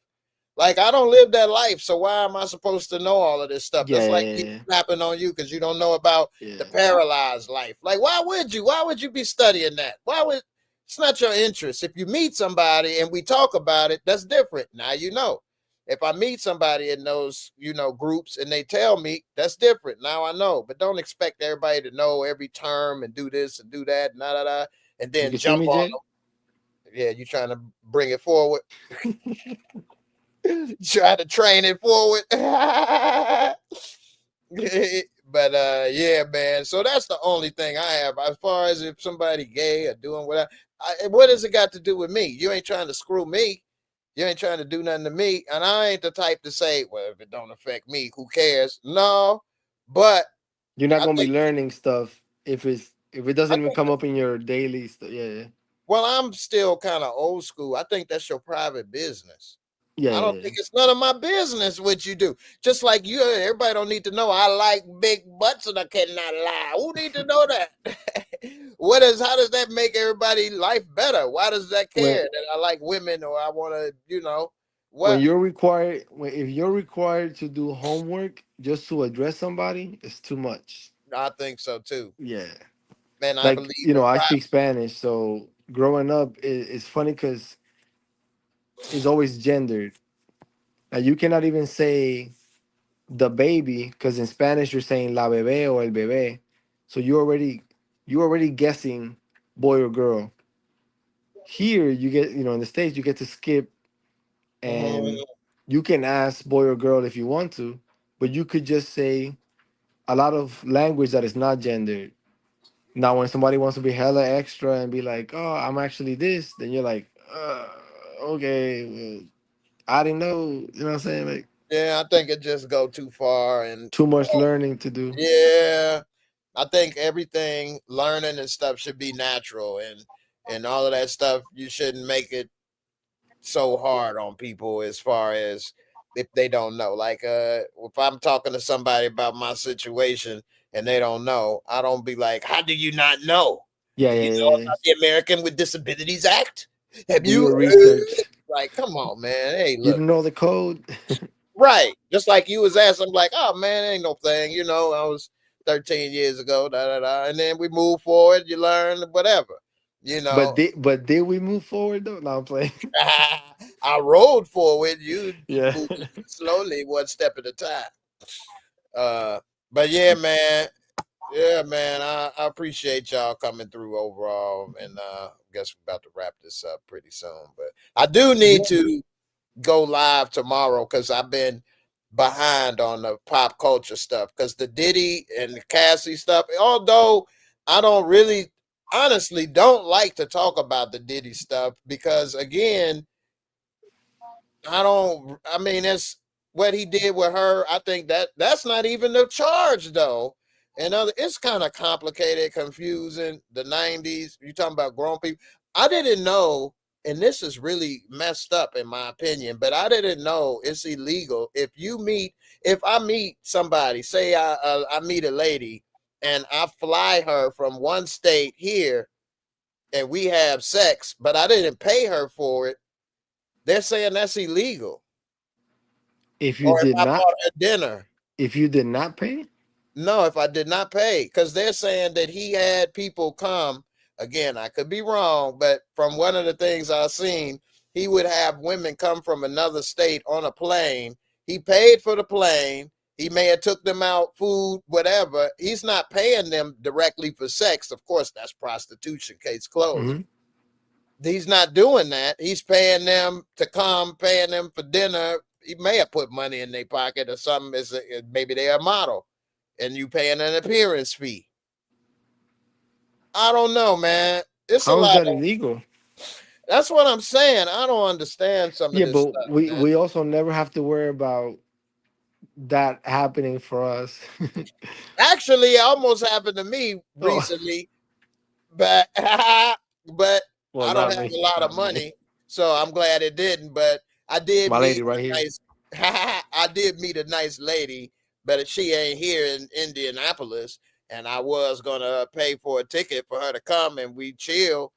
Like, I don't live that life, so why am I supposed to know all of this stuff? That's like me Yeah, snapping on you because you don't know about the yeah. paralyzed life. Like, why would you? Why would you be studying that? Why would it's not your interest? If you meet somebody and we talk about it, that's different. Now you know. If I meet somebody in those, groups and they tell me, that's different. Now I know. But don't expect everybody to know every term and do this and do that, and da da da, and You then can see jump me, on Jay. them. Yeah, you trying to bring it forward. Try to train it forward. But yeah, man. So that's the only thing I have as far as if somebody gay or doing whatever. What does it got to do with me? You ain't trying to screw me. You ain't trying to do nothing to me. And I ain't the type to say, well, if it don't affect me, who cares? No. But You're not I gonna be think learning stuff if it I doesn't even think come up in your daily stuff. Yeah, well, I'm still kind of old school. I think that's your private business. yeah, I yeah, don't yeah. think it's none of my business what you do. Just like you, everybody don't need to know I like big butts and I cannot lie. Who need to know that? How does that make everybody life better? Why does that When care that I like women or I want to, when what? you're required if you're required to do homework just to address somebody, it's too much. I think so too. Yeah. Man, I Like, believe in I private. speak Spanish, so growing up it's funny because it's always gendered. Now you cannot even say the baby because in Spanish you're saying la bebé or el bebé, so you already guessing boy or girl. Here you get, in the States you get to skip, and Mhm. you can ask boy or girl if you want to, but you could just say a lot of language that is not gendered. Now, when somebody wants to be hella extra and be like, "Oh, I'm actually this," then you're like, "Okay, well, I didn't know." You know what I'm saying? Like, Yeah, I think it just go too far and too much learning to do. yeah, I think everything learning and stuff should be natural and all of that stuff. You shouldn't make it so hard on people as far as if they don't know. Like if I'm talking to somebody about my situation and they don't know, I don't be like, "How do you not know? Yeah, Do yeah, you know yeah, yeah. about the American with Disabilities Act? Have Do you your research. like come on, man. Hey, You look. don't know the code. Right. Just like you was asking, I'm like, oh man, ain't no thing. I was 13 years ago, da da da. And then we move forward, you learn whatever. You but know, did we move forward though? No, I'm playing. I rode forward, you Yeah. moved slowly, one step at a time. Uh but yeah, man. Yeah, man. I appreciate y'all coming through overall. And I guess we're about to wrap this up pretty soon. But I do need Yeah. to go live tomorrow because I've been behind on the pop culture stuff because the Diddy and the Cassie stuff, although I don't really honestly don't like to talk about the Diddy stuff because again, I mean what he did with her, I think that's not even the charge though. And it's kind of complicated, confusing. The 90s, you talking about grown people. I didn't know, and this is really messed up in my opinion, but I didn't know it's illegal if I meet somebody, say I meet a lady and I fly her from one state here and we have sex, but I didn't pay her for it. They're saying that's illegal. If you Or if did I not, bought her dinner. if you did not pay, No, if I did not pay, because they're saying that he had people come. Again, I could be wrong, but from one of the things I've seen, he would have women come from another state on a plane. He paid for the plane. He may have took them out, food, whatever. He's not paying them directly for sex. Of course, that's prostitution, case closed. mm-hmm. He's not doing that. He's paying them to come, paying them for dinner. He may have put money in their pocket or something. Maybe they're a model and you paying an appearance fee. I don't know, man. It's a How is lot that of, illegal? that's what I'm saying. I don't understand some of Yeah, this but stuff, man. we also never have to worry about that happening for us. Actually, it almost happened to me Oh, recently, but but well, I don't not have me, a lot of not me. money, so I'm glad it didn't. But I did My meet lady right a here. nice I did meet a nice lady, but she ain't here in Indianapolis, and I was gonna pay for a ticket for her to come and we chill,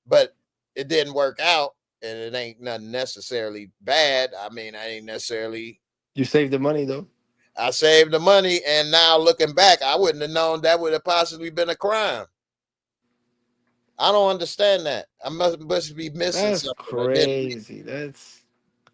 but it didn't work out, and it ain't nothing necessarily bad. I mean, I ain't necessarily. You saved the money though. I saved the money, and now looking back, I wouldn't have known that would have possibly been a crime. I don't understand that. I must be missing That's something. Or didn't. crazy. That's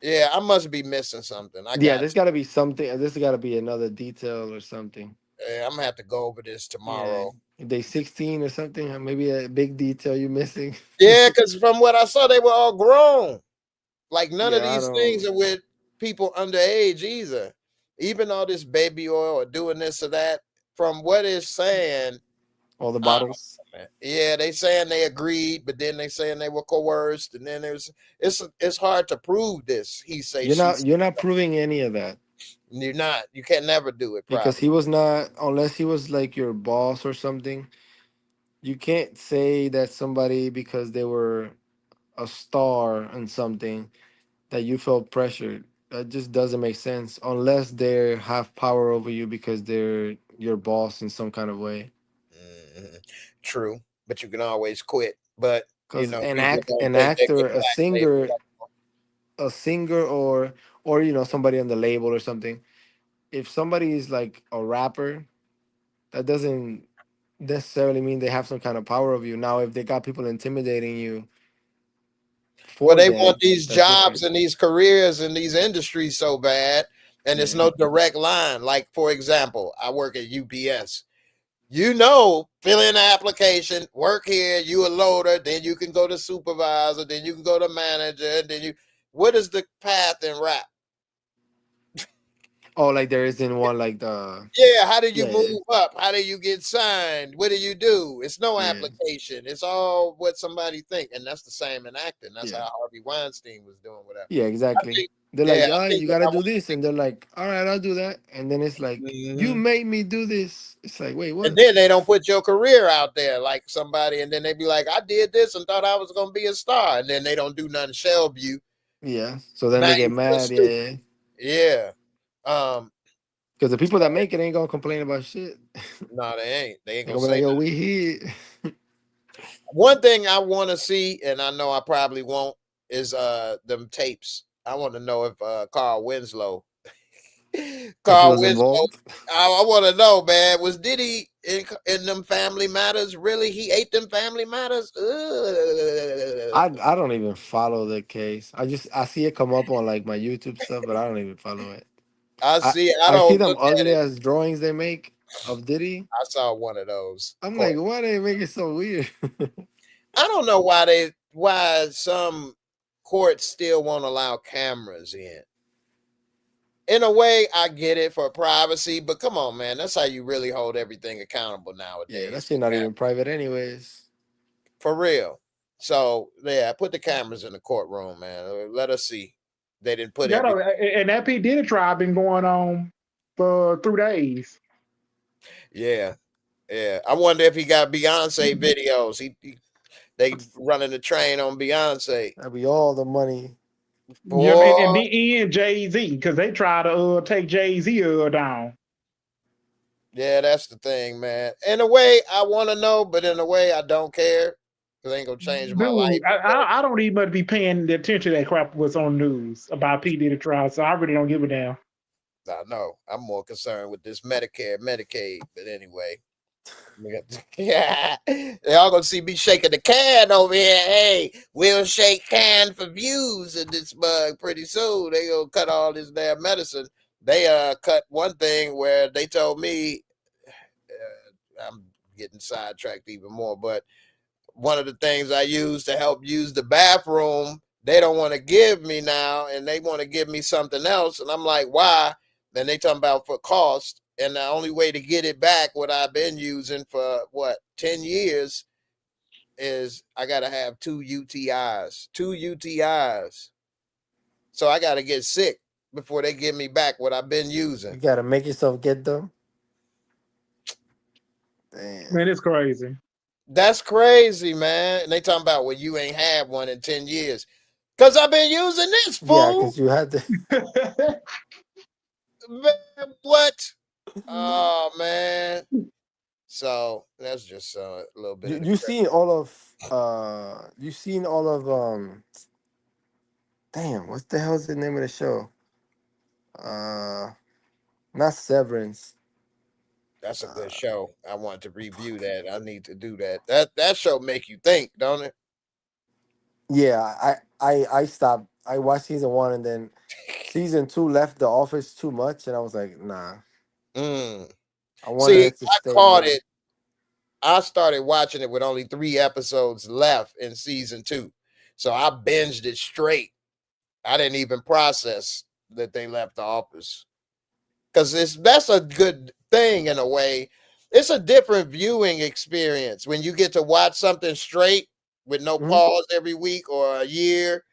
Yeah, I must be missing something. I yeah. got There's got to be something. There's got to be another detail or something. to. I'm gonna have to go over this Yeah. tomorrow. Day 16 or something. Maybe a big detail you're missing. Yeah, because from what I saw, they were all grown. Like none of Yeah, I these things don't. are with people underage either. Even all this baby oil or doing this or that. From what it's saying, All the I bottles. don't know, man. Yeah, they saying they agreed, but then they saying they were coerced, and then it's hard to prove this. He say You're she not. say. You're not proving any of that You can never do it because probably. he was not. Unless he was like your boss or something. You can't say that somebody because they were a star and something that you felt pressured. That just doesn't make sense unless they have power over you because they're your boss in some kind of way. Mhm. True, but you can always quit. But Because people don't an think they're actor, getting back. They a singer, or somebody on the label or something. If somebody is like a rapper, that doesn't necessarily mean they have some kind of power over you. Now, if they got people intimidating you Well, for they want them, these that's jobs different. and these careers and these industries so bad, and it's Yeah. no direct line. Like for example, I work at UPS. Fill in the application, work here, you a loader, then you can go to supervisor, then you can go to manager, what is the path in rap? Oh, like there isn't one like the. Yeah, how do you Yeah, yeah, move up? How do you get signed? What do you do? It's no yeah, application. It's all what somebody think, and that's the same in acting. That's yeah, how Harvey Weinstein was doing whatever. yeah. I Exactly. think, They're like, yeah, I oh, think you if gotta I do want this, and they're like, all right, I'll do that, and then it's like, you to, made me do this. It's like, wait, and what? then they don't put your career out there like somebody, and then they be like, I did this and thought I was gonna be a star, and then they don't do nothing. Shelb you. Yeah. So then Now they get you feel mad. Yeah, stupid. yeah. Yeah. Um. Because the people that make it ain't gonna complain about shit. No, they ain't. They ain't They're gonna gonna be say like, yo, nothing. we here. One thing I want to see, and I know I probably won't, is them tapes. I want to know if Carl Winslow, If he Carl was Winslow. involved. I want to know, man. Was Diddy in them Family Matters? Really, he ate them Family Matters? I Ugh. I don't even follow the case. I see it come up on like my YouTube stuff, but I don't even follow it. I I see. I I see don't them look at ugly it. as drawings they make of Diddy. I saw one of those. I'm Court. like, why they make it so weird? I don't know why some courts still won't allow cameras in. In a way, I get it for privacy, but come on, man, that's how you really hold everything accountable Yeah, that nowadays. shit not even private anyways. For real. So yeah, put the cameras in the courtroom, man. Let us see They didn't put Yeah, every. no, and that P Diddy trial been going on for 3 days. Yeah, yeah. I wonder if he got Beyonce videos. They running the train on Beyonce. That'd be all the money. Yep, and Boy, then Jay Z because they try to take Jay Z down. yeah, that's the thing, man. In a way, I want to know, but in a way, I don't care because it ain't gonna change my life. Dude, I don't even much be paying the attention to that crap what's on the news about P Diddy trial, so I really don't give a damn. I know. I'm more concerned with this Medicare, Medicaid. But anyway, yeah, they all gonna see me shaking the can over here. Hey, we'll shake can for views in this bug pretty soon. They gonna cut all this damn medicine. They cut one thing where they told me I'm getting sidetracked even more, but one of the things I use to help use the bathroom, they don't want to give me now, and they want to give me something else, and I'm like, why? Then they talking about for cost, and the only way to get it back, what I've been using for what 10 years, is I gotta have two UTIs, so I gotta get sick before they give me back what I've been You using. gotta make yourself get them. Damn. Man, it's crazy. That's crazy, man. And they talking about, well, you ain't had one in 10 years. Cause I've been using this Yeah, fool. because you had to. Man, what? Oh man. So that's just a little bit You of the you credit. seen all of you seen all of damn, what the hell is the name of the show? Uh Not Severance. That's a good Uh show. I want to review that. I need to do that. That show make you think, don't it? yeah, I stopped. I watched season 1 and then season 2 left the office too much and I was like, nah. Mm. I wanted See, it to I stay caught more. it. I started watching it with only 3 episodes left in season 2. So I binged it straight. I didn't even process that they left the office. Because that's a good thing in a way. It's a different viewing experience when you get to watch something straight with no Hmm. pause every week or a year,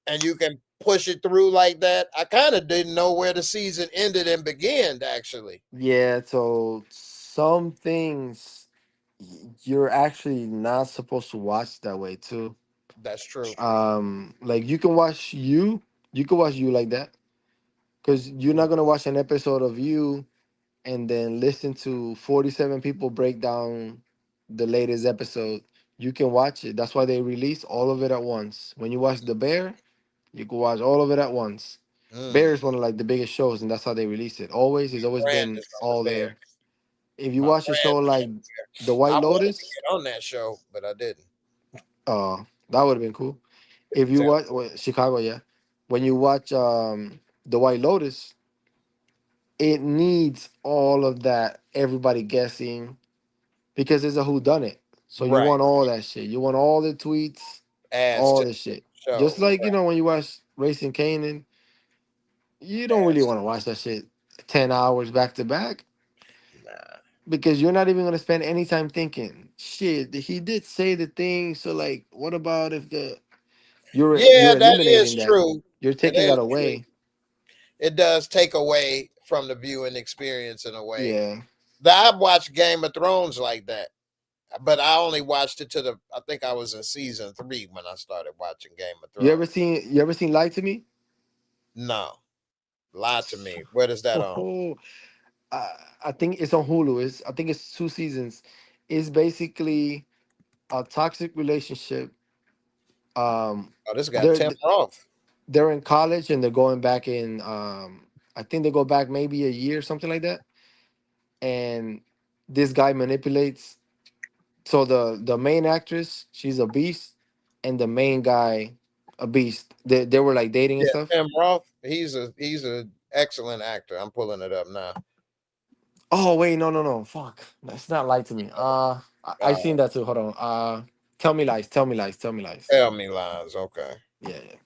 and you can push it through like that. I kind of didn't know where the season ended and began. Actually, Yeah, so some things you're actually not supposed to watch that way too. that's true. Like you can watch you like that because you're not gonna watch an episode of you and then listen to 47 people break down the latest episode. You can watch it. That's why they release all of it at once. When you watch The Bear, you can watch all of it at once. Bear Mm. is one of like the biggest shows, and that's how they release it. Always, it's always Brand been is from the all bear. there. If you My watch a brand. show like The White I wanted to Lotus, get on that show, but I didn't. that would have been cool. If you Tell watch Chicago, yeah, when you watch The White Lotus, it needs all of that. Everybody guessing because it's a who done it. So you right want all that shit. You want all the tweets, adds all to the the shit. Just show. like when you watch Racing Kanan, you don't really Adds want to watch that shit 10 hours back to back nah. because you're not even gonna spend any time thinking. Shit, he did say the thing. So like, what about if the Yeah, you're that is eliminating that? true. You're It taking is that true. away. It does take away from the viewing experience in a way. Yeah. I've watched Game of Thrones like that, but I only watched it to I think I was in season 3 when I started watching Game of Thrones. You ever seen Lie to Me? No, lie to me. Where is that on? Oh, I think it's on Hulu. I think it's 2 seasons. It's basically a toxic relationship. Oh, this got They're Tim Roth. they're in college and they're going back in. I think they go back maybe a year, something like that. And this guy manipulates. So the main actress, she's a beast, and the main guy, a beast. They were like dating and Yeah, stuff. Tim Roth. He's a excellent actor. I'm pulling it up now. Oh wait, no, no, no, fuck. That's not Lie to Me. I Uh, seen that too. Hold on. Tell Me Lies. Tell Me Lies. Tell Me Lies. Tell me lies. Okay. Yeah, yeah,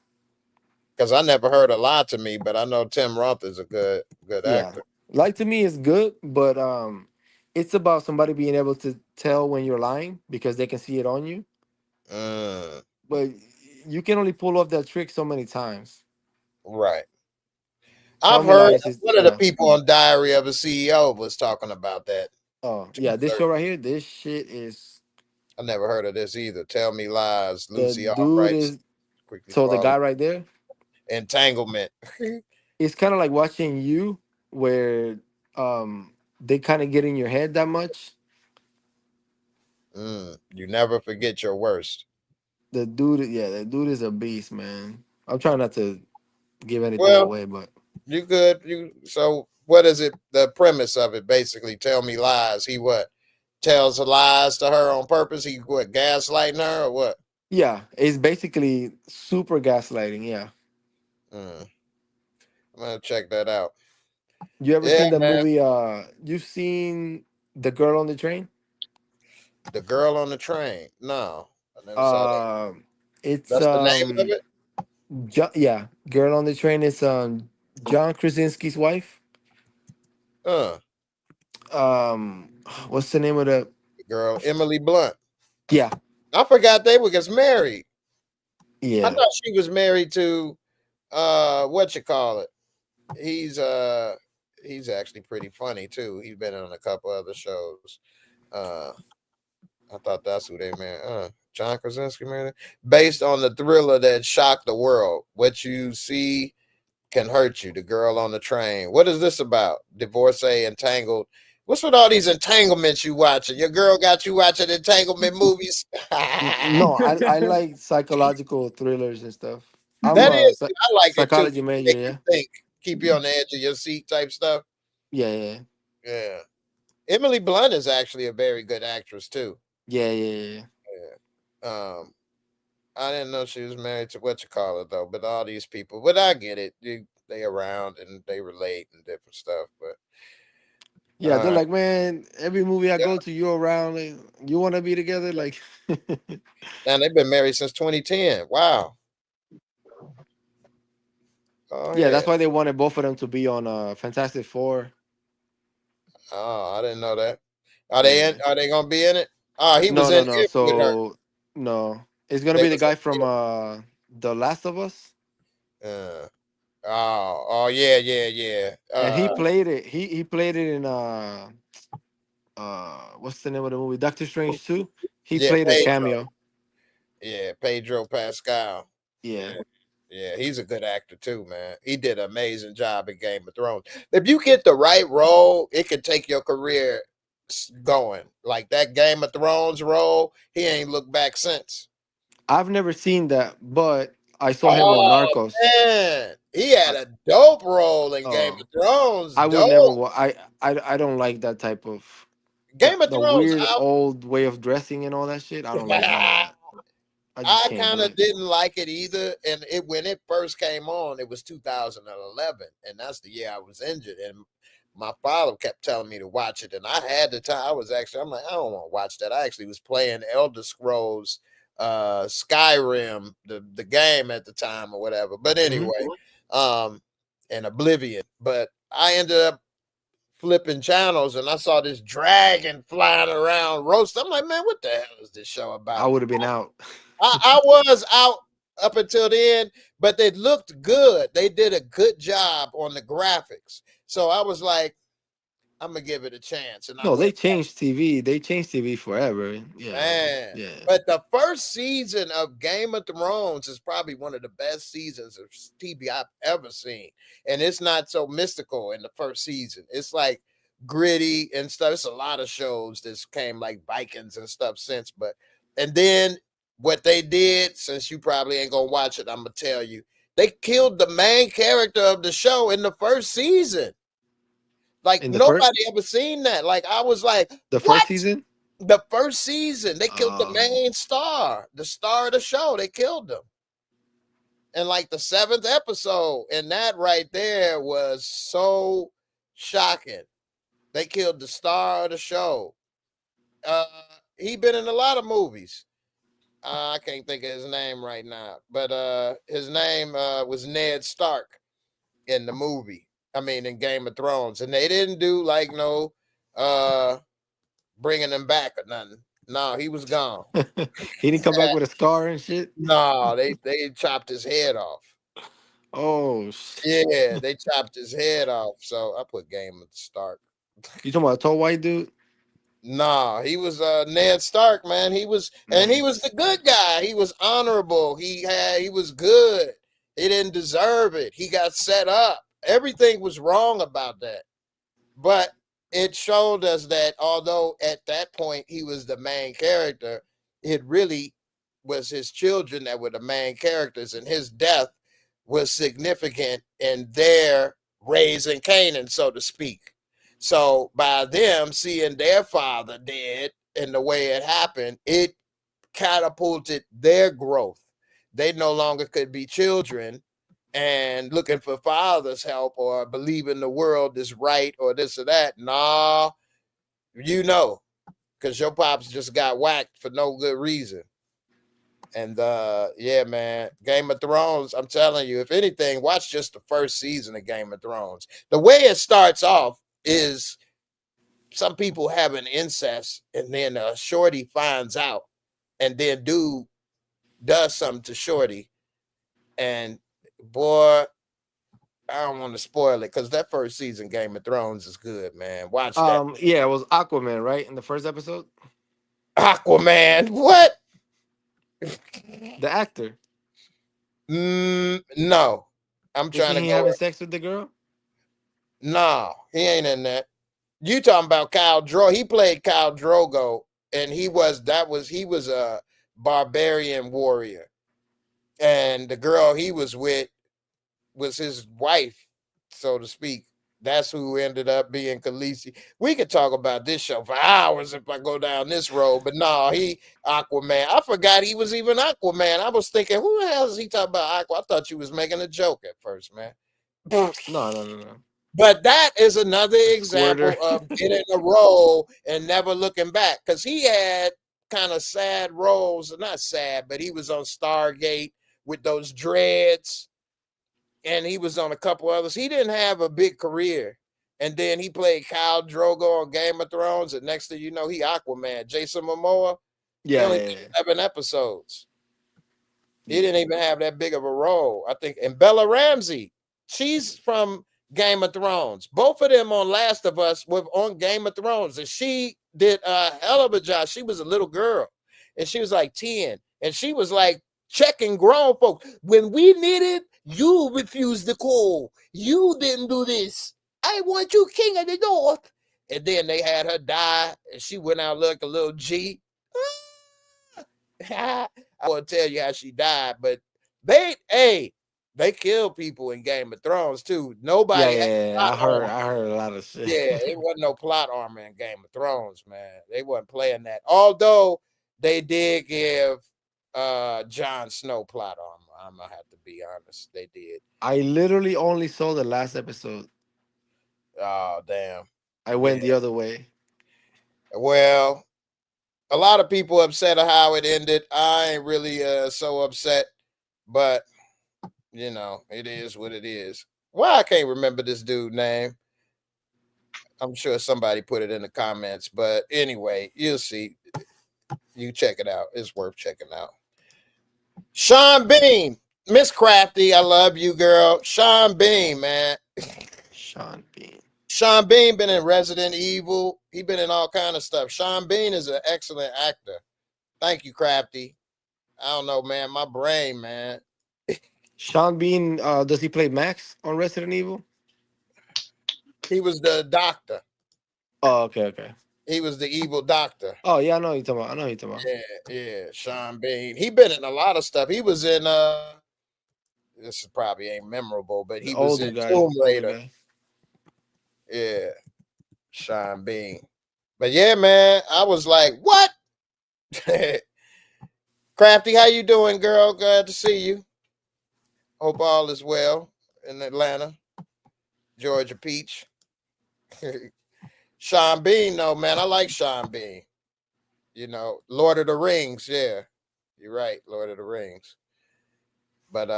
Because I never heard a lie to me, but I know Tim Roth is a good yeah. actor. Lie to Me is good, but it's about somebody being able to tell when you're lying because they can see it on you. Mm, But you can only pull off that trick so many times. Right. Tell I've Me heard Lies is one of the people on Diary of a CEO was talking about that. Oh yeah, this show right here, this shit is I never heard of this either. Tell Me Lies, the Lucy dude Albright's is quickly so the falling. guy right there. Entanglement. It's kind of like watching you, where they kind of get in your head that much. You never forget your worst. The dude is a beast, man. I'm trying not to give anything Well, away, but you good. You so what is it? The premise of it basically, Tell Me Lies. He what? Tells lies to her on purpose. He what, gaslighting her or what? yeah, it's basically super gaslighting. Yeah, Mm, I'm gonna check that out. you ever Yeah, seen the man. movie? You've seen The Girl on the Train? The Girl on the Train. No, I never saw that. Um, it's That's the name of it. Yeah, Girl on the Train is John Krasinski's wife. Uh, Um, what's the name of the? the girl Emily Blunt. Yeah, I forgot they were just married. I yeah. thought she was married to what you call it. He's actually pretty funny too. He's been on a couple other shows. Uh I thought that's who they married. John Krasinski married her? Based on the thriller that shocked the world. What you see can hurt you. The Girl on the Train. What is this about? Divorcee, entangled. What's with all these entanglements you watching? Your girl got you watching entanglement movies. No, I like psychological thrillers and stuff. I'm That a is, I like it too. psychology major. Make you Yeah, think, keep you on the edge of your seat type stuff. yeah, yeah, Yeah. Emily Blunt is actually a very good actress too. yeah, yeah, yeah. Yeah. I didn't know she was married to what you call it though, but all these people, but I get it. They around and they relate and different stuff. But Yeah, they're like, man, every movie I yeah, go to, you're around. Like, you want to be together? Like, and they've been married since 2010. Wow. Oh yeah, yeah. that's why they wanted both of them to be on Fantastic Four. Oh, I didn't know that. Are they in? Yeah. Are they gonna be in it? Oh, he was No, in no, no. it with her. So no, it's gonna They be the was guy from The Last of Us, oh yeah, yeah, yeah. and he played it. He played it in what's the name of the movie? Doctor Strange 2. He Yeah, played a Pedro. cameo. Yeah, Pedro Pascal. Yeah. Yeah. Yeah, he's a good actor too, man. He did an amazing job in Game of Thrones. If you get the right role, it can take your career going. Like that Game of Thrones role, he ain't looked back since. I've never seen that, but I saw him on Oh Narcos. man, he had I, a dope role in Game oh, of Thrones. I would never. Dope. I don't like that type of Game of the Thrones. weird old way of dressing and all that shit. I don't like none of that. I just I can't kind do of it. didn't like it either. And it when it first came on, it was 2011, and that's the year I was injured. And my father kept telling me to watch it, and I had the time. I'm like, I don't want to watch that. I actually was playing Elder Scrolls, Skyrim, the game at the time or whatever. But Hmm. anyway, um, and Oblivion. But I ended up flipping channels and I saw this dragon flying around roast. I'm like, man, what the hell is this show I about? would have been out. I was out up until then, but they looked good. They did a good job on the graphics. So I was like, I'm gonna give it a chance. And I No, they went, changed TV. They changed TV forever. Yeah, man. yeah. But the first season of Game of Thrones is probably one of the best seasons of TV I've ever seen. And it's not so mystical in the first season. It's like gritty and stuff. It's a lot of shows that came like Vikings and stuff since. But and then what they did, since you probably ain't gonna watch it, I'm gonna tell you, they killed the main character of the show in the first season. Like In nobody ever seen that. Like I was like, the what? first season. The first season, they killed the Uh, main star, the star of the show. They killed him. And like the seventh episode, and that right there was so shocking. They killed the star of the show. Uh, he been in a lot of movies. I can't think of his name right now, but his name was Ned Stark in the movie. I mean, in Game of Thrones, and they didn't do like no bringing him back or nothing. No, he was gone. he didn't come back with a scar and shit. No, they chopped his head off. Oh, shit. Yeah, they chopped his head off. So I put Game of Stark. You talking about a tall white dude? Nah, he was Ned Stark, man. He was the Nice. good guy. He was honorable. He was good. He didn't deserve it. He got set up. Everything was wrong about that. But it showed us that although at that point he was the main character, it really was his children that were the main characters, and his death was significant in their raising Canaan, so to speak. So by them seeing their father dead and the way it happened, it catapulted their growth. They no longer could be children and looking for father's help or believing the world is right or this or that. Nah, you know, because your pops just got whacked for no good reason. And yeah, man, Game of Thrones, I'm telling you, if anything, watch just the first season of Game of Thrones. The way it starts off is some people having incest, and then Shorty finds out, and then dude does something to Shorty, and boy, I don't want to spoil it because that first season Game of Thrones is good, man. Watch that. Yeah, it was Aquaman, right? In the first episode? Aquaman, what? The actor. No, I'm trying Isn't to he go. having sex with the girl? No, he ain't in that. You talking about Khal Drogo? He played Khal Drogo, and he was a barbarian warrior, and the girl he was with was his wife, so to speak. That's who ended up being Khaleesi. We could talk about this show for hours if I go down this road, but no, he Aquaman. I forgot he was even Aquaman. I was thinking, who the hell is he talking about Aqua? I thought you was making a joke at first, man. No. But that is another Squirter. example of getting a role and never looking back. Because he had kind of sad roles, not sad, but he was on Stargate with those dreads, and he was on a couple others. He didn't have a big career. And then he played Khal Drogo on Game of Thrones, and next thing you know, he Aquaman. Jason Momoa, he Yeah, only yeah, did yeah. 7 episodes. He Yeah. didn't even have that big of a role, I think. And Bella Ramsey, she's from Game of Thrones. Both of them on Last of Us were on Game of Thrones, and she did a hell of a job. She was a little girl, and she was like 10, and she was like checking grown folks. When we needed, you refused to call. You didn't do this. I want you king of the north. And then they had her die, and she went out like a little G. I won't tell you how she died, but they killed people in Game of Thrones too. Yeah, Nobody had yeah, yeah. plot armor. I heard a lot of shit. Yeah, it wasn't no plot armor in Game of Thrones, man. They wasn't playing that. Although they did give Jon Snow plot armor. I'm gonna have to be honest. They did. I literally only saw the last episode. Oh damn. I Yeah. went the other way. Well, a lot of people upset at how it ended. I ain't really so upset, but you know, it is what it is. Why I can't remember this dude's name. I'm sure somebody put it in the comments, but anyway, you'll see. You check it out. It's worth checking out. Sean Bean, Miss Crafty, I love you, girl. Sean Bean, man. Sean Bean. Sean Bean been in Resident Evil. He been in all kind of stuff. Sean Bean is an excellent actor. Thank you, Crafty. I don't know, man. My brain, man. Sean Bean, does he play Max on Resident Evil? He was the doctor. Oh, okay. He was the evil doctor. Oh yeah, I know who you're talking about. I know who you're talking about. Yeah, Sean Bean. He been in a lot of stuff. He was in this probably ain't memorable, but The he was older in guy. Tomb Older Raider. guy. Yeah, Sean Bean. But yeah, man, I was like, what? Crafty, how you doing, girl? Glad to see you. Hope all is well in Atlanta. Georgia Peach. Sean Bean, though, man. I like Sean Bean. You know, Lord of the Rings, yeah. You're right, Lord of the Rings. But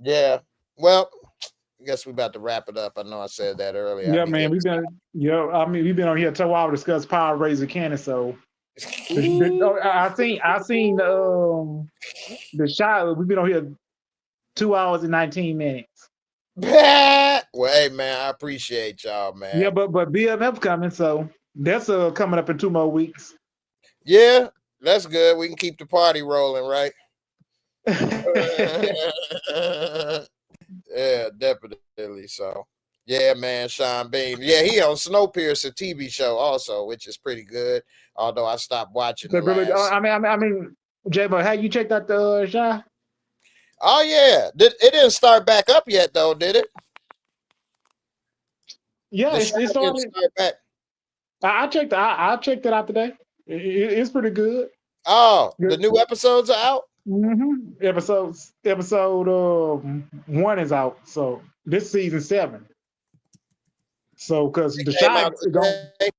yeah. Well, I guess we about to wrap it up. I know I said that earlier. Yeah, man, we've been we've been on here till a while to discuss Power Raising Kanan. So I seen the shot. We've been on here 2 hours and 19 minutes. Well, hey man, I appreciate y'all, man. Yeah, but BMF coming, so that's coming up in 2 more weeks. Yeah, that's good. We can keep the party rolling, right? Yeah, definitely. So, yeah, man, Sean Bean. Yeah, he on Snowpiercer TV show also, which is pretty good. Although I stopped watching the last. I mean, J-Bo, how you checked out the Shy? Oh yeah, it didn't start back up yet though, did it? Yeah, The it show didn't started. start back. I checked. I checked it out today. It's pretty good. Oh, the new episodes are out. Mm-hmm. Episode 1 is out. So this season 7. So because It the came Shy out going. today.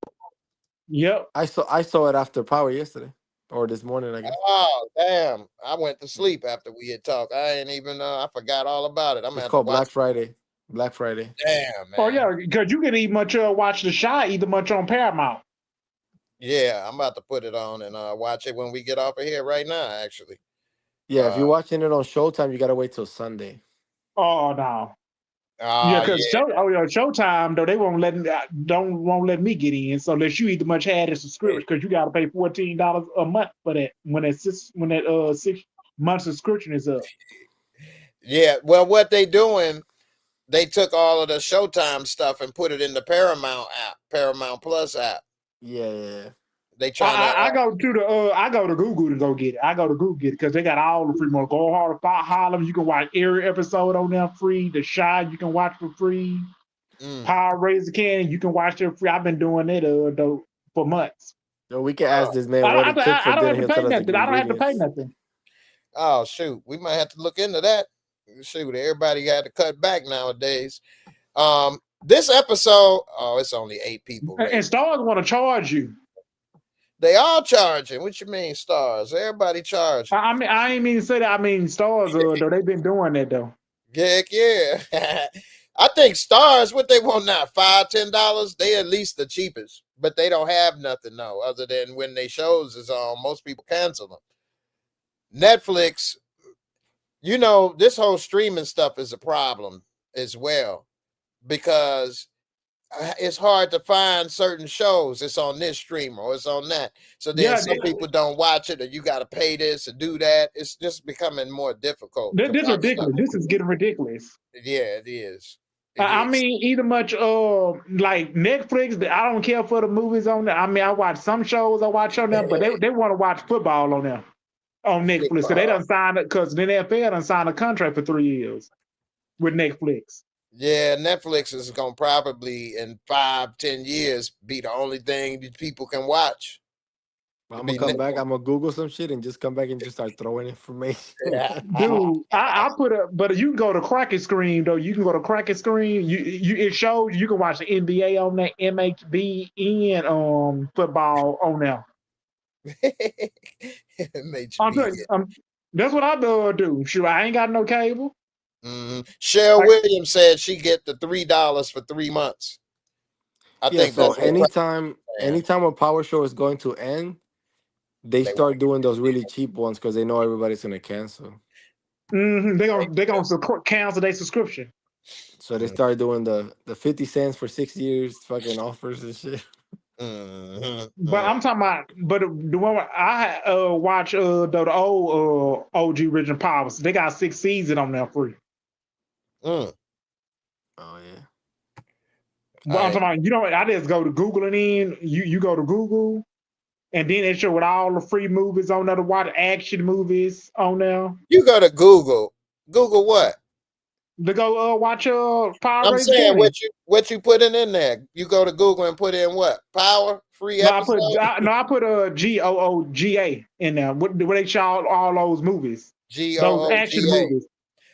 Yep. I saw it after Power yesterday or this morning, I guess. Oh damn! I went to sleep after we had talked. I ain't even. I forgot all about it. I'm gonna It's have to called watch. Black Friday. Black Friday. Damn, man. Oh yeah, because you can even much watch the Shy either much on Paramount. Yeah, I'm about to put it on and watch it when we get off of here right now. Actually, Yeah, if you're watching it on Showtime, you gotta wait till Sunday. Oh no. Yeah, oh because yeah, Showtime though they won't let me get in. So unless you either much had a subscription because you got to pay $14 a month for that when that 6-month subscription is up. yeah. Well, what they doing? They took all of the Showtime stuff and put it in the Paramount app, Paramount Plus app. Yeah. They trying to. I go to Google to go get it. I go to Google get it because they got all the free more. Go hard, Harlem. You can watch every episode on there free. The Shy you can watch for free. Power Raising Kanan you can watch it free. I've been doing it though for months. So we can ask this man what he took for I don't dinner. have to He'll pay tell us the nothing. I don't have to pay ingredients. nothing. Oh shoot, we might have to look into that. Shoot, everybody got to cut back nowadays. This episode, it's only 8 people. And Stars want to charge you. They all charging. What you mean, Stars? Everybody charging. I mean, I ain't mean to say that. I mean, Stars though they've been doing that though. Heck yeah. I think Stars, what they want now, $5-10. They at least the cheapest, but they don't have nothing though, other than when they shows is on. Most people cancel them. Netflix, this whole streaming stuff is a problem as well because it's hard to find certain shows. It's on this streamer or it's on that. So then some people don't watch it, or you got to pay this or do that. It's just becoming more difficult. This is ridiculous. This is getting ridiculous. Yeah, it is. I mean, either much like Netflix. I don't care for the movies on there. I mean, I watch some shows I watch on there, but they want to watch football on there on Netflix because they done signed it because the NFL done signed a contract for 3 years with Netflix. Yeah, Netflix is gonna probably in 5-10 years be the only thing that people can watch. I'm gonna come back. I'm gonna Google some shit and just come back and just start throwing information. Yeah. Dude, I but you can go to Cracket Screen though. You can go to Cracket Screen. It shows you can watch the NBA on there, MHB and football on there. That's what I do. Sure, I ain't got no cable. Cheryl Williams said she get the $3 for 3 months. I think so anytime a power show is going to end, they start doing those really cheap ones because they know everybody's gonna cancel. They gonna cancel their subscription. So they start doing the 50 cents for 6 years fucking offers and shit. But I'm talking about, the one I watch the old OG original Powers. They got 6 seasons on there free. Oh yeah. But I'm talking about, I just go to Google and then you go to Google and then they show with all the free movies on there to watch, action movies on there. You go to Google. Google what? To go watch Power. I'm saying what you putting in there. You go to Google and put in what? Power free episode? I put GOOGA in there. Where they show all those movies. Those action movies.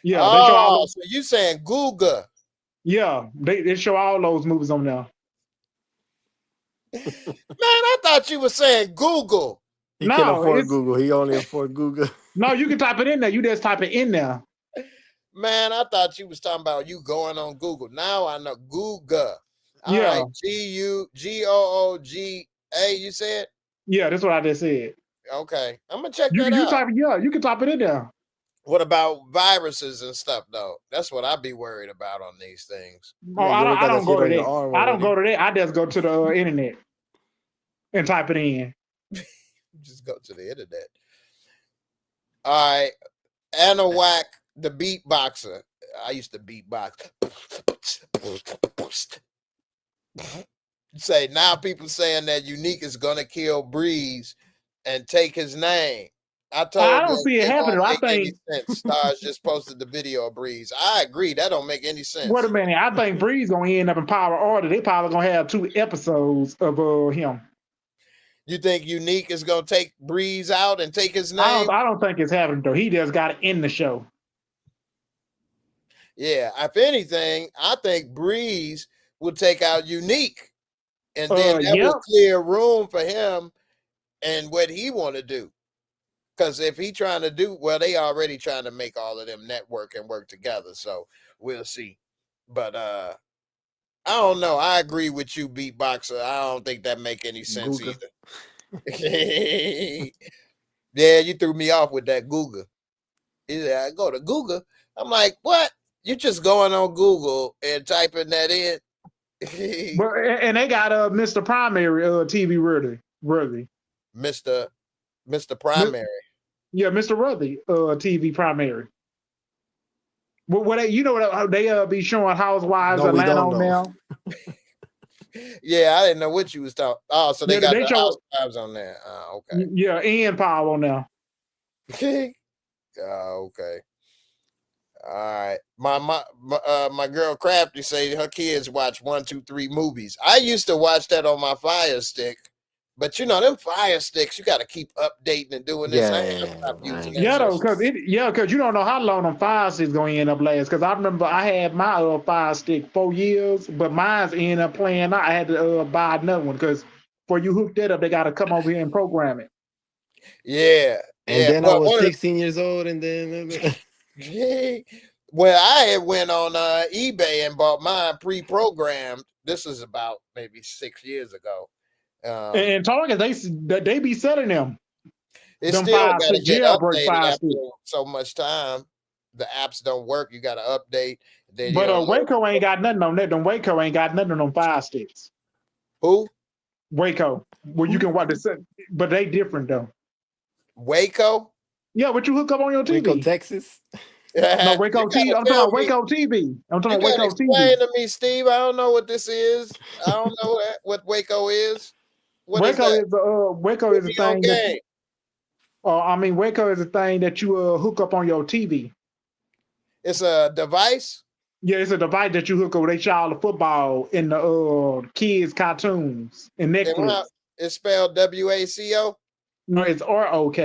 Yeah. Oh, they show all those. So you saying Google? Yeah, they show all those movies on there. Man, I thought you were saying Google. He can't afford Google. He only afford Google. No, you can type it in there. You just type it in there. Man, I thought you was talking about you going on Google. Now I know Google. All right, GOOGA. You said? Yeah, that's what I just said. Okay, I'm gonna check that out. You can type it in there. What about viruses and stuff though? That's what I'd be worried about on these things. Oh, Yeah, you already I got that don't go shit to on your that. arm I don't go already. to that. I just go to the internet and type it in. Just go to the internet. All right. Anahuac, the beatboxer. I used to beatbox. Say now people saying that Unique is gonna kill Breeze and take his name. I I told don't you see it it happening. don't I make any think. sense. Stars just posted the video of Breeze. I agree. That don't make any Wait a sense. minute. I think Breeze gonna end up in Power Order. They probably gonna have 2 episodes of him. You think Unique is gonna take Breeze out and take his I name? don't think it's happening though. He just got to end the show. Yeah. If anything, I think Breeze will take out Unique, and then that will Yep. clear room for him and what he want to do. Because if he trying to do well, they already trying to make all of them network and work together. So we'll see. But I don't know. I agree with you, beatboxer. I don't think that make any sense Google. either. Yeah, you threw me off with that Google. Yeah, I go to Google. I'm like, what? You just going on Google and typing that in? But and they got Mr. Primary TV Worthy. Mr. Primary. Yeah, Mr. Ruthy, TV Primary. What they, you know what they be showing Housewives No, we Atlanta don't on know. now? Yeah, I didn't know what you was talking. Oh, so they Yeah, got they the show housewives on there. Oh, okay. yeah, and Power on now. Oh, okay. All right. My girl Crafty say her kids watch 1, 2, 3 movies. I used to watch that on my Fire Stick, but you know them Fire Sticks, you got to keep updating and doing this. I stopped I using that get shit. you. Because you don't know how long them Fire Sticks gonna end up last. Because I remember I had my Fire Stick 4 years, but mine's ended up playing out. I had to buy another one because before you hook that up, they got to come over here and program it. Yeah, And yeah. then I But was one of 16 years old, and then well, I had went on eBay and bought mine pre-programmed. This is about maybe 6 years ago. And Target, they be selling them. It Them still Fire got to Stick get jailbreak updated Fire after Stick. so much time. The apps don't work. You got to update. Then you But don't know Waco ain't got nothing on that. Them Waco ain't got nothing on Fire Sticks. who. Waco, where you can watch the, but they different though. Waco. Yeah, what you hook up on your Waco, TV? Texas. No, You Waco TV. gotta I'm talking tell about me. Waco TV. I'm talking You about gotta Waco TV. explain to me, Steve. I don't know what this is. I don't know what Waco is. What is Waco that? is Waco is a Video thing that game. Waco is a thing that you hook up on your TV. It's a device. Yeah, it's a device that you hook up. They show all the football in the kids cartoons and And Netflix. it's spelled WACO. No, it's ROK.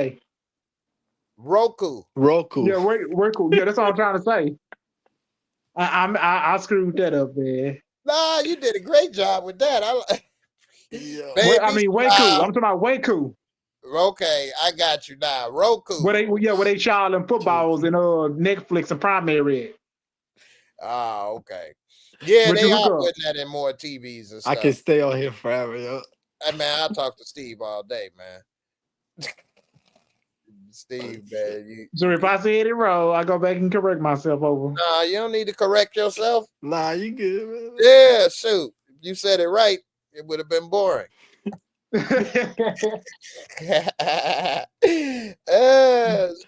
Roku. Roku. Yeah, Waco. Yeah, that's all I'm trying to say. I screwed that up, man. Nah, you did a great job with that. Yeah. Baby Waco. smile. I'm talking about Waco. Okay, I got you now. Roku. Where they show them footballs and Netflix and Primary. Oh, okay. Yeah, But they you hook are up. putting that in more TVs and I stuff. can stay on here forever, yo. Hey, man, I'll talk to Steve all day, man. Steve, man. So if I said it wrong, I go back and correct myself over. Nah, you don't need to correct yourself. Nah, you good, man. Yeah, shoot. If you said it right, it would have been boring.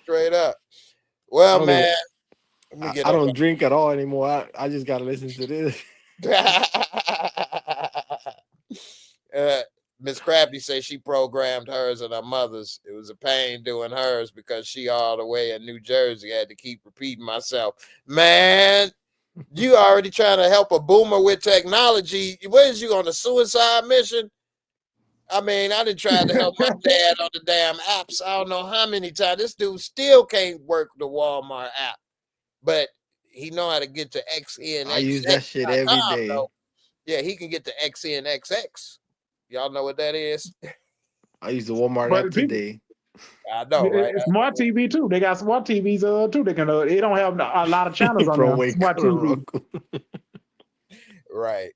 Straight up. Well, Okay. man, let me get I up. don't drink at all anymore. I just gotta listen to this. Miss Crafty says she programmed hers and her mother's. It was a pain doing hers because she all the way in New Jersey had to keep repeating myself. Man, you already trying to help a boomer with technology. What is you on a suicide mission? I mean, I done tried to help my dad on the damn apps. I don't know how many times. This dude still can't work the Walmart app, but he know how to get to XN. I use that shit every day. Though. Yeah, he can get to XNXX. Y'all know what that is? I use the Walmart app today. I know, right? It's smart TV too. They got smart TVs too. They can. They don't have a lot of channels on From there. Waco Smart to TV. Roku. Right.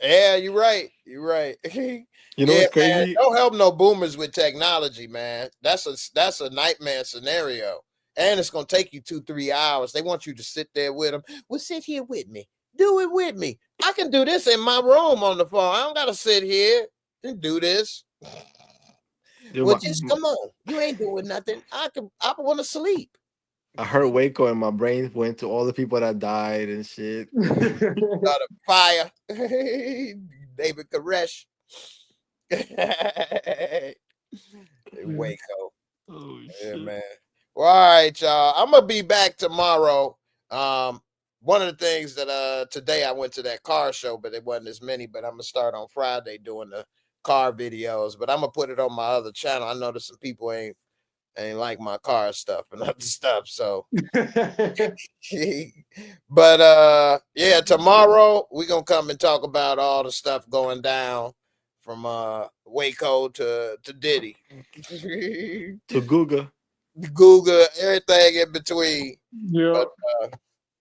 Yeah, you're right. You're right. You know what's crazy? Man, don't help no boomers with technology, man. That's a nightmare scenario. And it's gonna take you 2-3 hours. They want you to sit there with them. Well, sit here with me. Do it with me. I can do this in my room on the phone. I don't gotta sit here and do this. Dude, Well, just come on. You ain't doing nothing. I want to sleep. I heard Waco and my brain went to all the people that died and shit. Got a fire. David Koresh. Waco. Oh Yeah, shit. man. Well, all right, y'all. I'm gonna be back tomorrow. One of the things that today I went to that car show, but it wasn't as many. But I'm gonna start on Friday doing the car videos. But I'm gonna put it on my other channel. I noticed some people ain't like my car stuff and other stuff. So, but yeah, tomorrow we're gonna come and talk about all the stuff going down from Waco to Diddy. To Google. Google, everything in between. Yeah. But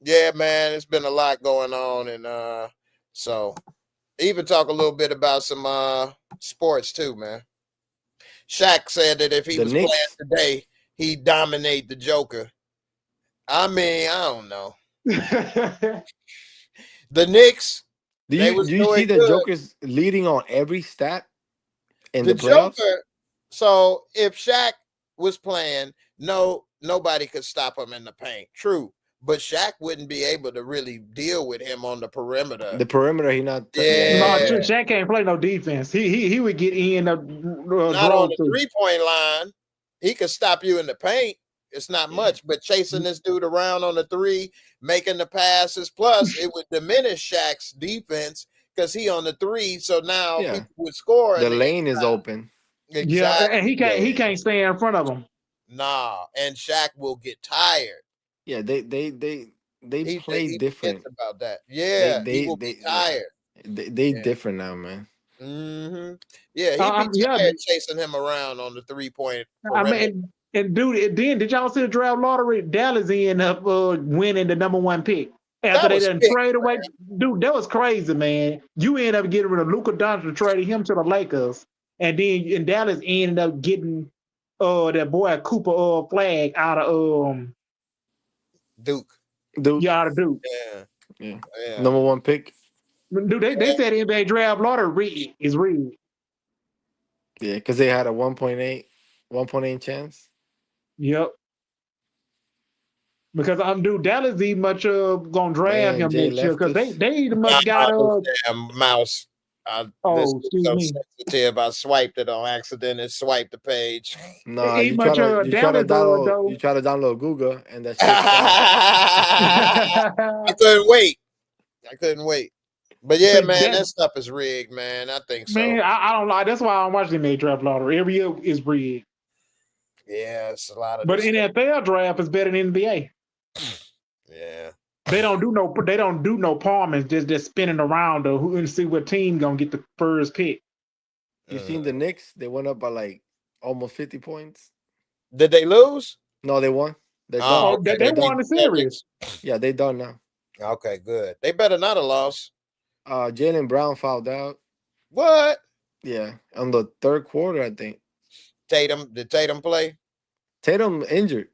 yeah, man, it's been a lot going on, and so even talk a little bit about some sports too, man. Shaq said that if he The was Knicks. playing today, he'd dominate the Joker. I mean, I don't know. The Knicks, Do they you was do you see doing the good. Joker's leading on every stat in The the playoffs? Joker. So if Shaq was playing, nobody could stop him in the paint. True, but Shaq wouldn't be able to really deal with him on the perimeter. The perimeter, he not. No, Yeah. Shaq can't play no defense. He would get in Not on the 3-point line. He could stop you in the paint. It's not much, but chasing this dude around on the 3, making the passes, plus it would diminish Shaq's defense because he on the 3. So now Yeah. people would score. The in lane is open. Exactly. Yeah, and he can't stay in front of him. Nah, and Shaq will get tired. Yeah, they play He different. forgets about that. Yeah, he will be tired. They different now, man. Mm-hmm. Yeah, he'd be tired chasing him around on the 3-point perimeter. I mean, and dude, then did y'all see the draft lottery? Dallas ended up winning the #1 pick after That they was didn't pick, trade away. Dude, that was crazy, man. You end up getting rid of Luka Doncic, trading him to the Lakers, and then Dallas ended up getting that boy Cooper Flag out of Duke. out of Duke. Yeah. #1 pick. Dude, they said NBA draft lottery is rigged. Yeah, because they had a 1.8 chance. Yep. Because dude, Dallas even much gonna draft him Jay next year because left us. they even much got damn mouse. Oh, excuse so me. sensitive. I swiped it on accident and swiped the page. Nah, Ain't you much, try to Dallas, download though. you try to download Google and that shit. I couldn't wait. But yeah, See, man, that stuff is rigged, man. I think so. Man, I don't like. That's why I don't watch the NBA draft lottery. Every year is rigged. Yeah, it's a lot of. But this NFL draft is better than NBA. Yeah. They don't do no palming, just spinning around who and see what team gonna get the first pick. You seen the Knicks? They went up by like almost 50 points. Did they lose? No, they won. They're done. Oh, they won the series. Yeah, they done now. Okay, good. They better not have lost. Jaylen Brown fouled out. What? Yeah, on the third quarter, I think. Did Tatum play? Tatum injured.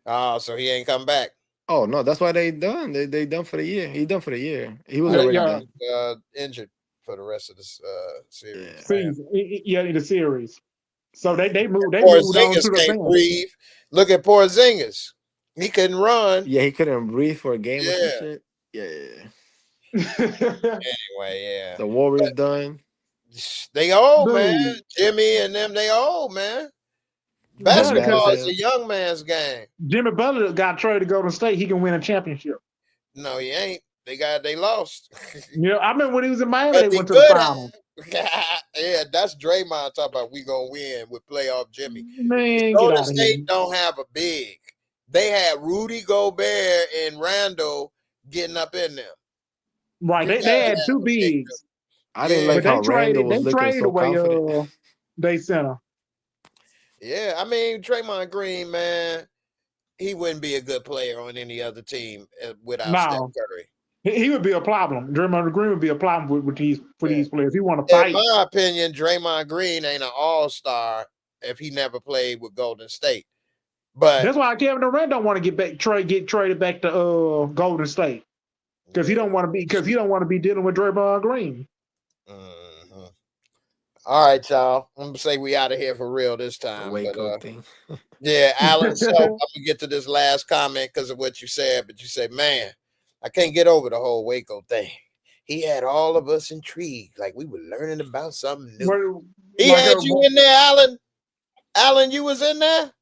Oh, so he ain't come back. Oh no, that's why they done. They done for the year. He done for the year. He was already done. Injured for the rest of this series. Yeah, in the series. So they moved on Porzingis to the can't bench. breathe. Look at Porzingis. He couldn't run. Yeah, he couldn't breathe for a game or some shit. Yeah. Anyway, yeah. The Warriors done. They old, man. Jimmy and them, they old, man. Basketball is a young man's game. Jimmy Butler got traded to Golden State. He can win a championship. No, he ain't. They lost. Yeah, I remember when he was in Miami, they went to the finals. Yeah, that's Draymond talking about we gonna win with playoff Jimmy. Man, Golden State don't have a big. They had Rudy Gobert and Randall getting up in them. Right, they had two bigs. I didn't like how Randall was looking so confident. They center. Yeah, I mean Draymond Green, man, he wouldn't be a good player on any other team without Steph Curry. He would be a problem. Draymond Green would be a problem with these players. He want to fight. In my opinion, Draymond Green ain't an all-star if he never played with Golden State. But That's why Kevin Durant don't want to get traded back to Golden State because he don't want to be dealing with Draymond Green. Mhm. All right, y'all. I'm gonna say we out of here for real this The time. But Waco thing. yeah, Alan. So I'm gonna get to this last comment because of what you said. But you said, man, I can't get over the whole Waco thing. He had all of us intrigued, like we were learning about something new. He Like had you in there, Alan. Alan, you was in there.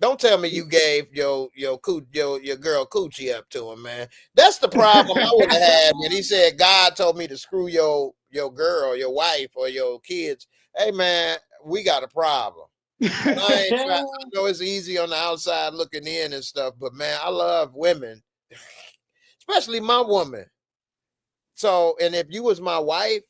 Don't tell me you gave your girl coochie up to him, man. That's the problem I would have had when he said God told me to screw your girl, your wife, or your kids. Hey, man, we got a problem. And I know it's easy on the outside looking in and stuff, but man, I love women, especially my woman. So, and if you was my wife,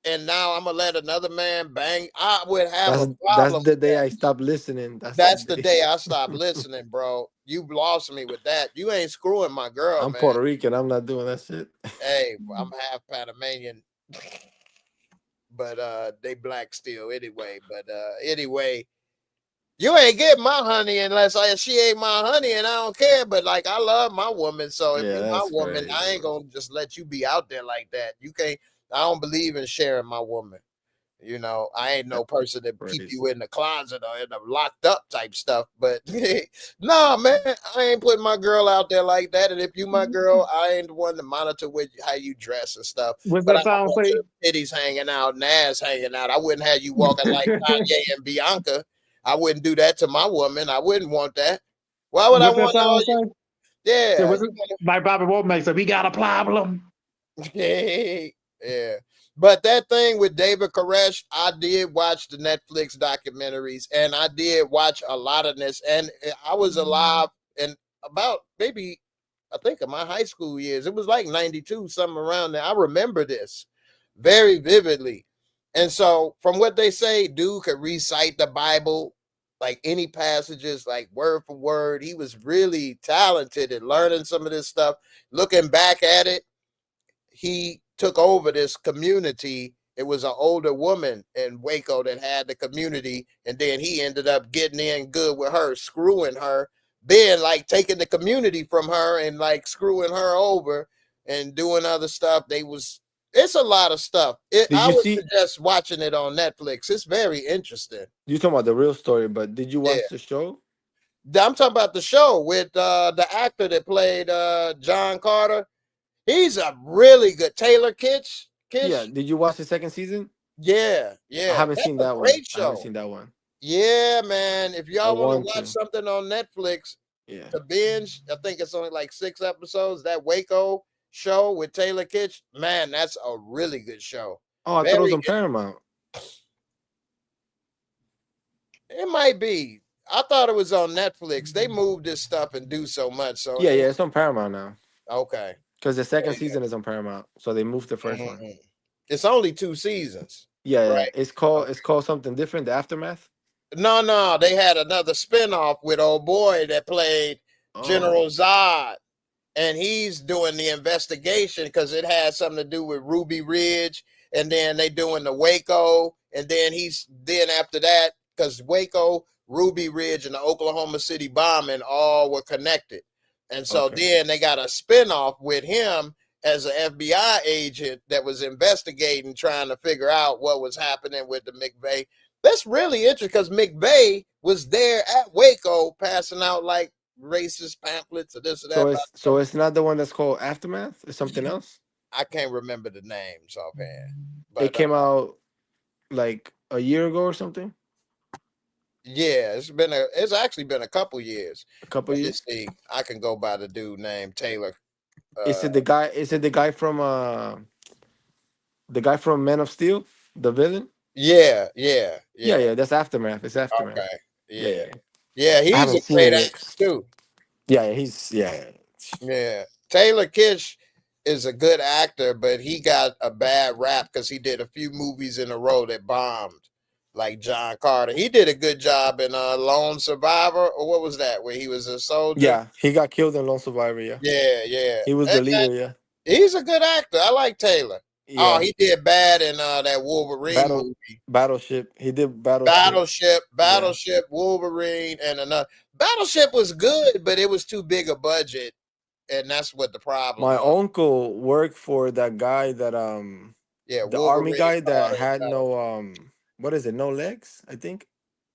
and now I'm gonna let another man bang, I would have a That's problem the with day that. I stopped listening. That's the day I stopped listening, bro. You lost me with that. You ain't screwing my girl, I'm man. Puerto Rican. I'm not doing that shit. Hey, I'm half Panamanian, but they black still anyway. But anyway, you ain't getting my honey unless she ain't my honey, and I don't care. But like, I love my woman, so if Yeah, you my that's woman, crazy, I ain't bro. gonna just let you be out there like that. You can't. I don't believe in sharing my woman. You know, I ain't no That's person to keep crazy. you in the closet or in the locked up type stuff. But no, man, I ain't putting my girl out there like that. And if you my girl, I ain't the one to monitor how you dress and stuff. What's But that I don't song want say? your titties hanging out and ass hanging out. I wouldn't have you walking like Kanye and Bianca. I wouldn't do that to my woman. I wouldn't want that. Why would I What's that want all song you? say? Yeah, Yeah, what's it? Like Bobby Womack said, we got a problem. yeah. But that thing with David Koresh, I did watch the Netflix documentaries and I did watch a lot of this. And I was alive in about maybe, I think, in my high school years. It was like 92, something around there. I remember this very vividly. And so, from what they say, dude could recite the Bible like any passages, like word for word. He was really talented at learning some of this stuff. Looking back at it, he took over this community. It was an older woman in Waco that had the community, and then he ended up getting in good with her, screwing her, then like taking the community from her and like screwing her over and doing other stuff. It's a lot of stuff. Did I you would see? suggest watching it on Netflix. It's very interesting. You talking about the real story, but did you Yeah. watch the show? I'm talking about the show with the actor that played John Carter. He's a really good Taylor Kitsch. Yeah. Kitsch. Did you watch the second season? Yeah, I yeah. haven't That's seen a that one. great I haven't show. seen that one. Yeah, man. If I y'all want to want watch to. something on Netflix Yeah. to binge, I think it's only like 6 episodes. That Waco show with Taylor Kitsch, man, that's a really good show. Oh, I thought it was Very, on Paramount. it might be. I thought it was on Netflix. They move this stuff and do so much. So, Yeah, yeah, it's on Paramount now. okay. Because the second There you season is on Paramount, so they moved the go. first one. It's only 2 seasons, Yeah, yeah. right? It's called something different. The Aftermath. No, they had another spinoff with old boy that played Oh, General Zod, and he's doing the investigation because it has something to do with Ruby Ridge, and then they doing the Waco, and then after that, because Waco, Ruby Ridge, and the Oklahoma City bombing all were connected, and so okay. then they got a spinoff with him as an FBI agent that was investigating, trying to figure out what was happening with the McVeigh. That's really interesting because McVeigh was there at Waco passing out like racist pamphlets or this or that. So it's not the one that's called Aftermath. It's something else. I can't remember the names offhand, It but came out like a year ago or something. yeah, it's actually been a couple years. A couple Let me years. see. I can go by the dude named Taylor. Is Uh, it the guy? Is it the guy from Man of Steel, the villain? yeah, yeah, Yeah, yeah. yeah. That's Aftermath. It's Aftermath. Okay, Yeah, yeah, yeah, yeah. yeah. I He's haven't a seen great it actor yet. too. Yeah, yeah. He's yeah. Yeah. Yeah, Taylor Kitsch is a good actor, but he got a bad rap because he did a few movies in a row that bombed, like John Carter. He did a good job in Lone Survivor, or what was that, where he was a soldier? Yeah, he got killed in Lone Survivor. Yeah, Yeah, yeah. he was Hey, the man, leader. Yeah, he's a good actor. I like Taylor. Oh, Yeah, he did bad in that Wolverine Battle movie. Battleship. He did Battleship. Yeah. Battleship, Wolverine, and another. Battleship was good, but it was too big a budget, and that's what the problem My was. uncle worked for that guy that Yeah, the army Wolverine, guy that Carter, and had Battle. no what is it? No legs, I think.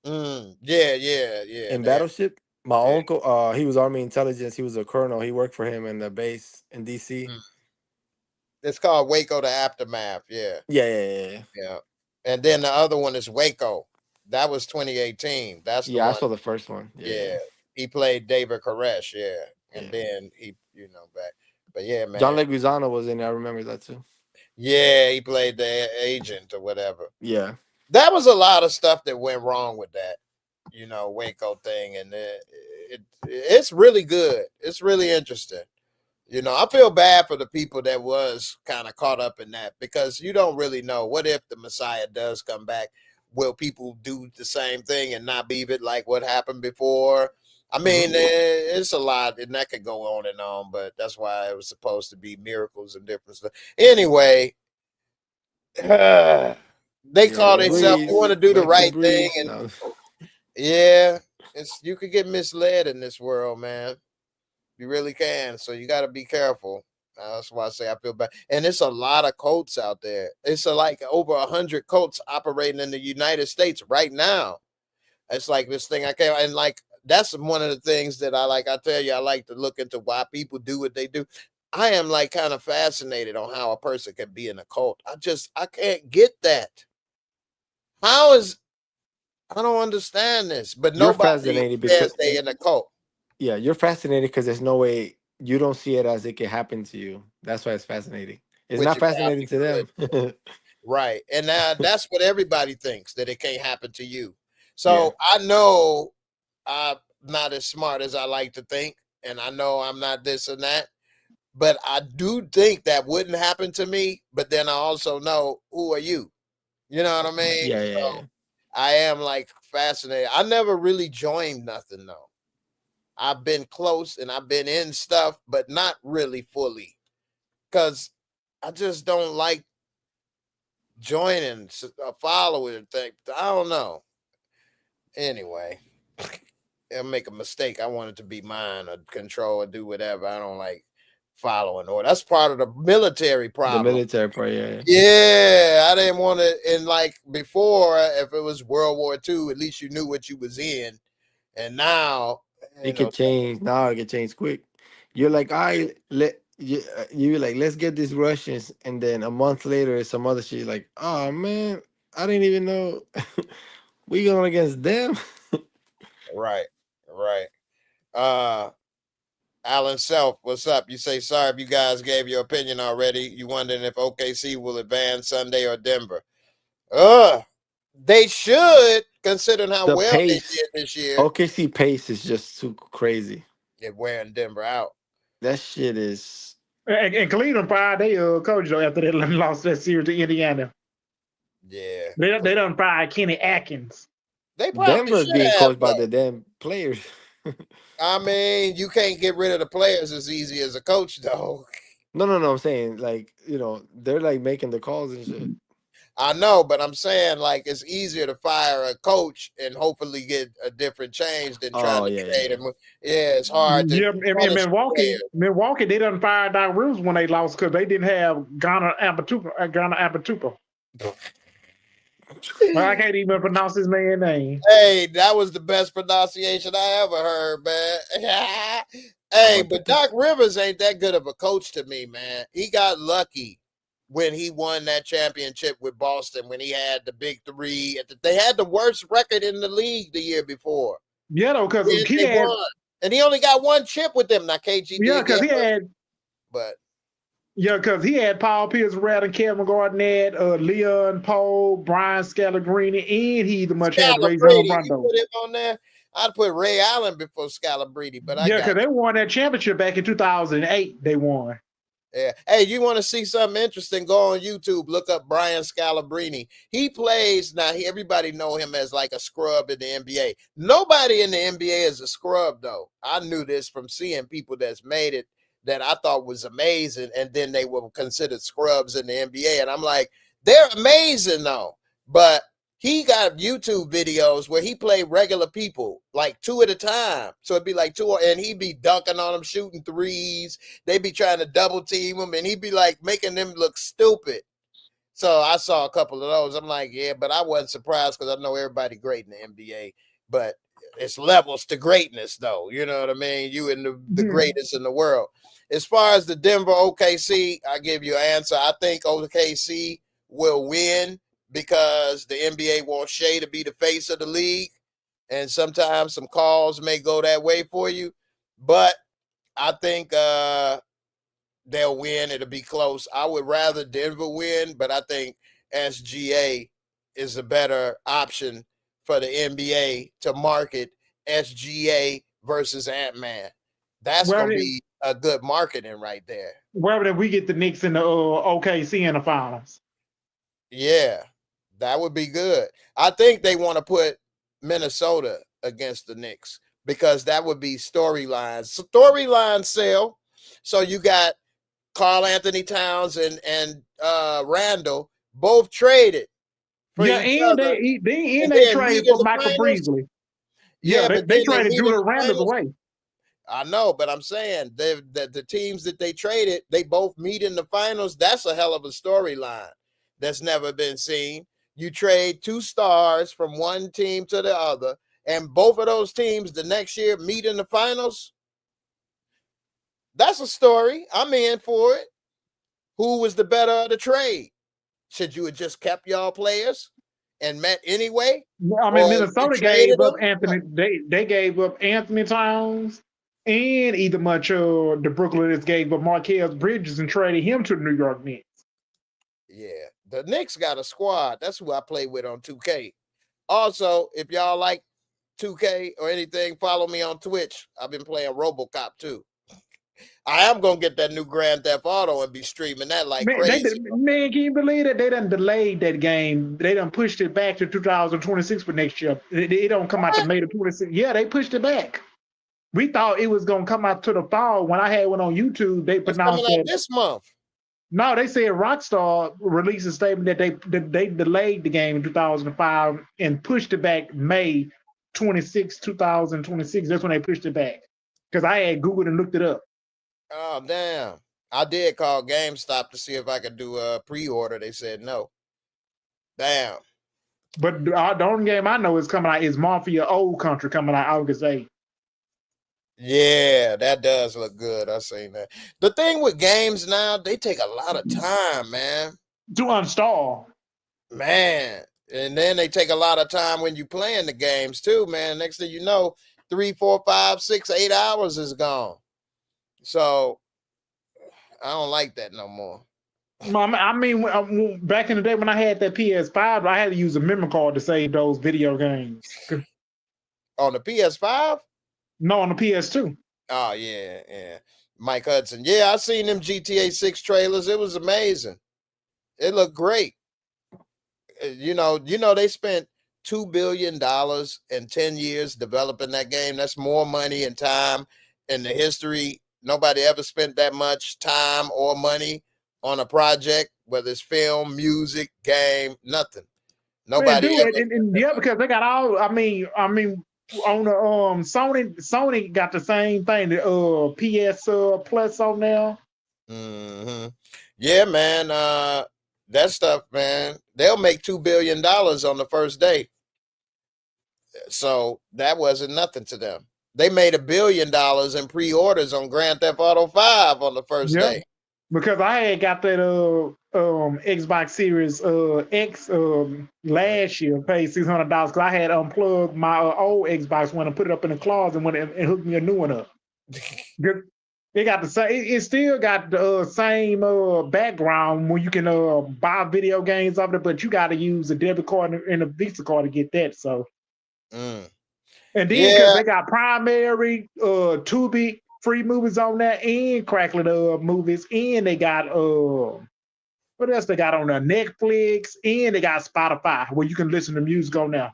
Yeah. In They, Battleship. My yeah. uncle, he was Army intelligence. He was a colonel. He worked for him in the base in DC. Mm. It's called Waco: The Aftermath. Yeah. Yeah. Yeah. And then the other one is Waco. That was 2018. That's the Yeah, I one. saw the first one. Yeah. Yeah. He played David Koresh. Yeah. And Yeah. then he, back. But yeah, John man. Leguizamo was in it. I remember that too. Yeah, he played the agent or whatever. Yeah. That was a lot of stuff that went wrong with that, Waco thing. And it's really good. It's really interesting. I feel bad for the people that was kind of caught up in that because you don't really know. What if the Messiah does come back? Will people do the same thing and not leave it like what happened before? I mean, it's a lot, and that could go on and on, but that's why it was supposed to be miracles and different stuff. Anyway, they Yeah. call The themselves, they want breeze. to do the Back to right thing, breeze. and No. yeah, you could get misled in this world, man. You really can. So you got to be careful. That's why I say I feel bad. And it's a lot of cults out there. It's like over 100 cults operating in the United States right now. It's like this thing I can't, and like that's one of the things that I like. I tell you, I like to look into why people do what they do. I am like kind of fascinated on how a person can be in a cult. I can't get that. How is I don't understand this, but You're nobody fascinated says because they in a cult. yeah, you're fascinated because there's no way you don't see it as it can happen to you. That's why it's fascinating. It's Which not it fascinating probably to could. them. Right. And that's what everybody thinks, that it can't happen to you. Yeah. So I know I'm not as smart as I like to think, and I know I'm not this and that, but I do think that wouldn't happen to me. But then I also know, who are you? You know what I mean? Yeah. So I am like fascinated. I never really joined nothing though. I've been close and I've been in stuff, but not really fully because I just don't like joining a follower thing. I don't know. Anyway, I'll make a mistake. I want it to be mine or control or do whatever. I don't like following order. That's part of the military The problem. military part, yeah. Yeah, I didn't want to. And like before, if it was World War II, at least you knew what you was in. And now, It could change now. It could change quick. You're like, I let you. You're like, let's get these Russians, and then a month later, some other shit. Like, oh man, I didn't even know we going against them. right, right. Uh, Alan Self, what's up? You say sorry if you guys gave your opinion already. You wondering if OKC will advance Sunday or Denver? They should, considering how The well they pace, did this year. OKC pace is just too crazy. They're wearing Denver out. That shit is. And Cleveland fired their coach though after they lost that series to Indiana. Yeah, They done fired Kenny Atkins. they probably Denver's should being have coached by though. the damn players. I mean, you can't get rid of the players as easy as a coach, though. No. I'm saying like they're like making the calls and shit. I know, but I'm saying like it's easier to fire a coach and hopefully get a different change than trying Oh to yeah, create yeah. him. Yeah, it's hard to Yeah, in punish players. Milwaukee, they done fired Doc Rivers when they lost because they didn't have Ghana Abatupa. Well, I can't even pronounce his man's name. Hey, that was the best pronunciation I ever heard, man. Hey, but Doc Rivers ain't that good of a coach to me, man. He got lucky when he won that championship with Boston, when he had the big three. They had the worst record in the league the year before. Yeah, though, because he They had. won. And he only got one chip with them. Now, KG Yeah, did because get he one, had. but Yeah, because he had Paul Pierce, Radon, Kevin Garnett, Leon Poe, Brian Scalabrine, and he the much had Ray John Scalabrine, you Rondo. put him on there. I'd put Ray Allen before Scalabrine, but I Yeah, got because they won that championship back in 2008. They won. yeah. Hey, you want to see something interesting? Go on YouTube. Look up Brian Scalabrine. He plays now. Everybody know him as like a scrub in the NBA. Nobody in the NBA is a scrub though. I knew this from seeing people that's made it that I thought was amazing, and then they were considered scrubs in the NBA. And I'm like, they're amazing though. But he got YouTube videos where he played regular people, like 2 at a time. So it'd be like 2, and he'd be dunking on them, shooting threes. They'd be trying to double team him, and he'd be like making them look stupid. So I saw a couple of those. I'm like, yeah, but I wasn't surprised because I know everybody great in the NBA. But it's levels to greatness, though. You know what I mean? You and the greatest in the world. As far as the Denver OKC, I give you an answer. I think OKC will win because the NBA wants Shea to be the face of the league. And sometimes some calls may go that way for you. But I think they'll win. It'll be close. I would rather Denver win, but I think SGA is a better option for the NBA to market SGA versus Ant-Man. That's going to be a good marketing right there. Where did we get the Knicks in the OKC in the finals? Yeah, that would be good. I think they want to put Minnesota against the Knicks because that would be storylines. Storylines sell. So you got Karl Anthony Towns and Randall both traded for each other. They traded for Michael Beasley. Yeah, they traded Julius Randle away. I know, but I'm saying the teams that they traded, they both meet in the finals. That's a hell of a storyline that's never been seen. You trade 2 stars from one team to the other, and both of those teams the next year meet in the finals. That's a story. I'm in for it. Who was the better of the trade? Should you have just kept y'all players and met anyway? I mean, Minnesota gave up Anthony. They gave up Anthony Towns and either much the Brooklyn Nets gave up Marquez Bridges and traded him to the New York Knicks. Yeah, the Knicks got a squad. That's who I play with on 2K. Also, if y'all like 2K or anything, follow me on Twitch. I've been playing RoboCop too. I am gonna get that new Grand Theft Auto and be streaming that like crazy. Man, can you believe that they done delayed that game? They done pushed it back to 2026 for next year. It don't come out to May 26. Yeah, they pushed it back. We thought it was gonna come out to the fall. When I had one on YouTube, they pronounced that this month. No, they said Rockstar released a statement that they delayed the game in 2005 and pushed it back May 26, 2026. That's when they pushed it back. Because I had Googled and looked it up. Oh, damn. I did call GameStop to see if I could do a pre-order. They said no. Damn. But the only game I know is coming out is Mafia Old Country coming out August 8th. Yeah, that does look good. I've seen that. The thing with games now, they take a lot of time, man. To install. Man. And then they take a lot of time when you playing the games too, man. Next thing you know, 3, 4, 5, 6, 8 hours is gone. So I don't like that no more. I mean, back in the day when I had that PS5, I had to use a memory card to save those video games. On the PS5? No, on the PS2. Oh, yeah. Mike Hudson. Yeah, I seen them GTA 6 trailers. It was amazing. It looked great. You know, they spent $2 billion in 10 years developing that game. That's more money and time in the history. Nobody ever spent that much time or money on a project, whether it's film, music, game, nothing. Nobody ever. Yeah, because they got all. I mean, on the Sony got the same thing. The PS Plus on there. Mm-hmm. Yeah, man. That stuff, man. They'll make $2 billion on the first day. So that wasn't nothing to them. They made $1 billion in pre-orders on Grand Theft Auto 5 on the first day. Because I had got that Xbox Series X last year, paid $600 because I had unplugged my old Xbox One and put it up in the closet and went and hooked me a new one up. It got the same. It still got the same background when you can buy video games off it, but you got to use a debit card and a Visa card to get that. So. And then because they got primary, Tubi free movies on there and crackling movies, and they got what else they got on there? Netflix, and they got Spotify where you can listen to music on there.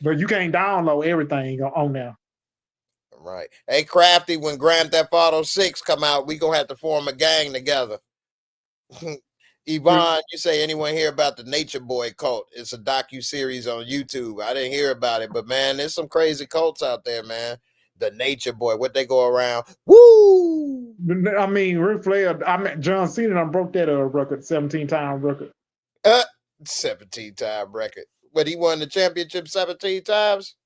But you can't download everything on there. Right. Hey, Crafty, when Grand Theft Auto 6 come out, we gonna have to form a gang together. Yvonne, you say anyone hear about the Nature Boy cult? It's a docu-series on YouTube. I didn't hear about it, but man, there's some crazy cults out there, man. The Nature Boy, what they go around. Woo! I mean, Ric Flair, John Cena done broke that record, 17-time record. 17-time record. But he won the championship 17 times?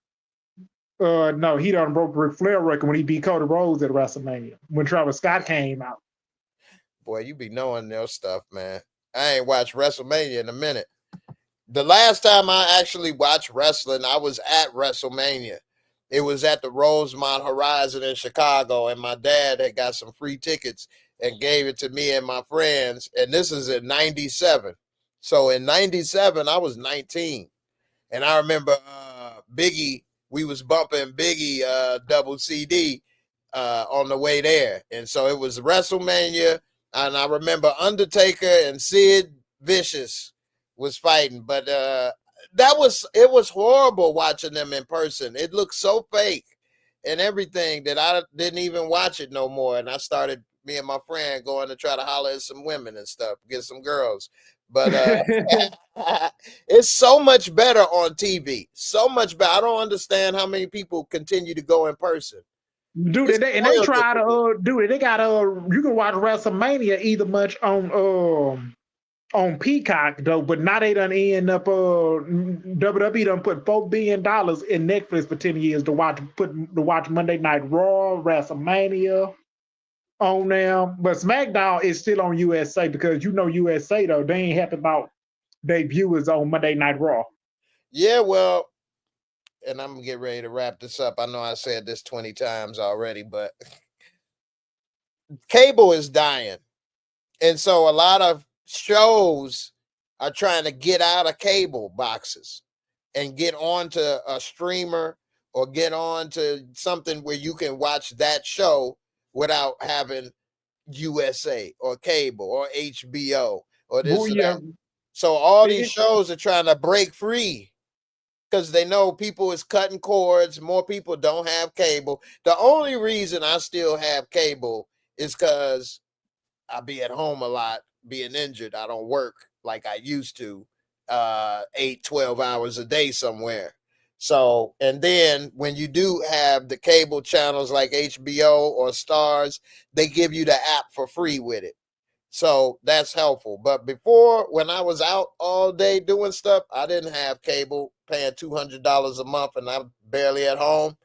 No, he done broke Ric Flair record when he beat Cody Rhodes at WrestleMania when Travis Scott came out. Boy, you be knowing their stuff, man. I ain't watched WrestleMania in a minute. The last time I actually watched wrestling, I was at WrestleMania. It was at the Rosemont Horizon in Chicago, and my dad had got some free tickets and gave it to me and my friends. And this is in 97. So in 97, I was 19. And I remember Biggie, we was bumping Biggie double CD on the way there. And so it was WrestleMania. And I remember Undertaker and Sid Vicious was fighting. But it was horrible watching them in person. It looked so fake and everything that I didn't even watch it no more. And I started, me and my friend, going to try to holler at some women and stuff, get some girls. But it's so much better on TV. So much better. I don't understand how many people continue to go in person. Dude, they try to they got you can watch WrestleMania either much on Peacock though, but now they done end up WWE done put $4 billion in Netflix for 10 years to watch Monday Night Raw, WrestleMania on them. But SmackDown is still on USA because USA though, they ain't happy about their viewers on Monday Night Raw. Yeah, well, and I'm gonna get ready to wrap this up. I know I said this 20 times already, but cable is dying. And so a lot of shows are trying to get out of cable boxes and get onto a streamer or get on to something where you can watch that show without having USA or cable or HBO or this or that. So all these shows are trying to break free because they know people is cutting cords. More people don't have cable. The only reason I still have cable is because I be at home a lot, being injured. I don't work like I used to, 8-12 hours a day somewhere. So, and then when you do have the cable channels like HBO or Stars, they give you the app for free with it. So that's helpful. But before, when I was out all day doing stuff, I didn't have cable, paying $200 a month, and I'm barely at home.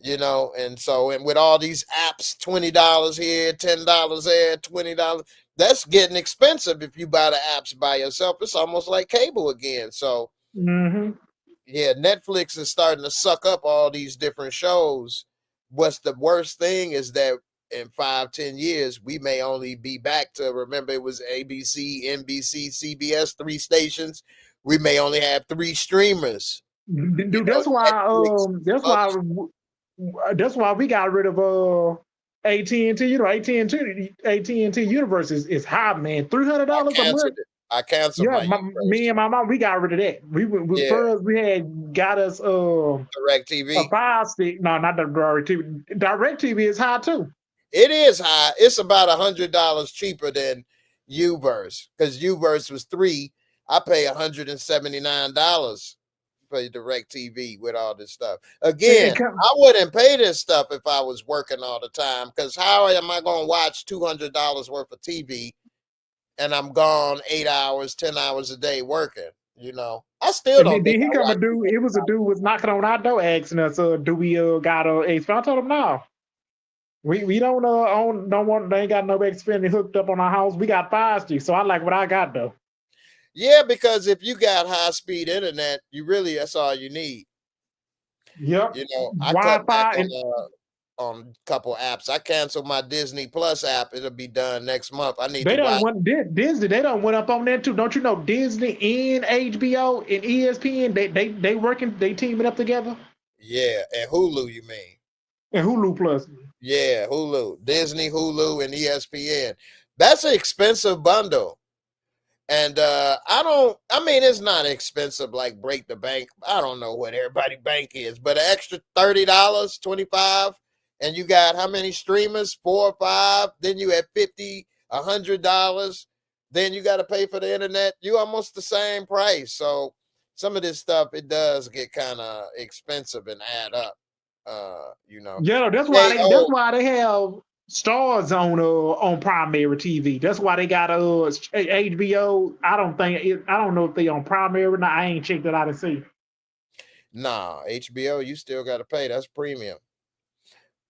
And so, and with all these apps, $20 here, $10 there, $20, that's getting expensive if you buy the apps by yourself. It's almost like cable again. So, yeah, Netflix is starting to suck up all these different shows. What's the worst thing is that in 5-10 years, we may only be back to, remember, it was ABC, NBC, CBS, 3 stations. We may only have 3 streamers. Dude, that's why we got rid of AT&T. AT&T Universe is high, man. $300 a month. I canceled me and my mom, we got rid of that. First we had got us DirecTV. A Fire Stick. No, not the DirecTV. DirecTV is high too. It is high. It's about $100 cheaper than Uverse because Uverse was $3. I pay $179 for DirecTV with all this stuff. Again, I wouldn't pay this stuff if I was working all the time because how am I going to watch $200 worth of TV and I'm gone 8 hours, 10 hours a day working? I still don't. Then he come a dude. It was a dude was knocking on our door asking us, "Do we got a Xfinity?" I told him no. We don't want. They ain't got no Xfinity hooked up on our house. We got Fire Stick, so I like what I got though. Yeah, because if you got high speed internet, that's all you need. Yep. I cut back on a couple apps. I canceled my Disney Plus app. It'll be done next month. I need to watch Disney. They don't went up on that too. Don't you know Disney and HBO and ESPN? They working. They teaming up together. Yeah, and Hulu, you mean? And Hulu Plus. Yeah, Hulu, Disney, Hulu, and ESPN. That's an expensive bundle. And it's not expensive like break the bank. I don't know what everybody bank is, but an extra $30, $25 and you got how many streamers? 4 or 5. Then you have $50, $100. Then you got to pay for the internet. You almost the same price. So some of this stuff, it does get kind of expensive and add up. Yeah, that's why Hey, they have stars on primary TV. That's why they got HBO. I don't know if they on primary or not. I ain't checked it out to see. nah, HBO, you still got to pay. That's premium.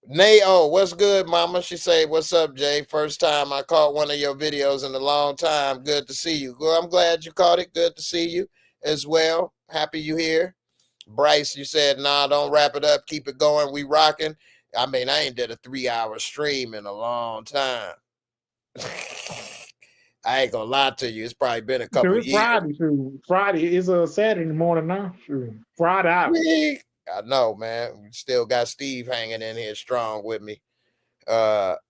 Nay, what's good, mama? She say, what's up, Jay? First time I caught one of your videos in a long time. Good to see you. Well, I'm glad you caught it. Good to see you as well. Happy you here. Bryce, you said, nah, don't wrap it up. Keep it going. We rocking. I mean, I ain't did a 3-hour stream in a long time. I ain't gonna lie to you. It's probably been a couple It's years. Friday too. Friday is a Saturday morning now. Sure. Friday out. I know, man. We still got Steve hanging in here strong with me.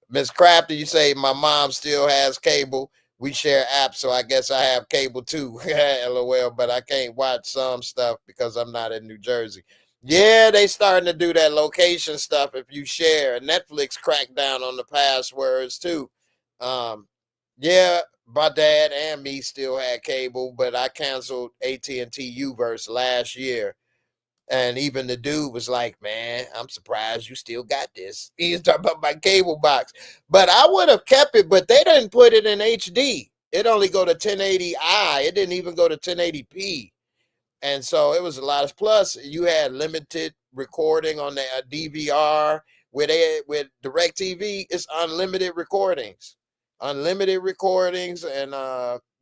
Miss Crafty, you say my mom still has cable. We share apps, so I guess I have cable too. LOL, but I can't watch some stuff because I'm not in New Jersey. Yeah, they starting to do that location stuff if you share. Netflix cracked down on the passwords too. Yeah, my dad and me still had cable, but I canceled AT&T Uverse last year. And even the dude was like, man, I'm surprised you still got this. He's talking about my cable box. But I would have kept it, but they didn't put it in HD. It only go to 1080i. It didn't even go to 1080p. And so it was a lot of plus. You had limited recording on the DVR. With DirecTV, it's unlimited recordings. Unlimited recordings, and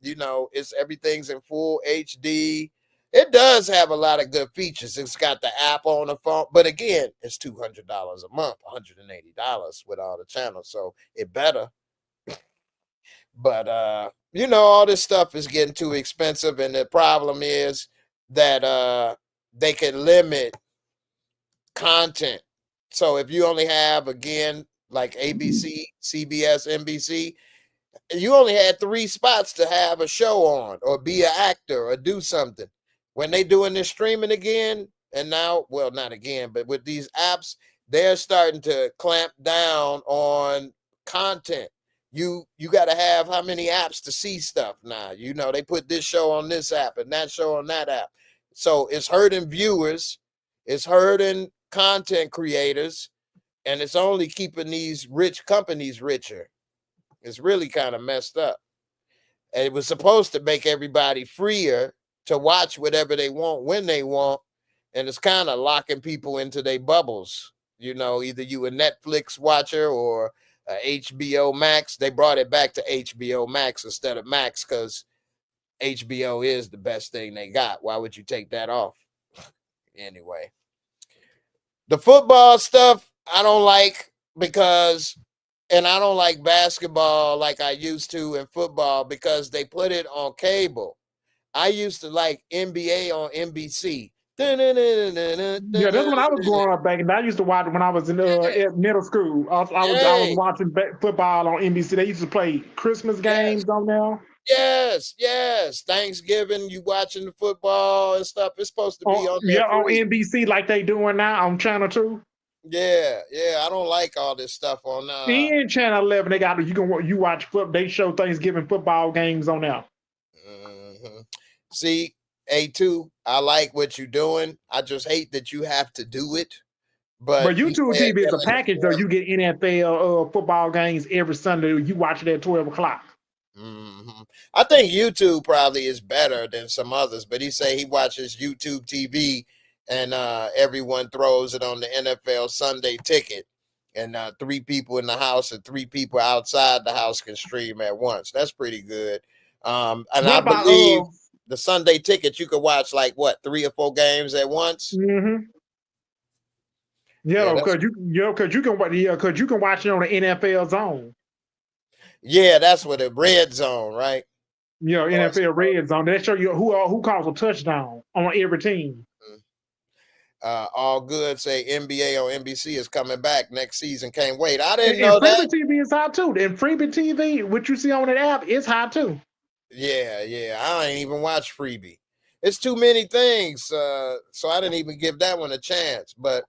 it's everything's in full HD. It does have a lot of good features. It's got the app on the phone, but again, it's $200 a month, $180 with all the channels. So it better. But all this stuff is getting too expensive, and the problem is that they can limit content. So if you only have, again, like ABC, CBS, NBC, you only had 3 spots to have a show on or be an actor or do something. When they doing this streaming again, and now, well, not again, but with these apps, they're starting to clamp down on content. You got to have how many apps to see stuff now. They put this show on this app and that show on that app. So it's hurting viewers, it's hurting content creators, and it's only keeping these rich companies richer. It's really kind of messed up. And it was supposed to make everybody freer to watch whatever they want when they want. And it's kind of locking people into their bubbles. Either you a Netflix watcher or HBO Max. They brought it back to HBO Max instead of Max because HBO is the best thing they got. Why would you take that off? Anyway, the football stuff I don't like and I don't like basketball like I used to in football because they put it on cable. I used to like NBA on NBC. Yeah, that's when I was growing up back, and I used to watch it when I was in middle school. I was watching football on NBC. They used to play Christmas games on there. Yes. Thanksgiving, you watching the football and stuff. It's supposed to be on there. On NBC like they doing now on Channel 2. Yeah. I don't like all this stuff on in Channel 11. They got you watch they show Thanksgiving football games on there. Mm-hmm. See, A2, I like what you're doing. I just hate that you have to do it. But YouTube TV is a package, though. You get NFL football games every Sunday. You watch it at 12 o'clock. Mm-hmm. I think YouTube probably is better than some others, but he say he watches YouTube TV and everyone throws it on the NFL Sunday Ticket, and 3 people in the house and 3 people outside the house can stream at once. That's pretty good. And I believe the Sunday Ticket, you could watch like 3 or 4 games at once. Mm-hmm. Yeah, because you can watch it on the NFL Zone. Yeah, that's what the red zone, right? NFL red zone. They show you who calls a touchdown on every team. All good say NBA on NBC is coming back next season. Can't wait. I didn't know that. Freebie TV is hot too. And Freebie TV, what you see on that app, is hot too. Yeah. I ain't even watch Freebie. It's too many things. So I didn't even give that one a chance. But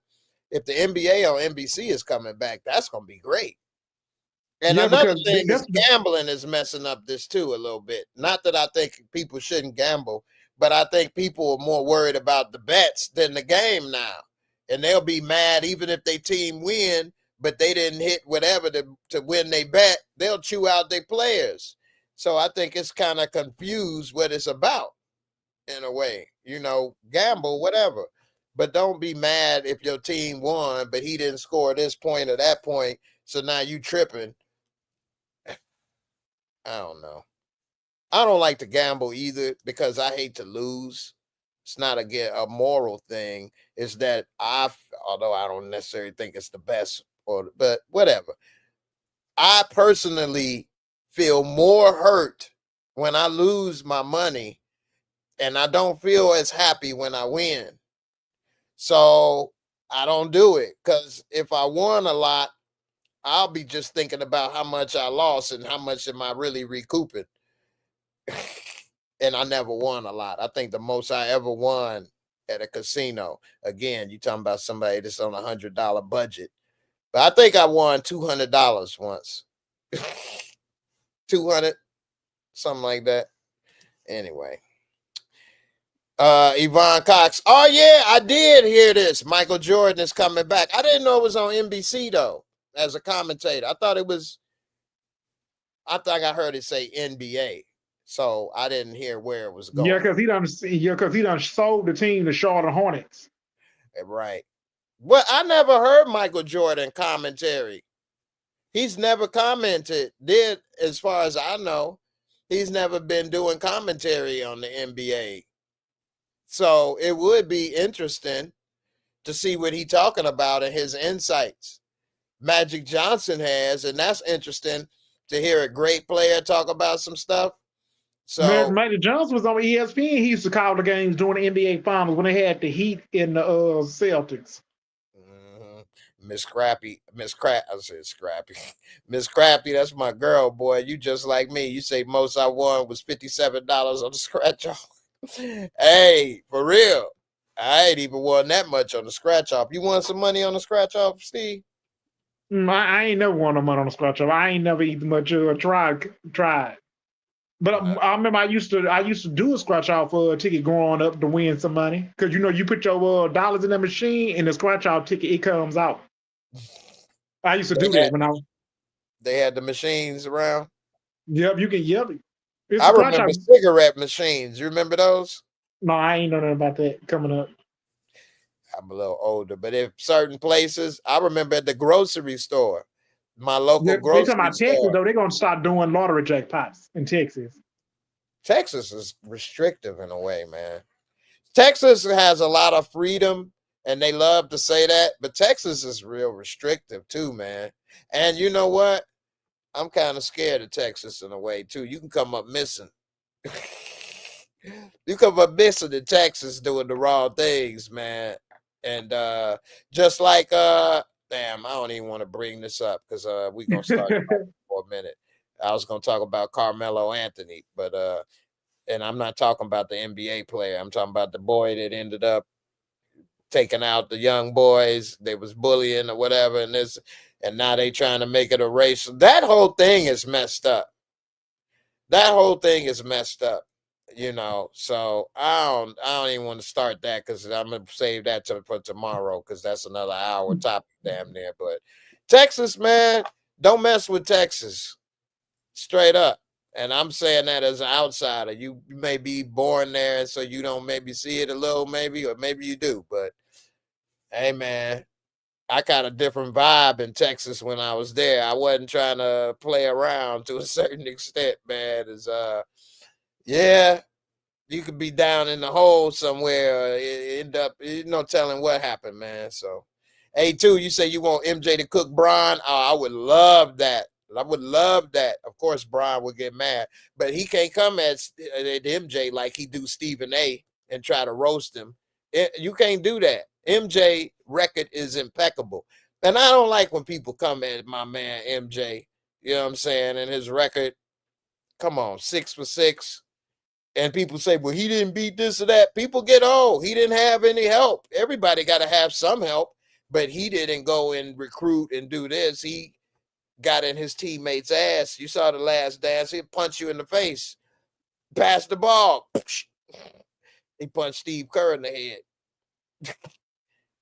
if the NBA on NBC is coming back, that's gonna be great. And Yeah, another because thing is that's the gambling is messing up this too a little bit. Not that I think people shouldn't gamble, but I think people are more worried about the bets than the game now. And they'll be mad even if their team win, but they didn't hit whatever to win they bet. They'll chew out their players. So I think it's kind of confused what it's about in a way. Gamble, whatever. But don't be mad if your team won, but he didn't score this point or that point. So now you tripping. I don't know. I don't like to gamble either because I hate to lose. It's not a moral thing. It's that although I don't necessarily think it's the best, but whatever. I personally feel more hurt when I lose my money, and I don't feel as happy when I win. So I don't do it because if I won a lot, I'll be just thinking about how much I lost and how much am I really recouping. And I never won a lot. I think the most I ever won at a casino, again, you talking about somebody that's on $100 budget, but I think I won $200 once. 200, something like that. Anyway. Yvonne Cox. Oh yeah, I did hear this. Michael Jordan is coming back. I didn't know it was on NBC though, as a commentator. I thought I heard it say NBA. So I didn't hear where it was yeah, going. because he done sold the team to Charlotte Hornets. Right. Well, I never heard Michael Jordan commentary. He's never commented, as far as I know. He's never been doing commentary on the NBA. So it would be interesting to see what he's talking about and his insights. Magic Johnson has, and that's interesting to hear a great player talk about some stuff. So Magic Johnson was on ESPN. He used to call the games during the NBA Finals when they had the Heat in the Celtics. Miss Scrappy, I said Scrappy. Miss Scrappy, that's my girl, boy. You just like me. You say most I won was $57 on the scratch off. Hey, for real. I ain't even won that much on the scratch off. You won some money on the scratch off, Steve? I ain't never won no money on the scratch off. I ain't never even much tried. But I remember I used to do a scratch off ticket growing up to win some money because you put your dollars in that machine and the scratch off ticket it comes out. I used to do that when they had the machines around. Yep, you can yep. I remember cigarette machines. You remember those? No, I ain't know nothing about that coming up. I'm a little older, but if certain places, I remember at the grocery store, my local grocery talking about store. Texas though, they're gonna start doing lottery jackpots in Texas. Texas is restrictive in a way, man. Texas has a lot of freedom, and they love to say that, but Texas is real restrictive too, man. And you know what? I'm kind of scared of Texas in a way too. You can come up missing. You come up missing in Texas doing the wrong things, man. And just like damn, I don't even want to bring this up because we're gonna start for a minute. I was gonna talk about Carmelo Anthony, but and I'm not talking about the NBA player. I'm talking about the boy that ended up taking out the young boys. They was bullying or whatever, and now they trying to make it a race. That whole thing is messed up. That whole thing is messed up. So I don't even want to start that because I'm gonna save that for tomorrow because that's another hour topic damn near. But Texas, man, don't mess with Texas. Straight up. And I'm saying that as an outsider. You may be born there, so you don't maybe see it a little, maybe, or maybe you do. But hey, man, I got a different vibe in Texas when I was there. I wasn't trying to play around to a certain extent, man. Yeah, you could be down in the hole somewhere, end up, telling what happened, man. So, A2, you say you want MJ to cook Bron? Oh, I would love that. I would love that. Of course, Brian would get mad, but he can't come at MJ like he do Stephen A. and try to roast him. You can't do that. MJ record is impeccable, and I don't like when people come at my man MJ. You know what I'm saying? And his record, come on, 6 for 6. And people say, well, he didn't beat this or that. People get old. He didn't have any help. Everybody got to have some help. but he didn't go and recruit and do this. He got in his teammates' ass. You saw the last dance. He'd punch you in the face. Pass the ball. He punched Steve Kerr in the head.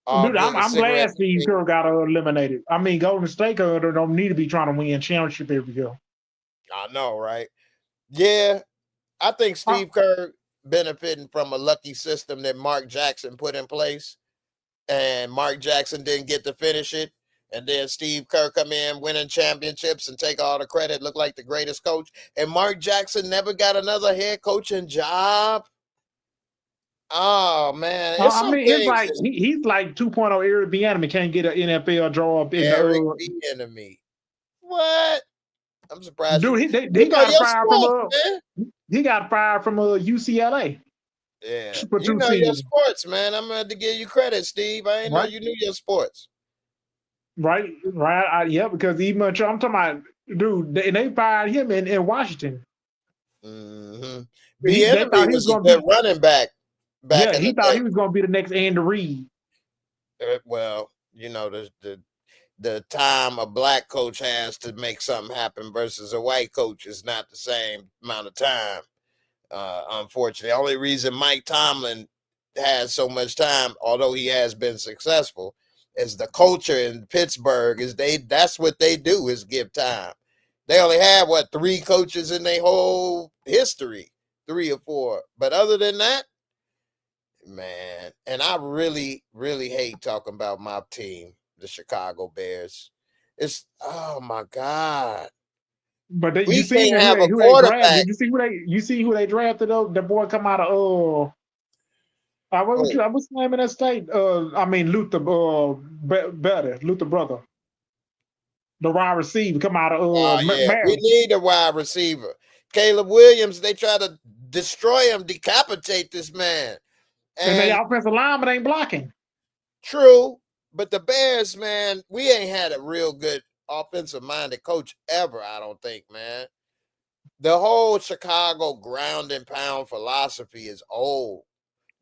All Dude, big I'm cigarette. glad Steve Kerr got eliminated. I mean, Golden State don't need to be trying to win championship every year. I know, right? Yeah, I think Uh, Steve Kerr benefiting from a lucky system that Mark Jackson put in place, and Mark Jackson didn't get to finish it. And then Steve Kerr come in, winning championships, and take all the credit, look like the greatest coach. And Mark Jackson never got another head coaching job. Oh man, it's I some mean, it's things. like he's like 2.0 Eric Bieniemy can't get an NFL job in Eric the. Bieniemy. What? I'm surprised you. Dude, You he know got your fired from sports, man. he got fired from UCLA Yeah, for you 2 know your seasons, sports, man. I'm gonna have to give you credit, Steve. I ain't know right? you knew your sports. Right, right. Yeah, because even I'm talking about, dude, they fired him in Washington. Mm-hmm. They Bieniemy thought he was was a going to good be, running back yeah, in he the thought day. he was going to be the next Andy Reid. Well, you know the time a black coach has to make something happen versus a white coach is not the same amount of time. Unfortunately, the only reason Mike Tomlin has so much time, although he has been successful, is the culture in Pittsburgh. That's what they do is give time. They only have 3 coaches in their whole history, 3 or 4. But other than that, man, and I really, really hate talking about my team, the Chicago Bears. It's oh my God. But you We seen can't have a who they drafted? quarterback. Did you see who they drafted? Though the boy come out of what's the name of that state? I mean Luther better Luther brother, the wide receiver come out of Oh yeah, we Maryland, need a wide receiver. Caleb Williams, they try to destroy him, decapitate this man. and the And offensive lineman ain't blocking. true, but the Bears, man, we ain't had a real good offensive minded coach ever, I don't think, man. The whole Chicago ground and pound philosophy is old.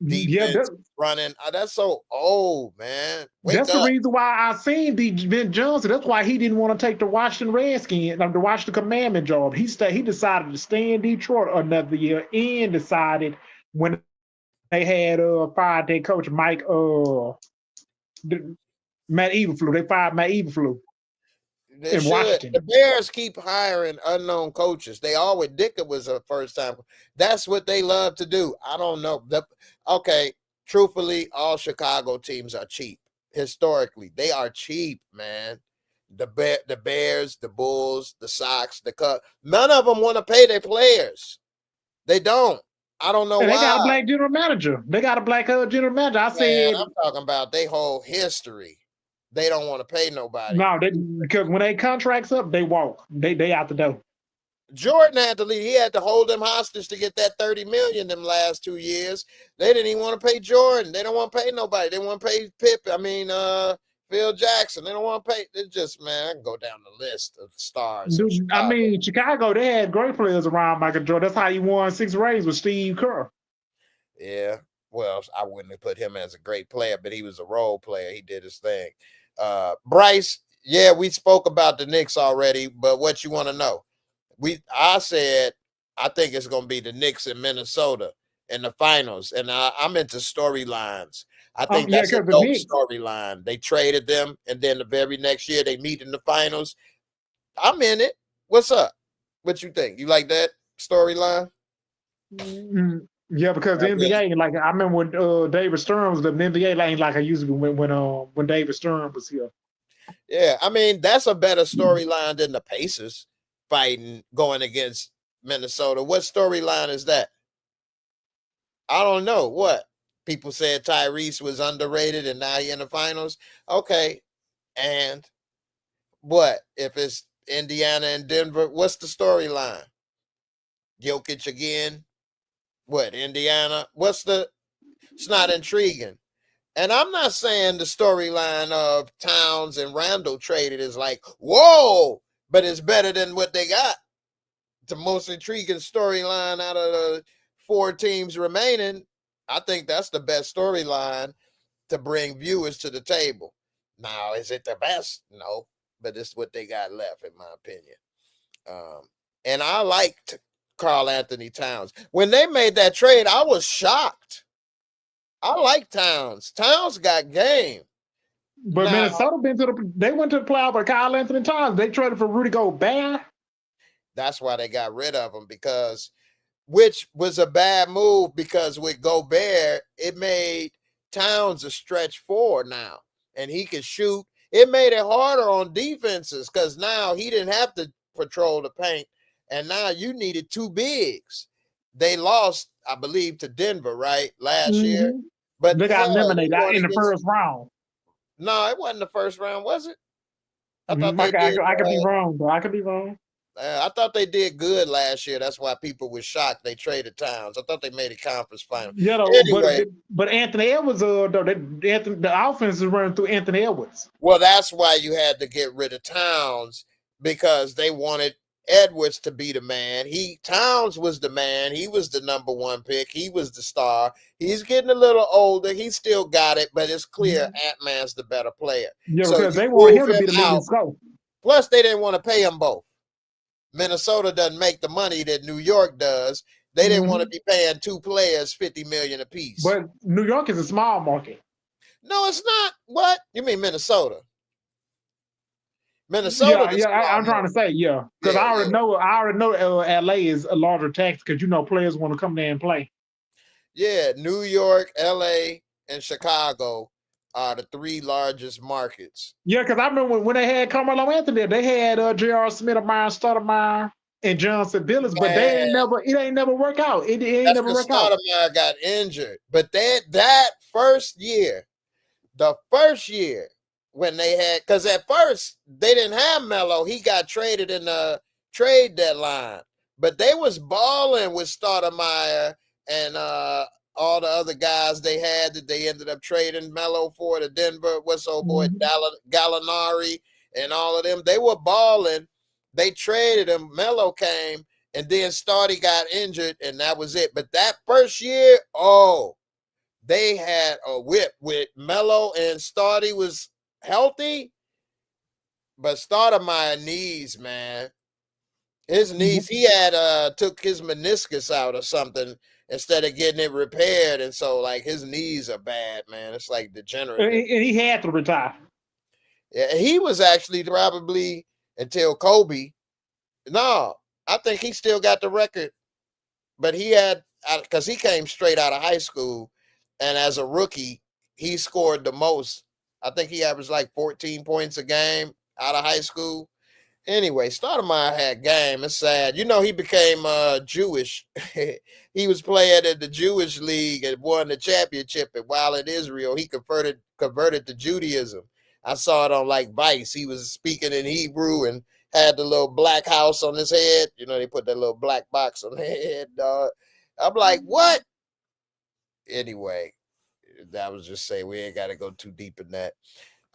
Yeah, Defense running, that's so old, man. Wake that's the up. reason why I seen Ben Johnson. That's why he didn't want to take the Washington Redskins, the Washington Commandment job. He decided to stay in Detroit another year, and decided when they had fired their coach Mike Matt Eberflus. They fired Matt Eberflus They in should. Washington. The Bears keep hiring unknown coaches. They always Dicker was a first time. That's what they love to do. I don't know. Okay, truthfully, all Chicago teams are cheap. Historically, they are cheap, man. The Bears, the Bulls, the Sox, the Cubs. None of them want to pay their players. They don't. I don't know And they got a why. black general manager. They got a black general manager. I Man, said I'm talking about their whole history. They don't want to pay nobody. no, because when they contracts up, they walk. They out the door. Jordan had to leave. He had to hold them hostage to get that 30 million them last 2 years. They didn't even want to pay Jordan. They don't want to pay nobody. They want to pay Phil Jackson. They don't want to pay. It's just, man, I can go down the list of stars of Dude, I Chicago. mean, Chicago, they had great players around Michael Jordan. That's how he won 6 rings with Steve Kerr. Yeah. Well, I wouldn't have put him as a great player, but he was a role player. He did his thing. Bryce, yeah, we spoke about the Knicks already, but what you want to know? I said I think it's going to be the Knicks in Minnesota in the finals, and I'm into storylines. I think Yeah, that's a because the dope Knicks, storyline. They traded them, and then the very next year they meet in the finals. I'm in it. What's up? What you think? You like that storyline? yeah, because the NBA, like I remember when David Stern was the NBA ain't like I used to be when David Stern was here. Yeah, I mean that's a better storyline than the Pacers fighting going against Minnesota. What storyline is that? I don't know. What? People said Tyrese was underrated and now he in the finals. Okay. And what? If it's Indiana and Denver, what's the storyline? Jokic again? What? Indiana? It's not intriguing. And I'm not saying the storyline of Towns and Randall traded is like, whoa, but it's better than what they got. The most intriguing storyline out of the 4 teams remaining. I think that's the best storyline to bring viewers to the table. Now, is it the best? No, but it's what they got left, in my opinion. And I liked Karl Anthony Towns. When they made that trade, I was shocked. I like Towns. Towns got game. But Now, Minnesota they went to the playoff with Kyle Anthony Towns. They traded for Rudy Gobert. that's why they got rid of him, because which was a bad move, because with Gobert, it made Towns a stretch forward now, and he could shoot. It made it harder on defenses because now he didn't have to patrol the paint, and now you needed two bigs. They lost, I believe, to Denver, right, last year. But They got hell, eliminated you want in to the get first round. no, it wasn't the first round, was it? I thought they did. I could be wrong, though. I could be wrong. I thought they did good last year. That's why people were shocked they traded Towns. I thought they made a conference final. Yeah, though, Anyway, but Anthony Edwards, the offense is running through Anthony Edwards. well, that's why you had to get rid of Towns, because they wanted Edwards to be the man. Towns was the man. He was the number one pick. He was the star. He's getting a little older. He still got it, but it's clear Ant-Man's the better player. Yeah, So because you they want him move to be the leading out. scorer. Plus, they didn't want to pay them both. Minnesota doesn't make the money that New York does. They didn't want to be paying two players $50 million apiece. But New York is a small market. No, it's not. What? You mean Minnesota? Minnesota. I'm trying to say, because I already know LA is a larger tax because players want to come there and play. Yeah, New York, LA, and Chicago are the three largest markets. Yeah, because I remember when they had Carmelo Anthony, they had J.R. Smith, Stoudemire, and Johnson Billups, but it ain't never work out. It ain't never work out. Stoudemire got injured, but that first year, when they had, because at first they didn't have Melo, he got traded in the trade deadline, but they was balling with Stoudemire and all the other guys they had that they ended up trading Melo for to Denver. What's old boy Gallinari and all of them? They were balling. They traded him. Melo came, and then Starty got injured, and that was it. But that first year, they had a whip with Melo, and Starty was healthy, but Stoudemire knees, man. His knees, he had took his meniscus out or something instead of getting it repaired, and so like his knees are bad, man. It's like degenerative. And he had to retire. Yeah, he was actually probably until Kobe. No, I think he still got the record, but he had, because he came straight out of high school, and as a rookie, he scored the most. I think he averaged like 14 points a game out of high school. Anyway, Stoudemire had game. It's sad. He became Jewish. He was playing in the Jewish league and won the championship. And while in Israel, he converted to Judaism. I saw it on like Vice. He was speaking in Hebrew and had the little black house on his head. They put that little black box on their head, dog. I'm like, what? Anyway, that was just say we ain't got to go too deep in that.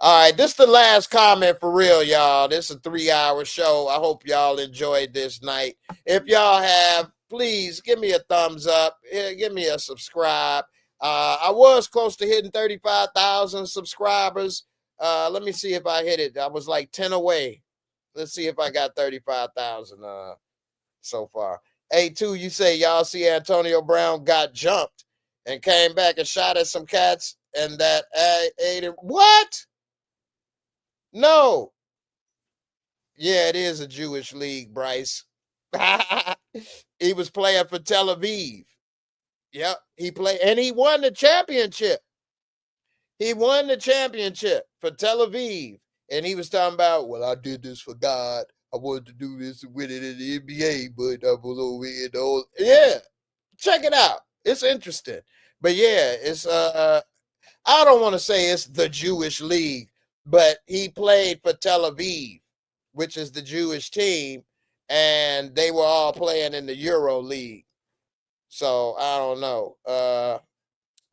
All right, this is the last comment for real, y'all. This is a 3-hour show. I hope y'all enjoyed this night. If y'all have, please give me a thumbs up. Give me a subscribe. I was close to hitting 35,000 subscribers. Let me see if I hit it. I was like 10 away. Let's see if I got 35,000 so far. A2, you say y'all see Antonio Brown got jumped and came back and shot at some cats and that ate it. What? No. Yeah, it is a Jewish league, Bryce. He was playing for Tel Aviv. Yep, he played, and he won the championship. He won the championship for Tel Aviv. And he was talking about, well, I did this for God. I wanted to do this and win it in the NBA, but I was over here. Yeah, check it out. It's interesting. But yeah, it's I don't want to say it's the Jewish league, but he played for Tel Aviv, which is the Jewish team, and they were all playing in the Euro League. So I don't know.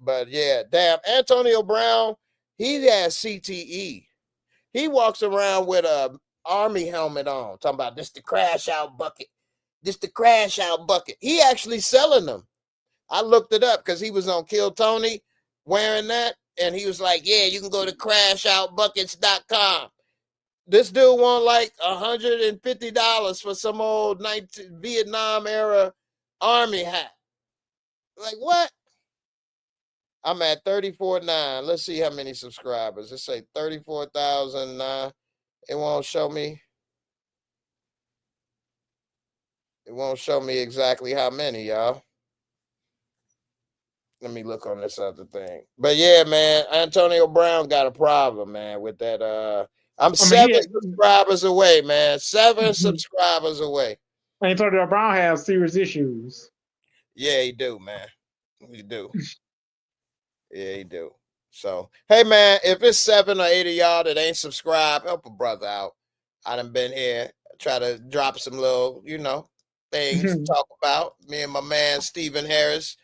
But yeah, damn, Antonio Brown, he has CTE. He walks around with a Army helmet on, talking about this the crash out bucket. This the crash out bucket. He actually selling them. I looked it up because he was on Kill Tony wearing that, and he was like, yeah, you can go to crashoutbuckets.com. This dude want like $150 for some old Vietnam era army hat. Like, what? I'm at 34.9. Let's see how many subscribers. Let's say 34,000. It won't show me. It won't show me exactly how many, y'all. Let me look on this other thing. But yeah, man, Antonio Brown got a problem, man, with that. I'm 7 subscribers away, man. 7 subscribers away. Antonio Brown has serious issues. Yeah, he do, man. He do. Yeah, he do. So, hey, man, if it's 7 or 8 of y'all that ain't subscribed, help a brother out. I done been here, try to drop some little, things to talk about. Me and my man, Stephen Harris.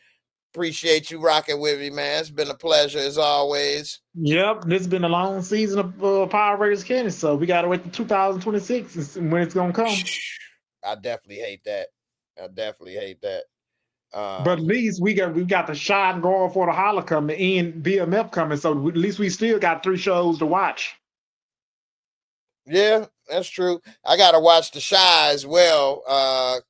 Appreciate you rocking with me, man. It's been a pleasure as always. Yep, this has been a long season of Power Raising Kanan, so we got to wait to 2026 when it's going to come. I definitely hate that. But at least we got the shot going for the Holler coming and BMF coming, so at least we still got 3 shows to watch. Yeah, that's true. I got to watch The Shy as well.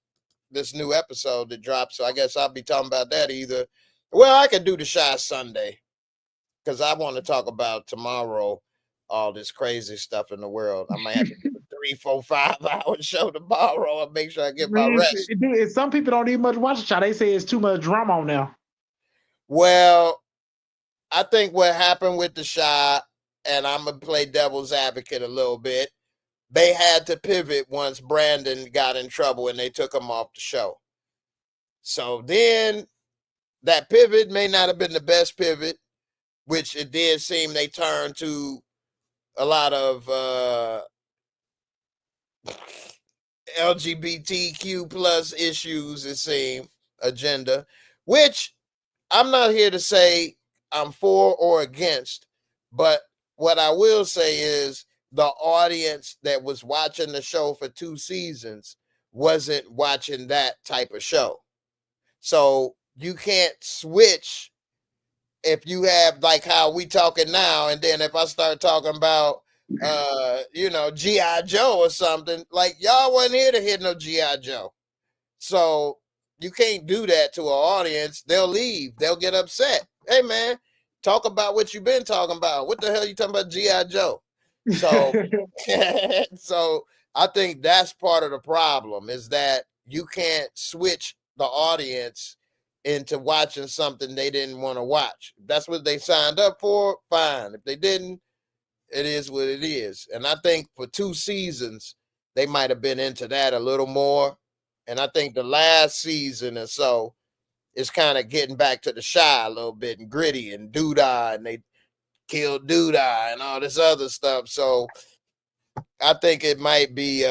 This new episode that dropped, so I guess I'll be talking about that either. Well, I could do The Shy Sunday because I want to talk about tomorrow all this crazy stuff in the world. I might have to do a 3, 4, 5-hour show tomorrow and make sure I get my rest. Some people don't even much watch The Shy. They say it's too much drama on there. Well, I think what happened with The Shy, and I'm gonna play devil's advocate a little bit, they had to pivot once Brandon got in trouble and they took him off the show. So then that pivot may not have been the best pivot, which it did seem they turned to a lot of LGBTQ plus issues, it seemed, agenda, which I'm not here to say I'm for or against, but what I will say is the audience that was watching the show for 2 seasons wasn't watching that type of show. So you can't switch if you have like how we talking now, and then if I start talking about G.I. Joe or something, like y'all wasn't here to hit no G.I. Joe. So you can't do that to an audience. They'll leave. They'll get upset. Hey man, talk about what you've been talking about. What the hell are you talking about G.I. Joe? So so I think that's part of the problem, is that you can't switch the audience into watching something they didn't want to watch. If that's what they signed up for, fine. If they didn't, it is what it is. And I think for 2 seasons, they might have been into that a little more. And I think the last season or so is kind of getting back to The Shy a little bit, and gritty and Doodah, and they killed Doodah and all this other stuff. So I think it might be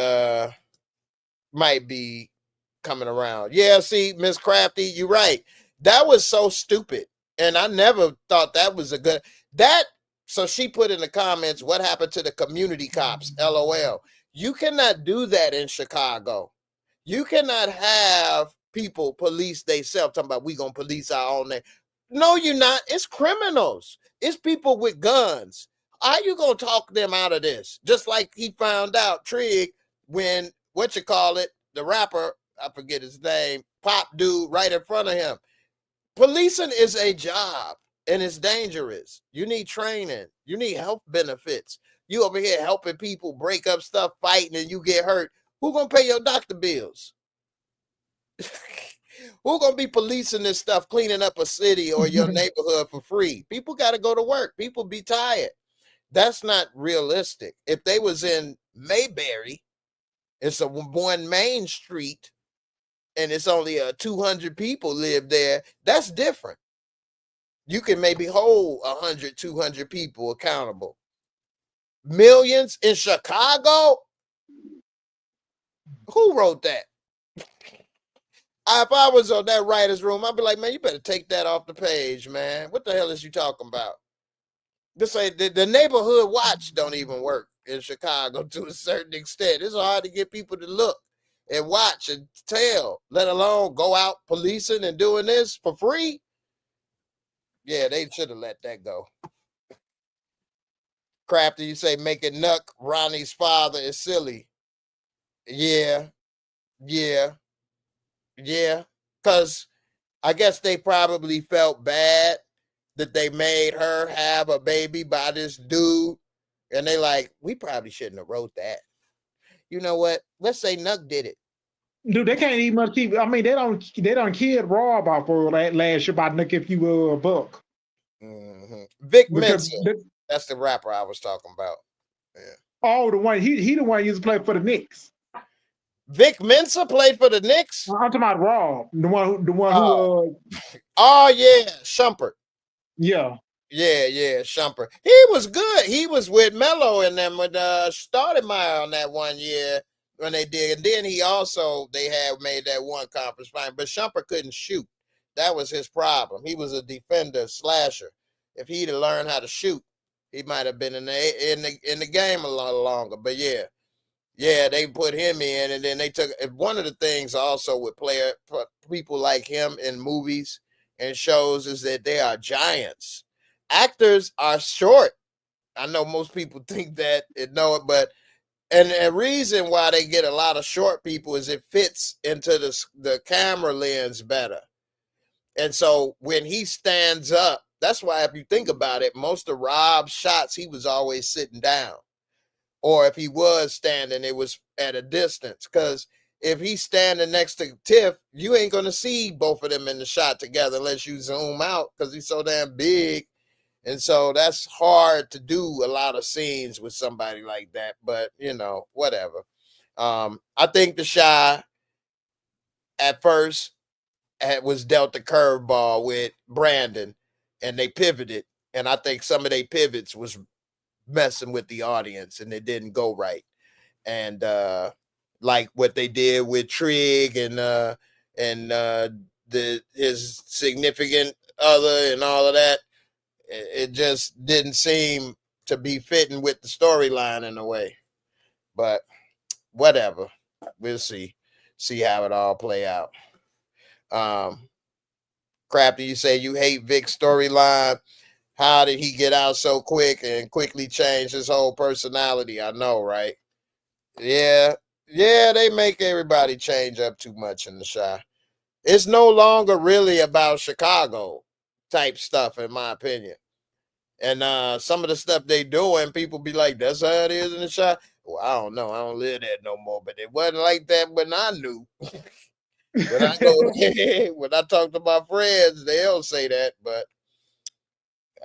coming around. Yeah, see, Miss Crafty, you're right. That was so stupid. And I never thought that was a good so she put in the comments, what happened to the community cops? LOL. You cannot do that in Chicago. You cannot have people police themselves talking about we gonna police our own name. No, you're not. It's criminals. It's people with guns. How you gonna talk them out of this? Just like he found out Trig when the rapper, I forget his name, pop dude right in front of him. Policing is a job and it's dangerous. You need training. You need health benefits. You over here helping people break up stuff, fighting, and you get hurt. Who gonna pay your doctor bills? Who gonna be policing this stuff, cleaning up a city or your neighborhood for free? People got to go to work. People be tired. That's not realistic. If they was in Mayberry, it's a one main street, and it's only 200 people live there. That's different. You can maybe hold 100, 200 people accountable. Millions in Chicago? Who wrote that? If I was on that writer's room, I'd be like, man, you better take that off the page, man. What the hell is you talking about? This ain't the neighborhood watch don't even work in Chicago to a certain extent. It's hard to get people to look and watch and tell, let alone go out policing and doing this for free. Yeah, they should have let that go. Crafty, you say making Nuck Ronnie's father is silly. Yeah, yeah, yeah. Because I guess they probably felt bad that they made her have a baby by this dude. And they like, we probably shouldn't have wrote that. You know what? Let's say Nuck did it. Dude, they can't even much keep. I mean, they don't kid Rob off for that last year by Nick if you a buck. Vic Because Mensa. That's the rapper I was talking about. Yeah. oh, the one he the one used to play for the Knicks. Vic Mensa played for the Knicks. I'm talking about Rob, the one Oh, oh yeah, Shumpert. Yeah. Yeah, Shumpert. He was good. He was with Melo and them with Stoudemire on that one year when they did. And then they had made that one conference final. But Shumpert couldn't shoot. That was his problem. He was a defender, slasher. If he'd have learned how to shoot, he might have been in the game a lot longer. But yeah, they put him in, and then they took one of the things also with people like him in movies and shows is that they are giants. Actors are short. I know most people think that and know it, but and the reason why they get a lot of short people is it fits into the camera lens better. And so when he stands up, that's why if you think about it, most of Rob's shots, he was always sitting down. Or if he was standing, it was at a distance. Because if he's standing next to Tiff, you ain't going to see both of them in the shot together unless you zoom out because he's so damn big. And so that's hard to do a lot of scenes with somebody like that. But, whatever. I think the Shy at first was dealt the curveball with Brandon and they pivoted. And I think some of their pivots was messing with the audience and it didn't go right. And like what they did with Trig and his significant other and all of that, it just didn't seem to be fitting with the storyline in a way. But whatever, we'll see how it all play out. Crafty, you say you hate Vic's storyline. How did he get out so quick and quickly change his whole personality? I know, right? Yeah, they make everybody change up too much in the Shy. It's no longer really about Chicago type stuff, in my opinion. And some of the stuff they do, and people be like, that's how it is in the Shy. Well, I don't know. I don't live there no more, but it wasn't like that when I knew. When I go, when I talk to my friends, they'll say that, but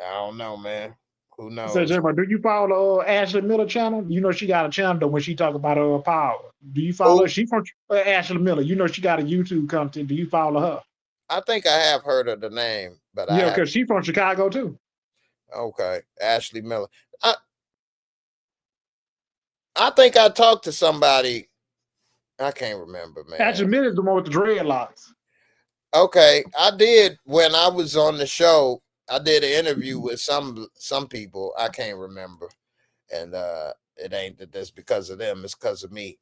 I don't know, man. Who So, knows? Jeremy, do you follow Ashley Miller channel? You know she got a channel though when she talk about power. Do you follow her? Who? She from Ashley Miller. You know she got a YouTube content. Do you follow her? I think I have heard of the name, but I Yeah, have. because she from Chicago too. Okay, Ashley Miller. I think I talked to somebody. I can't remember, Ashley man. Miller is the one with the dreadlocks. Okay, I did when I was on the show. I did an interview with some people. I can't remember, and it ain't that that's because of them. It's because of me.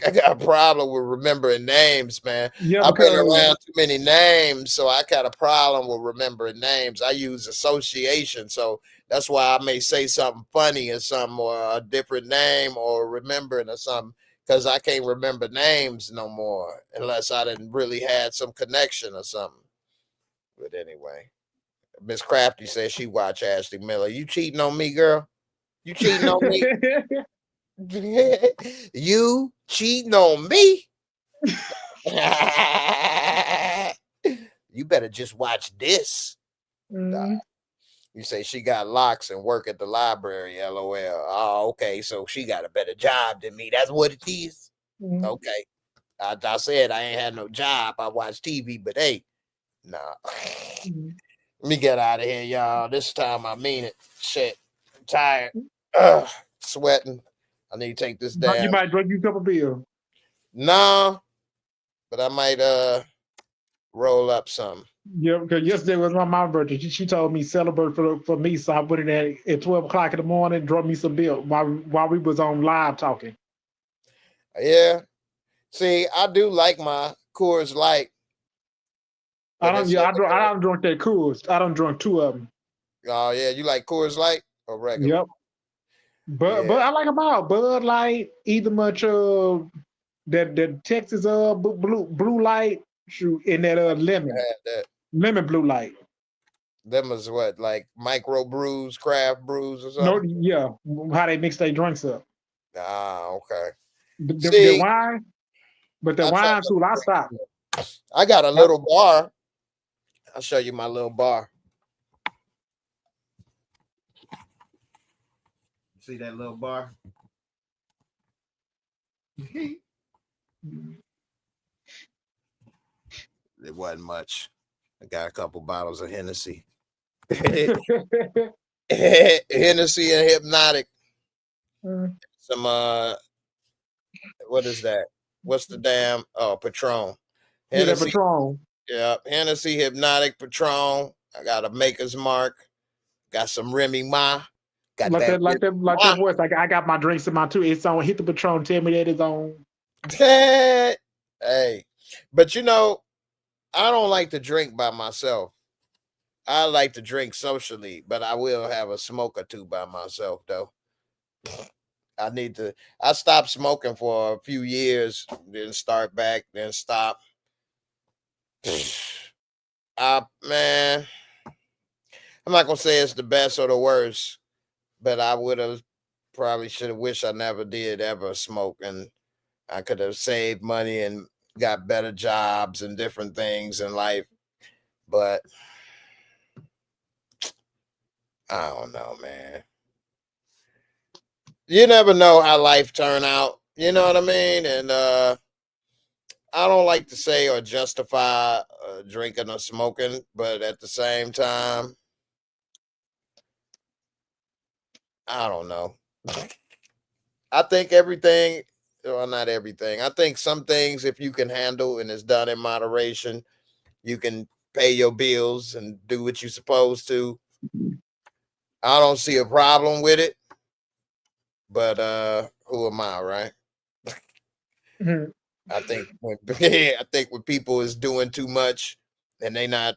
I got a problem with remembering names, man. Yeah, I've been because around too many names, so I got a problem with remembering names. I use association, so that's why I may say something funny or something, or a different name, or remembering or something, because I can't remember names no more unless I didn't really had some connection or something. But anyway, Miss Crafty says she watch Ashley Miller. You cheating on me, girl? You cheating on me? You cheating on me? You better just watch this. You say she got locks and work at the library. LOL. Oh, okay. So she got a better job than me. That's what it is. Okay. I said I ain't had no job. I watch TV, but hey, nah. Let me get out of here, y'all. This time I mean it. Shit. I'm tired. Ugh, sweating. I need to take this You damn. might drink you a couple beers. Nah, but I might roll up some. Yeah, because yesterday was my mom's birthday. She told me celebrate for me, so I put it at 12 o'clock in the morning, drove me some beer while we was on live talking. Yeah. See, I do like my Coors Light. I But don't. it's Yeah, I don't drink that Coors. I don't drink two of them. oh yeah, you like Coors Light or regular? Yep. But I like them all. Bud Light, either much that Texas blue light, shoot, and that That lemon blue light. them is what, like micro brews, craft brews or No, something? yeah, how they mix their drinks up. Ah, okay. The See, wine, but the I try wine to too. I drink. stopped. I got a little bar. I'll show you my little bar. See that little bar? It wasn't much. I got a couple bottles of Hennessy. Hennessy and Hypnotic. Some what is that? What's the damn Patron? Yeah, that Hennessy, Patron. yeah, Hennessy, Hypnotic, Patron. I got a Maker's Mark. Got some Remy Ma. Got Like that that, like Remy that, like Ma. that voice. I got my drinks in my two. It's on. Hit the Patron. Tell me that it's on. Hey, but you know, I don't like to drink by myself. I like to drink socially, but I will have a smoke or two by myself though. I stopped smoking for a few years, then start back, then stop. Man, I'm not gonna say it's the best or the worst, but I would have probably should have wished I never did ever smoke, and I could have saved money and got better jobs and different things in life. But I don't know, man. You never know how life turn out. You know what I mean? And I don't like to say or justify drinking or smoking, but at the same time, I don't know. I think everything, well, not everything. I think some things, if you can handle and it's done in moderation, you can pay your bills and do what you're supposed to. I don't see a problem with it, but who am I, right? Mhm. I think when I think when people is doing too much and they not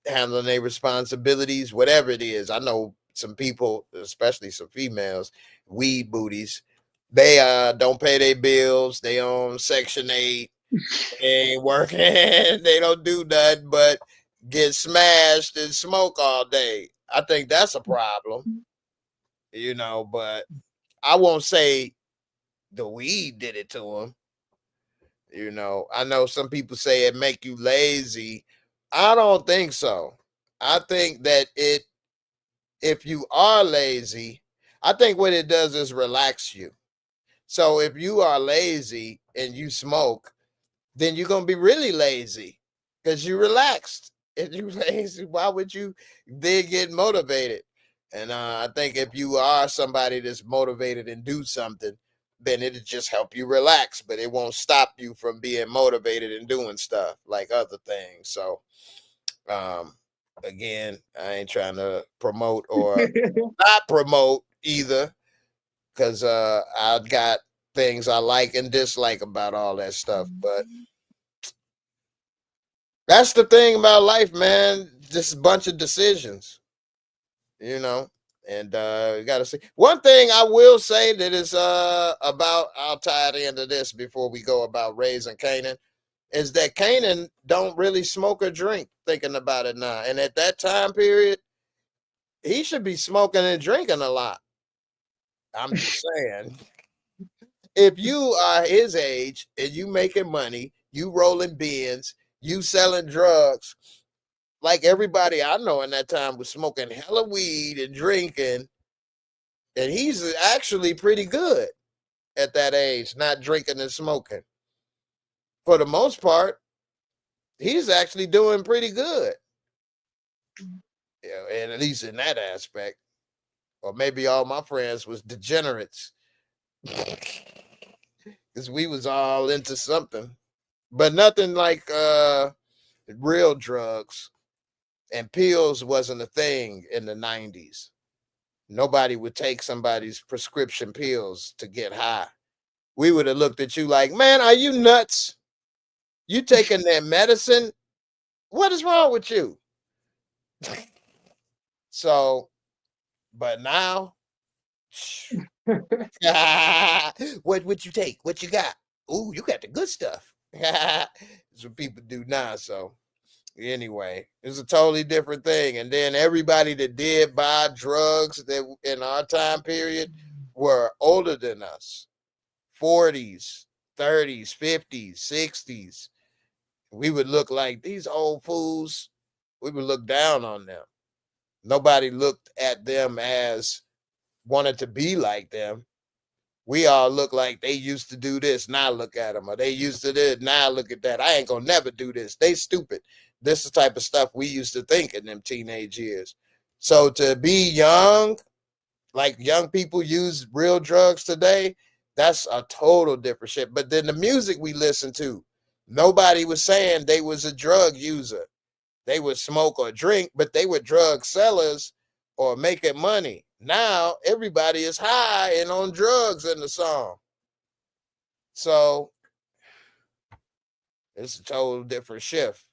handling their responsibilities, whatever it is. I know some people, especially some females, weed booties, they don't pay their bills, they on Section 8, they ain't working, they don't do nothing but get smashed and smoke all day. I think that's a problem, you know, but I won't say the weed did it to them. You know, I know some people say it make you lazy. I don't think so. I think that if you are lazy, I think what it does is relax you. So if you are lazy and you smoke, then you're gonna be really lazy because you relaxed. If you lazy, why would you then get motivated? And I think if you are somebody that's motivated and do something, then it'll just help you relax, but it won't stop you from being motivated and doing stuff like other things. So um again, I ain't trying to promote or not promote either, because I've got things I like and dislike about all that stuff. But that's the thing about life, man. Just a bunch of decisions, you know. And you gotta see. One thing I will say that is about, I'll tie it into this before we go about raising Kanan, is that Kanan don't really smoke or drink, thinking about it now. And at that time period, he should be smoking and drinking a lot. I'm just saying. If you are his age and you making money, you rolling bins, you selling drugs, like everybody I know in that time was smoking hella weed and drinking, and he's actually pretty good at that age, not drinking and smoking. For the most part, he's actually doing pretty good. Yeah, and at least in that aspect. Or maybe all my friends was degenerates. Because we was all into something. But nothing like real drugs, and pills wasn't a thing in the 90s. Nobody would take somebody's prescription pills to get high. We would have looked at you like, man, are you nuts? You taking that medicine? What is wrong with you? So, but now What would you take? What you got? Ooh, you got the good stuff. That's what people do now. So anyway, it's a totally different thing. And then everybody that did buy drugs that in our time period were older than us, 40s, 30s, 50s, 60s. We would look like these old fools. We would look down on them. Nobody looked at them as wanted to be like them. We all look like they used to do this. Now look at them. Or they used to this. Now look at that. I ain't gonna never do this. They stupid. This is the type of stuff we used to think in them teenage years. So to be young, like young people use real drugs today, that's a total different shit. But then the music we listen to, nobody was saying they was a drug user. They would smoke or drink, but they were drug sellers or making money. Now everybody is high and on drugs in the song. So it's a total different shift.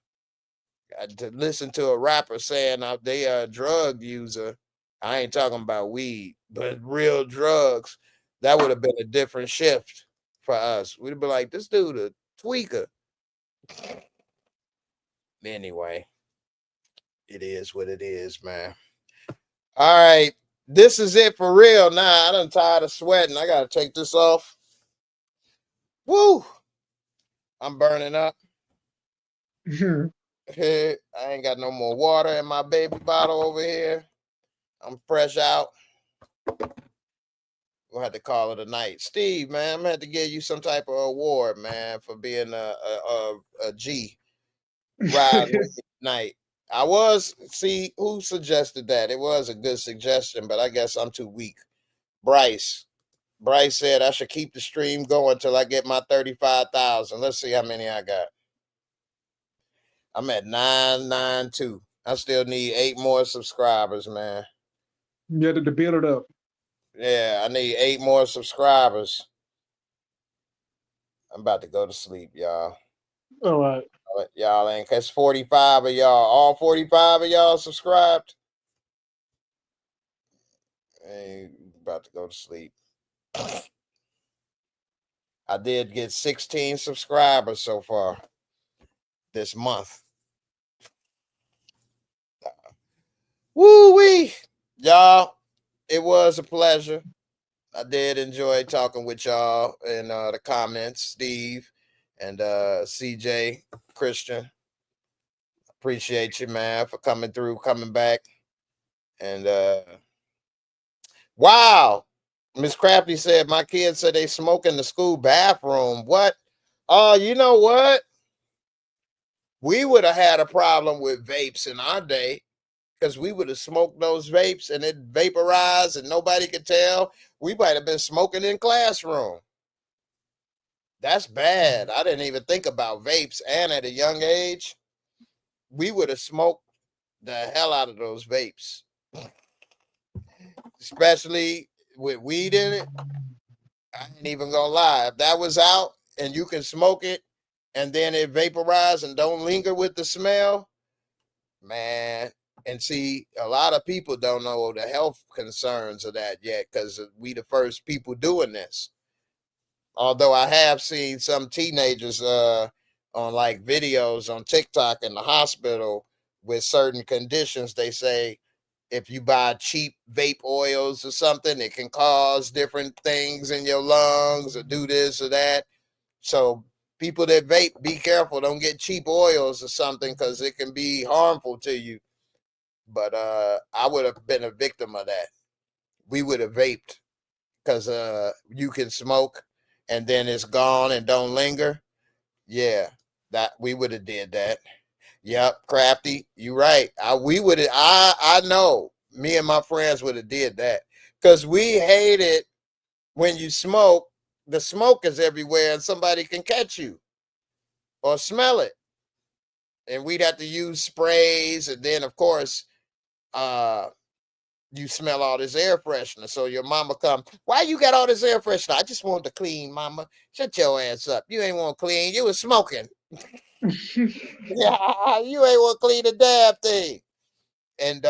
To listen to a rapper saying they are a drug user, I ain't talking about weed, but real drugs, that would have been a different shift for us. We'd have been like, this dude a tweaker. Anyway, it is what it is, man. All right. This is it for real now. I done tired of sweating. I gotta take this off. Woo! I'm burning up. I ain't got no more water in my baby bottle over here. I'm fresh out. We'll have to call it a night. Steve, man, I'm gonna have to give you some type of award, man, for being a G riding with me tonight. I was, see, who suggested that? It was a good suggestion, but I guess I'm too weak. Bryce. Bryce said I should keep the stream going till I get my 35,000. Let's see how many I got. I'm at 992. I still need 8 more subscribers, man. Yeah, to build it up. Yeah, I need 8 more subscribers. I'm about to go to sleep, y'all. All right. Y'all ain't, cause 45 of y'all, all 45 of y'all subscribed. Ain't about to go to sleep. I did get 16 subscribers so far this month. Woo-wee. Y'all, it was a pleasure. I did enjoy talking with y'all in the comments, Steve and CJ, Christian. Appreciate you, man, for coming through, coming back. And wow, Miss Crafty said my kids said they smoke in the school bathroom. What? Oh, you know what? We would have had a problem with vapes in our day because we would have smoked those vapes and it vaporized and nobody could tell. We might have been smoking in classroom. That's bad. I didn't even think about vapes. And at a young age, we would have smoked the hell out of those vapes, especially with weed in it. I ain't even gonna lie. If that was out and you can smoke it and then it vaporize and don't linger with the smell, man. And see, a lot of people don't know the health concerns of that yet because we the first people doing this. Although I have seen some teenagers on like videos on TikTok in the hospital with certain conditions, they say if you buy cheap vape oils or something, it can cause different things in your lungs or do this or that. So people that vape, be careful. Don't get cheap oils or something because it can be harmful to you. But I would have been a victim of that. We would have vaped because you can smoke and then it's gone and don't linger. Yeah, that we would have did that. Yep, Crafty, you right. We would have. I know. Me and my friends would have did that because we hated when you smoke. The smoke is everywhere, and somebody can catch you or smell it, and we'd have to use sprays, and then of course, you smell all this air freshener. So your mama come, why you got all this air freshener? I just want to clean, mama. Shut your ass up. You ain't want to clean. You was smoking. Yeah, you ain't want to clean a damn thing. And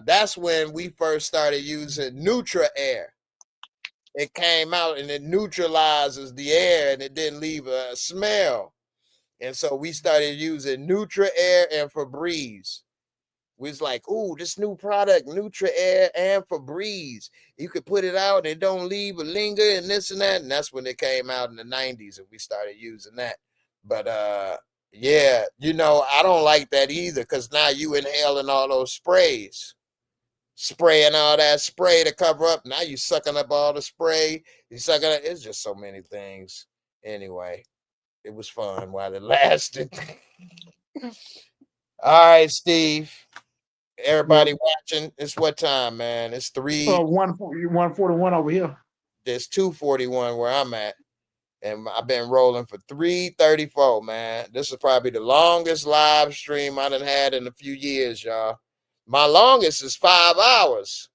that's when we first started using Nutra Air. it came out and it neutralizes the air and it didn't leave a smell. And so we started using Nutra Air and Febreze. We was like, ooh, this new product, Nutra Air and Febreze. You could put it out and it don't leave a linger and this and that. And that's when it came out in the 90s and we started using that. But yeah, you know, I don't like that either because now you inhaling all those sprays. Spraying all that spray to cover up. Now you sucking up all the spray. You sucking up. It's just so many things. Anyway, it was fun while it lasted. All right, Steve. Everybody watching, it's what time, man? It's 141 over here. There's 2:41 where I'm at. And I've been rolling for 3:34, man. This is probably the longest live stream I done had in a few years, y'all. My longest is 5 hours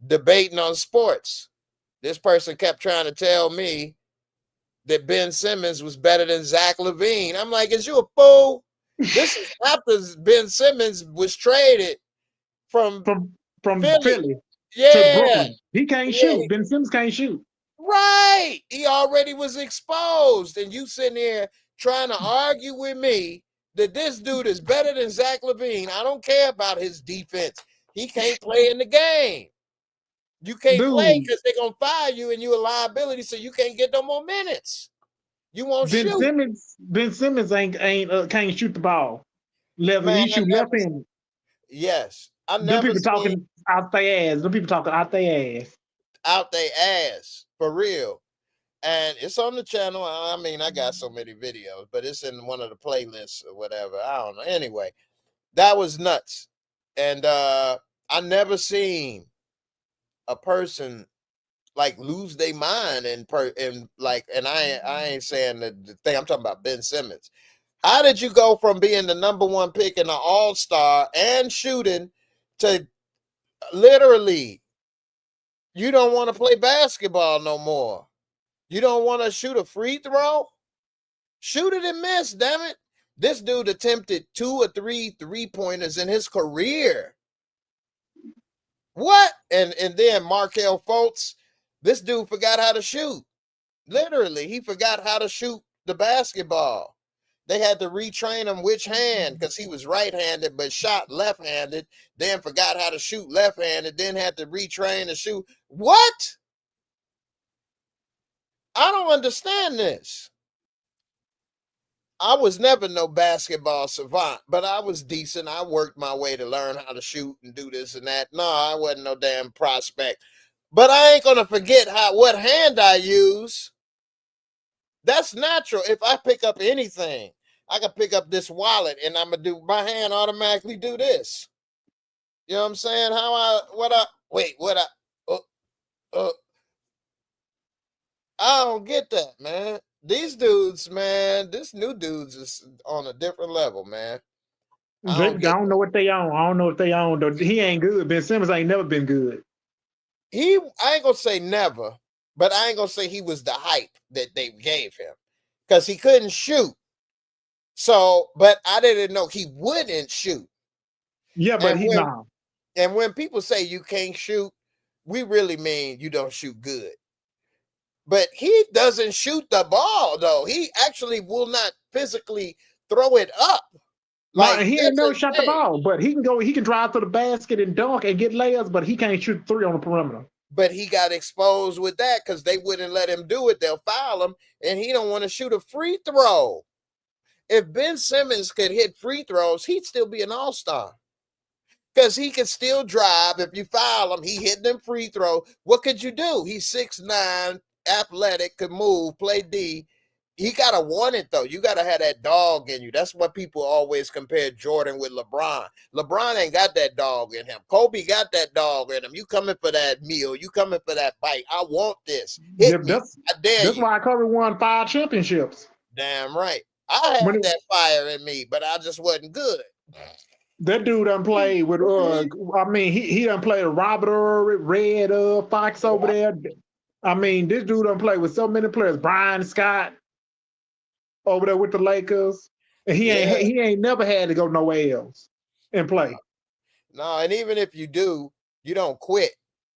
debating on sports. This person kept trying to tell me that Ben Simmons was better than Zach LaVine. I'm like, is you a fool? This is after Ben Simmons was traded from Philly yeah, to Brooklyn. He can't yeah. shoot. Ben Simmons can't shoot. Right. He already was exposed. And you sitting here trying to argue with me that this dude is better than Zach LaVine. I don't care about his defense. He can't play in the game. You can't play because they're going to fire you and you're a liability, so you can't get no more minutes. You won't shoot. Ben Simmons ain't can't shoot the ball. He shoot left-handed. Yes. Them people talking out their ass. Them people talking out their ass. Out their ass. For real. And it's on the channel. I mean, I got so many videos, but it's in one of the playlists or whatever. I don't know. Anyway, that was nuts. And I never seen a person like lose their mind and I ain't saying the thing. I'm talking about Ben Simmons. How did you go from being the number one pick in the All-Star and shooting to literally you don't want to play basketball no more? You don't want to shoot a free throw? Shoot it and miss, damn it. This dude attempted 2 or 3 3-pointers in his career. What? And then Markelle Fultz, this dude forgot how to shoot. Literally, he forgot how to shoot the basketball. They had to retrain him which hand because he was right-handed but shot left-handed, then forgot how to shoot left-handed, then had to retrain to shoot. What? I don't understand this. I was never no basketball savant, but I was decent. I worked my way to learn how to shoot and do this and that. No, I wasn't no damn prospect. But I ain't gonna forget what hand I use. That's natural. If I pick up anything, I can pick up this wallet and I'm gonna do my hand automatically do this. You know what I'm saying? I don't get that, man. These dudes, man, this new dudes is on a different level, man. I don't know what they own. I don't know what they own, though. He ain't good. Ben Simmons ain't never been good. I ain't gonna say never, but I ain't gonna say he was the hype that they gave him because he couldn't shoot. So, but I didn't know he wouldn't shoot. Yeah, but he's not. And when people say you can't shoot, we really mean you don't shoot good. But he doesn't shoot the ball, though. He actually will not physically throw it up. Like he ain't never shot the ball, but he can drive to the basket and dunk and get layups, but he can't shoot 3 on the perimeter. But he got exposed with that because they wouldn't let him do it. They'll foul him, and he don't want to shoot a free throw. If Ben Simmons could hit free throws, he'd still be an all-star. Because he could still drive. If you foul him, he hit them free throw. What could you do? He's 6'9", athletic, could move, play D. He got to want it, though. You got to have that dog in you. That's what people always compare Jordan with LeBron. LeBron ain't got that dog in him. Kobe got that dog in him. You coming for that meal. You coming for that bite. I want this. Hit me. I dare you. That's why Kobe won 5 championships. Damn right. I had that fire in me, but I just wasn't good. That dude done played with, he done played Robert Ory, Red Fox over there. I mean, this dude done played with so many players. Brian Scott over there with the Lakers. And he ain't never had to go nowhere else and play. No, and even if you do, you don't quit.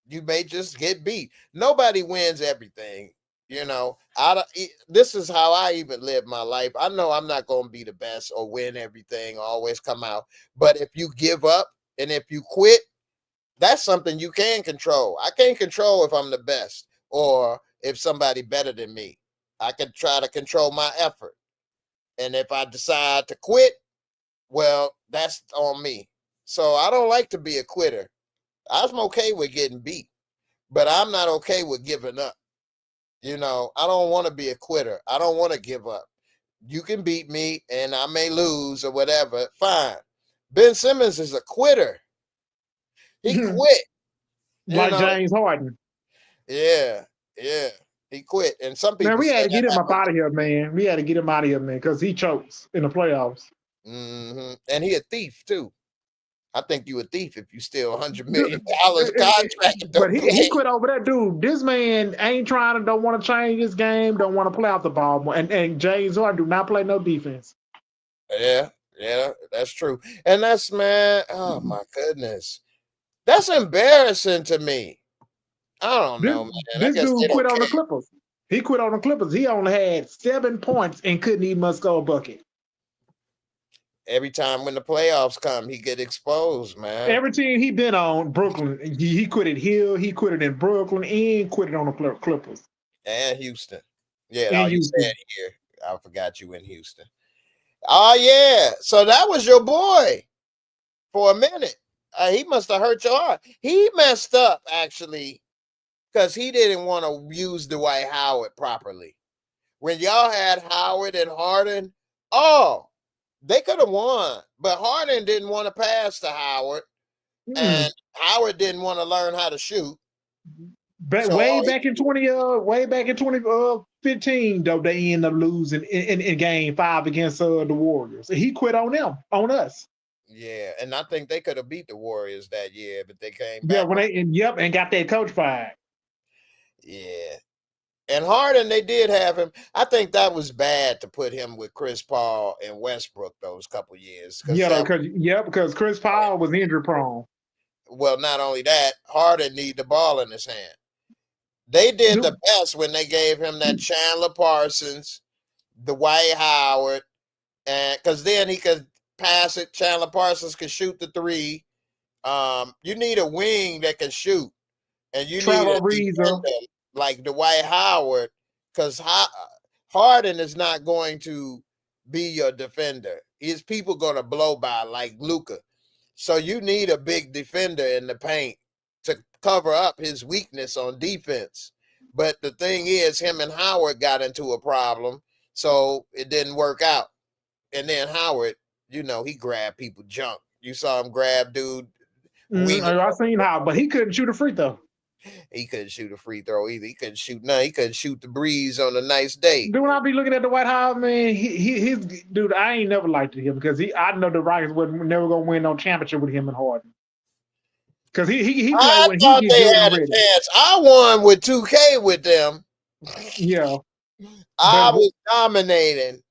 You may just get beat. Nobody wins everything. You know, this is how I even live my life. I know I'm not going to be the best or win everything, always come out. But if you give up and if you quit, that's something you can control. I can't control if I'm the best or if somebody better than me. I can try to control my effort. And if I decide to quit, well, that's on me. So I don't like to be a quitter. I'm okay with getting beat, but I'm not okay with giving up. You know, I don't want to be a quitter. I don't want to give up. You can beat me and I may lose or whatever. Fine. Ben Simmons is a quitter. He quit. You Like know, James Harden. yeah, yeah. He quit. And some Man, people we say had to that get him up happened. out of here, man. We had to get him out of here, man, because he chokes in the playoffs. And he a thief too. I think you a thief if you steal $100 Dude, million contract and but don't he play. quit over that dude. This man ain't trying to, don't want to change his game, don't want to play out the ball more. And James Harden do not play no defense. Yeah, yeah, that's true. And that's, man, oh my goodness. That's embarrassing to me. I don't This know, man. I this guess they dude quit don't on the care. Clippers. He quit on the Clippers. He only had 7 points and couldn't even must go a bucket. Every time when the playoffs come, he get exposed, man. Every team he been on, Brooklyn, he quit it here, he quit it in Brooklyn, and quit it on the Clippers. And Houston. Yeah, oh, And you said Houston. here. I forgot you in Houston. Oh, yeah. So that was your boy for a minute. He must have hurt your heart. He messed up, actually, because he didn't want to use Dwight Howard properly. When y'all had Howard and Harden, oh, they could have won. But Harden didn't want to pass to Howard, Mm. and Howard didn't want to learn how to shoot. But So all he way back in 2015, though they ended up losing in game 5 against the Warriors. He quit on them, on us. yeah, and I think they could have beat the Warriors that year, but they came Yeah, back. when and got that coach fired. Yeah. And Harden, they did have him. I think that was bad to put him with Chris Paul and Westbrook those couple years. Because Chris Paul was injury prone. Well, not only that, Harden need the ball in his hand. They did the Dude, best when they gave him that Chandler Parsons, Dwight Howard, and because then he could pass it. Chandler Parsons could shoot the three. You need a wing that can shoot, and you need Trevor a Ariza. defender like Dwight Howard, because Harden is not going to be your defender. His people going to blow by like Luka. So you need a big defender in the paint to cover up his weakness on defense. But the thing is, him and Howard got into a problem, so it didn't work out. And then Howard, you know, he grabbed people junk. You saw him grab dude weaving. I seen how, but he couldn't shoot a free throw. He couldn't shoot a free throw either. He couldn't shoot none. He couldn't shoot the breeze on a nice day. Dude, when I be looking at the White House, man, his dude, I ain't never liked him because I know the Rockets were never gonna win no championship with him and Harden. Because he played I when he thought get they good and had a ready. chance. I won with 2K with them. Yeah, I but was dominating.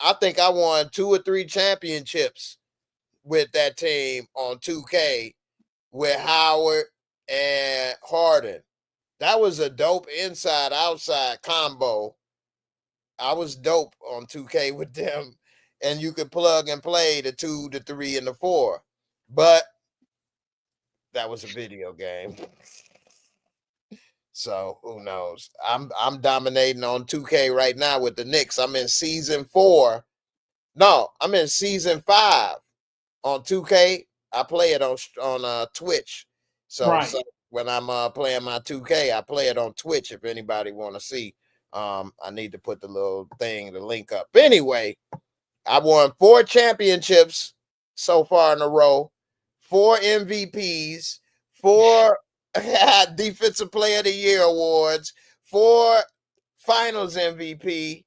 I think I won 2 or 3 championships with that team on 2K with Howard and Harden. That was a dope inside outside combo. I was dope on 2K with them, and you could plug and play the 2, the 3, and the 4. But that was a video game. So who knows? I'm dominating on 2K right now with the Knicks. I'm in season 4. No, I'm in season 5 on 2K. I play it on Twitch. So right. when I'm playing my 2K, I play it on Twitch if anybody want to see. I need to put the little thing, the link up. Anyway, I won 4 championships so far in a row, 4 MVPs, 4 Defensive Player of the Year awards, 4 Finals MVP,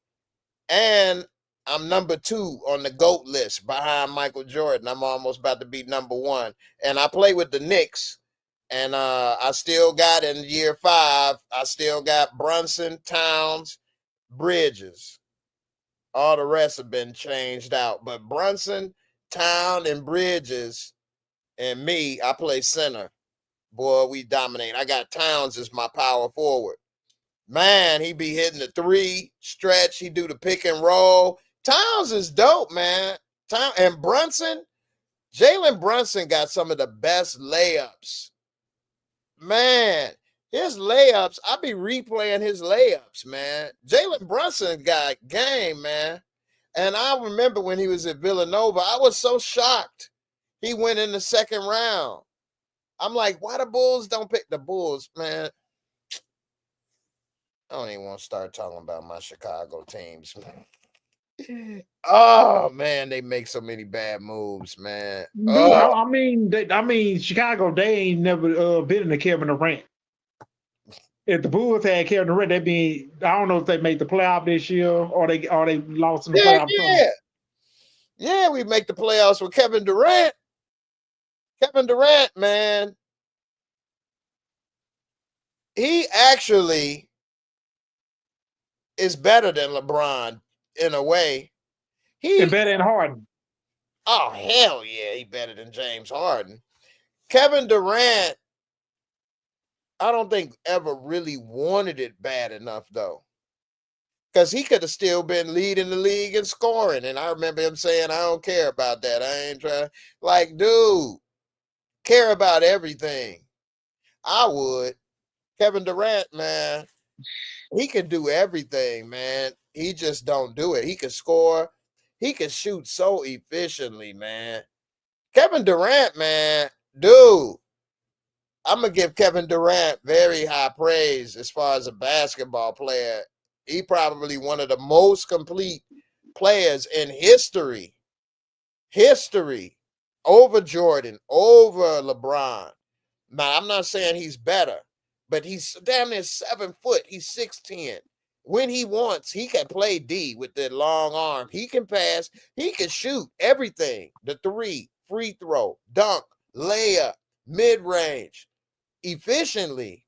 and I'm number 2 on the GOAT list behind Michael Jordan. I'm almost about to be number 1. And I play with the Knicks. And I still got in year 5, I still got Brunson, Towns, Bridges. All the rest have been changed out. But Brunson, Town, and Bridges, and me, I play center. boy, we dominate. I got Towns as my power forward. Man, he be hitting the three stretch. He do the pick and roll. Towns is dope, man. And Brunson, Jalen Brunson got some of the best layups. Man, his layups, I be replaying his layups, man. Jalen Brunson got game, man. And I remember when he was at Villanova, I was so shocked. He went in the second round. I'm like, why the Bulls don't pick the Bulls, man? I don't even want to start talking about my Chicago teams, man. Oh man, they make so many bad moves, man. Dude, Oh, I mean, Chicago. They ain't never been in the Kevin Durant. If the Bulls had Kevin Durant, they'd be. I don't know if they made the playoff this year or they lost in the yeah, playoff. yeah. Yeah, we make the playoffs with Kevin Durant. Kevin Durant, man. He actually is better than LeBron in a way. And better than Harden. Oh, hell yeah, he better than James Harden. Kevin Durant, I don't think ever really wanted it bad enough, though. Because he could have still been leading the league in scoring. And I remember him saying, I don't care about that. I ain't trying. Like, dude, care about everything. I would. Kevin Durant, man, he can do everything, man. He just don't do it. He can score. He can shoot so efficiently, man. Kevin Durant, man, dude, I'm going to give Kevin Durant very high praise as far as a basketball player. He probably one of the most complete players in history. History. Over Jordan, over LeBron. Now, I'm not saying he's better, but he's damn near 7 foot. He's 6'10". When he wants, he can play D with that long arm. He can pass. He can shoot everything. The three, free throw, dunk, layup, mid-range, efficiently.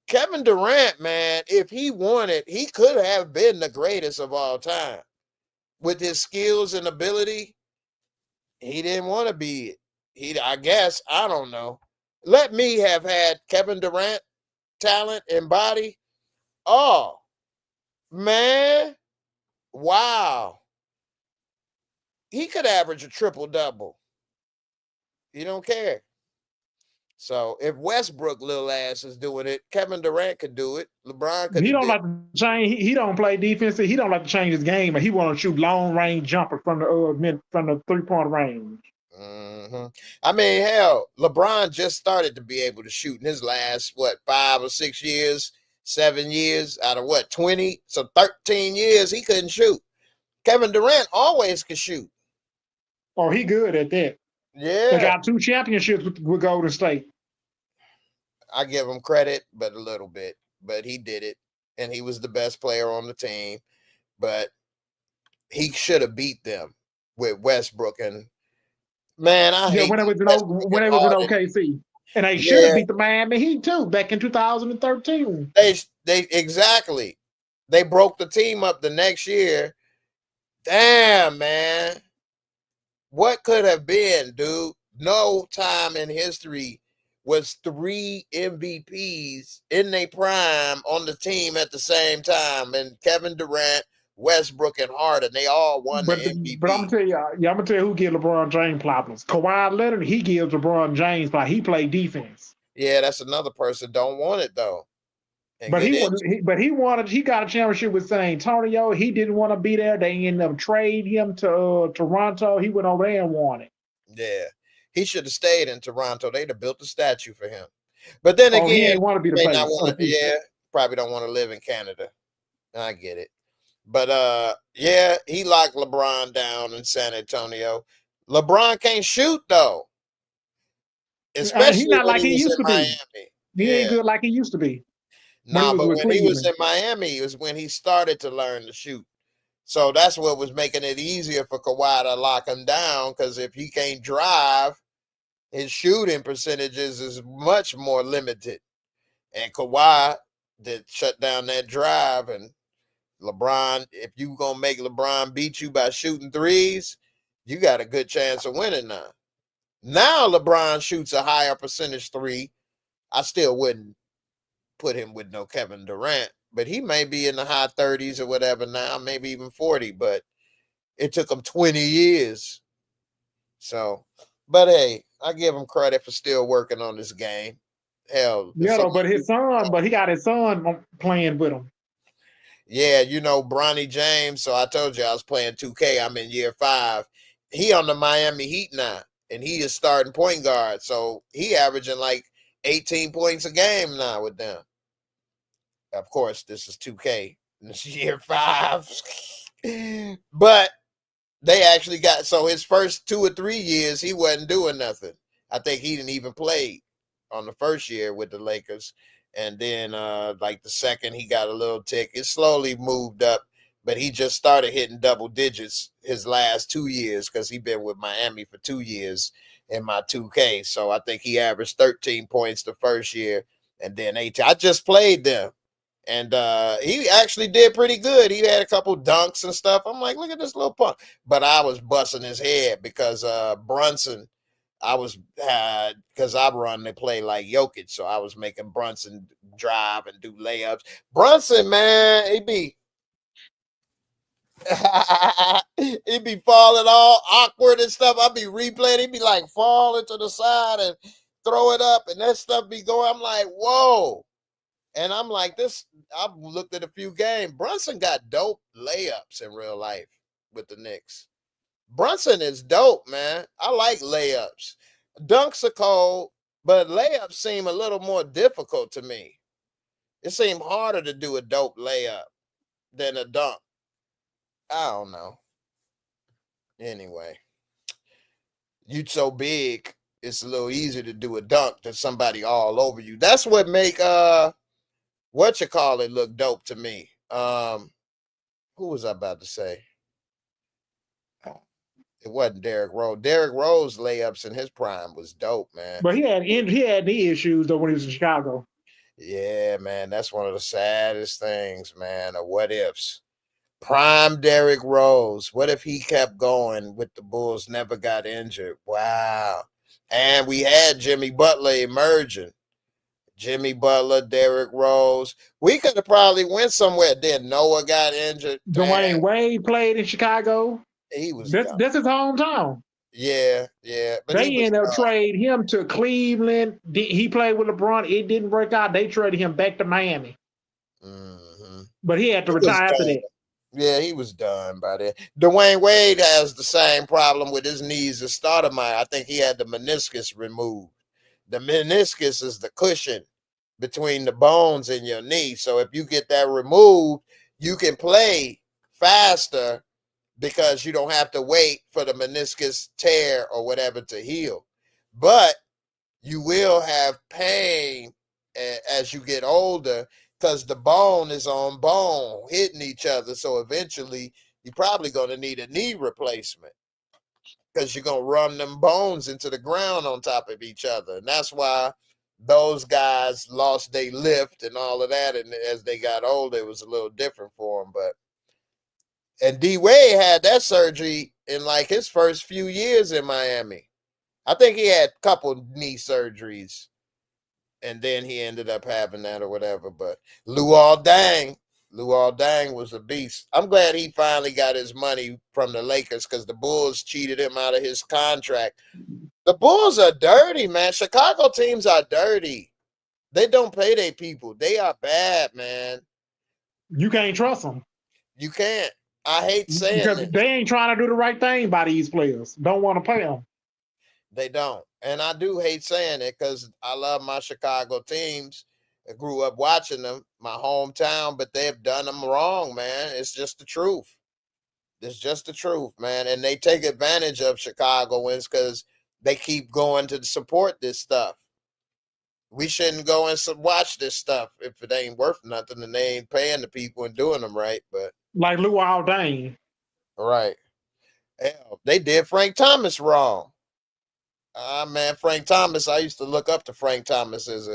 Kevin Durant, man, if he wanted, he could have been the greatest of all time. With his skills and ability, he didn't want to be it. I guess, I don't know. Let me have had Kevin Durant talent and body. Oh, man. Wow. He could average a triple-double. You don't care. So if Westbrook little ass is doing it, Kevin Durant could do it. LeBron could He have don't did. like to change. He don't play defense. He don't like to change his game, and he want to shoot long range jumper from the 3-point range. Mm-hmm. I mean, hell, LeBron just started to be able to shoot in his last 5 or 6 years, 7 years out of 20, so 13 years he couldn't shoot. Kevin Durant always could shoot. Oh, he good at that. They Yeah, got 2 championships with Golden State. I give him credit, but a little bit. But he did it, and he was the best player on the team. But he should have beat them with Westbrook. And man, I hate When it was Westbrook when and it was in Harden. OKC, and they should have Yeah, beat the Miami Heat too back in 2013. they exactly. They broke the team up the next year. Damn, man. What could have been, dude? No time in history was 3 MVPs in their prime on the team at the same time. And Kevin Durant, Westbrook, and Harden, they all won the But I'm MVP. gonna tell you, I'm gonna tell you who gives LeBron James problems. Kawhi Leonard, he gives LeBron James like he played defense. Yeah, that's another person don't want it though. And But get he into wanted, he got a championship with San Antonio. He didn't want to be there. They ended up trading him to Toronto. He went over there and won it. Yeah. He should have stayed in Toronto. They'd have built a statue for him. But then Oh, he again, ain't want to be the may not place. want to, yeah, probably don't want to live in Canada. I get it. But yeah, he locked LeBron down in San Antonio. LeBron can't shoot though, He especially not when like he he was used in to be. Miami. He ain't Yeah. good like he used to be when he Nah, was but with when he was Cleveland. in Miami, it was when he started to learn to shoot. So that's what was making it easier for Kawhi to lock him down, because if he can't drive, his shooting percentages is much more limited. And Kawhi did shut down that drive. And LeBron, if you gonna make LeBron beat you by shooting threes, you got a good chance of winning now. Now LeBron shoots a higher percentage three I still wouldn't put him with no Kevin Durant, but he may be in the high 30s or whatever now, maybe even 40, but it took him 20 years. So, but hey, I give him credit for still working on this game. Hell, Yeah, though, but he got his son playing with him. yeah, Bronny James. So I told you I was playing 2K. I'm in year 5. He on the Miami Heat now, and he is starting point guard. So he averaging like 18 points a game now with them. Of course, this is 2K. This is year 5. But they actually got, so his first 2 or 3 years, he wasn't doing nothing. I think he didn't even play on the first year with the Lakers. And then like the second, he got a little tick. It slowly moved up, but he just started hitting double digits his last 2 years because he been with Miami for 2 years in my 2K. So I think he averaged 13 points the first year and then 18. I just played them. And he actually did pretty good. He had a couple dunks and stuff. I'm like, look at this little punk. But I was busting his head because Brunson, because I run the play like Jokic. So I was making Brunson drive and do layups. Brunson, man, he'd be falling all awkward and stuff. I'd be replaying. He'd be like falling to the side and throw it up. And that stuff be going. I'm like, whoa. And I'm like, I've looked at a few games. Brunson got dope layups in real life with the Knicks. Brunson is dope, man. I like layups. Dunks are cold, but layups seem a little more difficult to me. It seemed harder to do a dope layup than a dunk. I don't know. Anyway, you so big, it's a little easier to do a dunk than somebody all over you. That's what make look dope to me. Who was I about to say? It wasn't Derrick Rose. Derrick Rose layups in his prime was dope, man. But he had knee issues though when he was in Chicago. Yeah, man, that's one of the saddest things, man. Of what ifs. Prime Derrick Rose. What if he kept going with the Bulls, never got injured? Wow. And we had Jimmy Butler emerging. Jimmy Butler, Derrick Rose. We could have probably went somewhere. Then Noah got injured. Dwayne Wade played in Chicago. He was This his hometown. Yeah. But they ended up trading him to Cleveland. He played with LeBron. It didn't work out. They traded him back to Miami. Mm-hmm. But he had to retire after that. Yeah, he was done by then. Dwayne Wade has the same problem with his knees as Stoudemire. I think he had the meniscus removed. The meniscus is the cushion between the bones in your knee. So if you get that removed, you can play faster because you don't have to wait for the meniscus tear or whatever to heal. But you will have pain as you get older because the bone is on bone hitting each other. So eventually you're probably going to need a knee replacement because you're going to run them bones into the ground on top of each other. And that's why those guys lost their lift and all of that. And as they got older, it was a little different for them. And D Wade had that surgery in like his first few years in Miami. I think he had a couple knee surgeries. And then he ended up having that or whatever. But Luol Deng was a beast. I'm glad he finally got his money from the Lakers because the Bulls cheated him out of his contract. The Bulls are dirty, man. Chicago teams are dirty. They don't pay their people. They are bad, man. You can't trust them. You can't. I hate saying because it. They ain't trying to do the right thing by these players. Don't want to pay them. They don't. And I do hate saying it because I love my Chicago teams. I grew up watching them, my hometown, but they've done them wrong, man. It's just the truth. It's just the truth, man. And they take advantage of Chicagoans because they keep going to support this stuff. We shouldn't go and watch this stuff if it ain't worth nothing and they ain't paying the people and doing them right. But like Luol Deng. Right. Hell, they did Frank Thomas wrong. Man, Frank Thomas, I used to look up to Frank Thomas as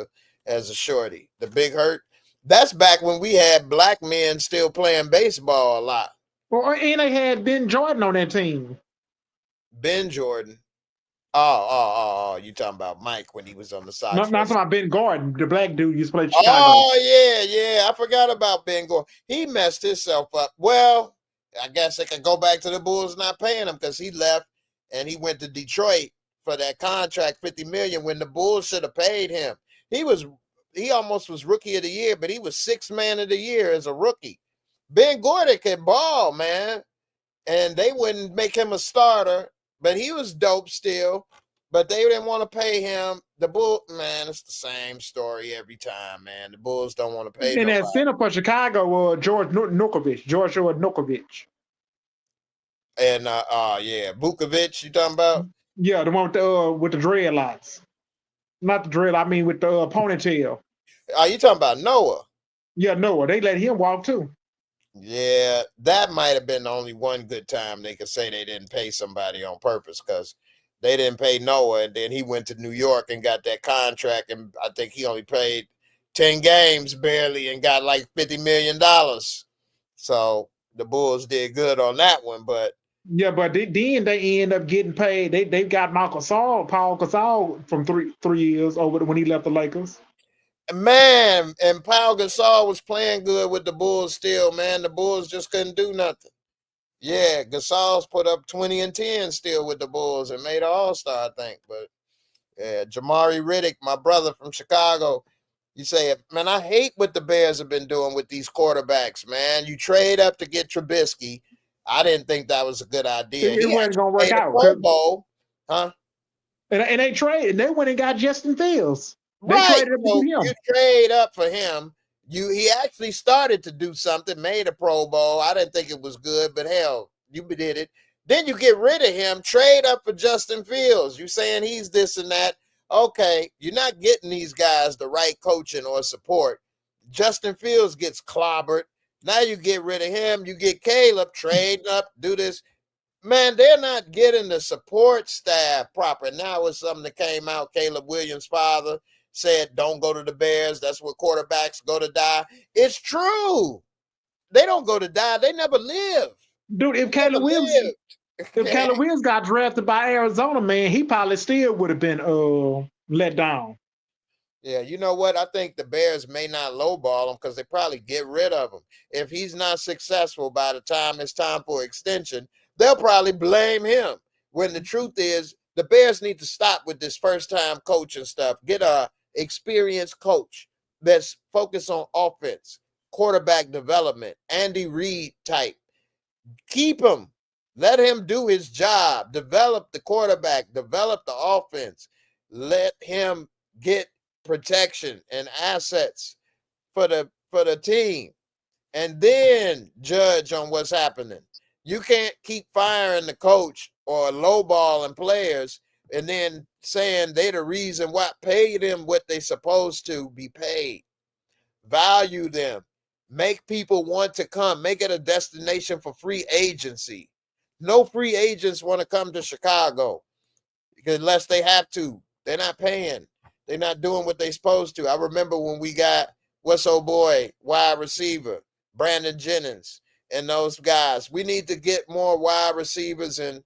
a shorty. The Big Hurt. That's back when we had black men still playing baseball a lot. Well, and they had Ben Jordan on that team. Ben Jordan. Oh, you talking about Mike when he was on the Sox? Not about Ben Gordon, the black dude used to play in Chicago. Oh, yeah. I forgot about Ben Gordon. He messed himself up. Well, I guess I could go back to the Bulls not paying him because he left and he went to Detroit for that contract, $50 million, when the Bulls should have paid him. He almost was rookie of the year, but he was sixth man of the year as a rookie. Ben Gordon can ball, man, and they wouldn't make him a starter, but he was dope still. But they didn't want to pay him. The Bulls, man, it's the same story every time, man. The Bulls don't want to pay And nobody. that center for Chicago was George Nukovic. And yeah, Vukovic, you talking about? Yeah, the one with the dreadlocks. Not the dread, I mean with the ponytail. You talking about Noah? Yeah, Noah. They let him walk too. Yeah, that might have been the only one good time they could say they didn't pay somebody on purpose, because they didn't pay Noah, and then he went to New York and got that contract, and I think he only played 10 games barely and got like $50 million. So the Bulls did good on that one, but yeah, but then they end up getting paid. They got Paul Gasol from three years over when he left the Lakers. Man, and Paul Gasol was playing good with the Bulls still, man. The Bulls just couldn't do nothing. Yeah, Gasol's put up 20 and 10 still with the Bulls and made an all-star, I think. But yeah, Jamari Riddick, my brother from Chicago, you say, man, I hate what the Bears have been doing with these quarterbacks, man. You trade up to get Trubisky. I didn't think that was a good idea. It wasn't going to work out. Pro Bowl, huh? And they traded. They went and got Justin Fields. They Right. traded up to So get him. you trade up for him. He actually started to do something, made a Pro Bowl. I didn't think it was good, but hell, you did it. Then you get rid of him, trade up for Justin Fields. You saying he's this and that. Okay, you're not getting these guys the right coaching or support. Justin Fields gets clobbered. Now you get rid of him. You get Caleb, trade up, do this. Man, they're not getting the support staff proper. Now it's something that came out. Caleb Williams' father said, don't go to the Bears. That's where quarterbacks go to die. It's true. They don't go to die. They never live. Dude, if Caleb Williams got drafted by Arizona, man, he probably still would have been let down. Yeah, you know what? I think the Bears may not lowball him because they probably get rid of him. If he's not successful by the time it's time for extension, they'll probably blame him. When the truth is, the Bears need to stop with this first-time coaching stuff. Get a experienced coach that's focused on offense, quarterback development, Andy Reid type. Keep him. Let him do his job. Develop the quarterback. Develop the offense. Let him get protection and assets for the team, and then judge on what's happening. You can't keep firing the coach or lowballing players and then saying they're the reason why. Pay them what they're supposed to be paid. Value them. Make people want to come. Make it a destination for free agency. No free agents want to come to Chicago unless they have to. They're not paying. They're not doing what they're supposed to. I remember when we got wide receiver, Brandon Jennings, and those guys. We need to get more wide receivers and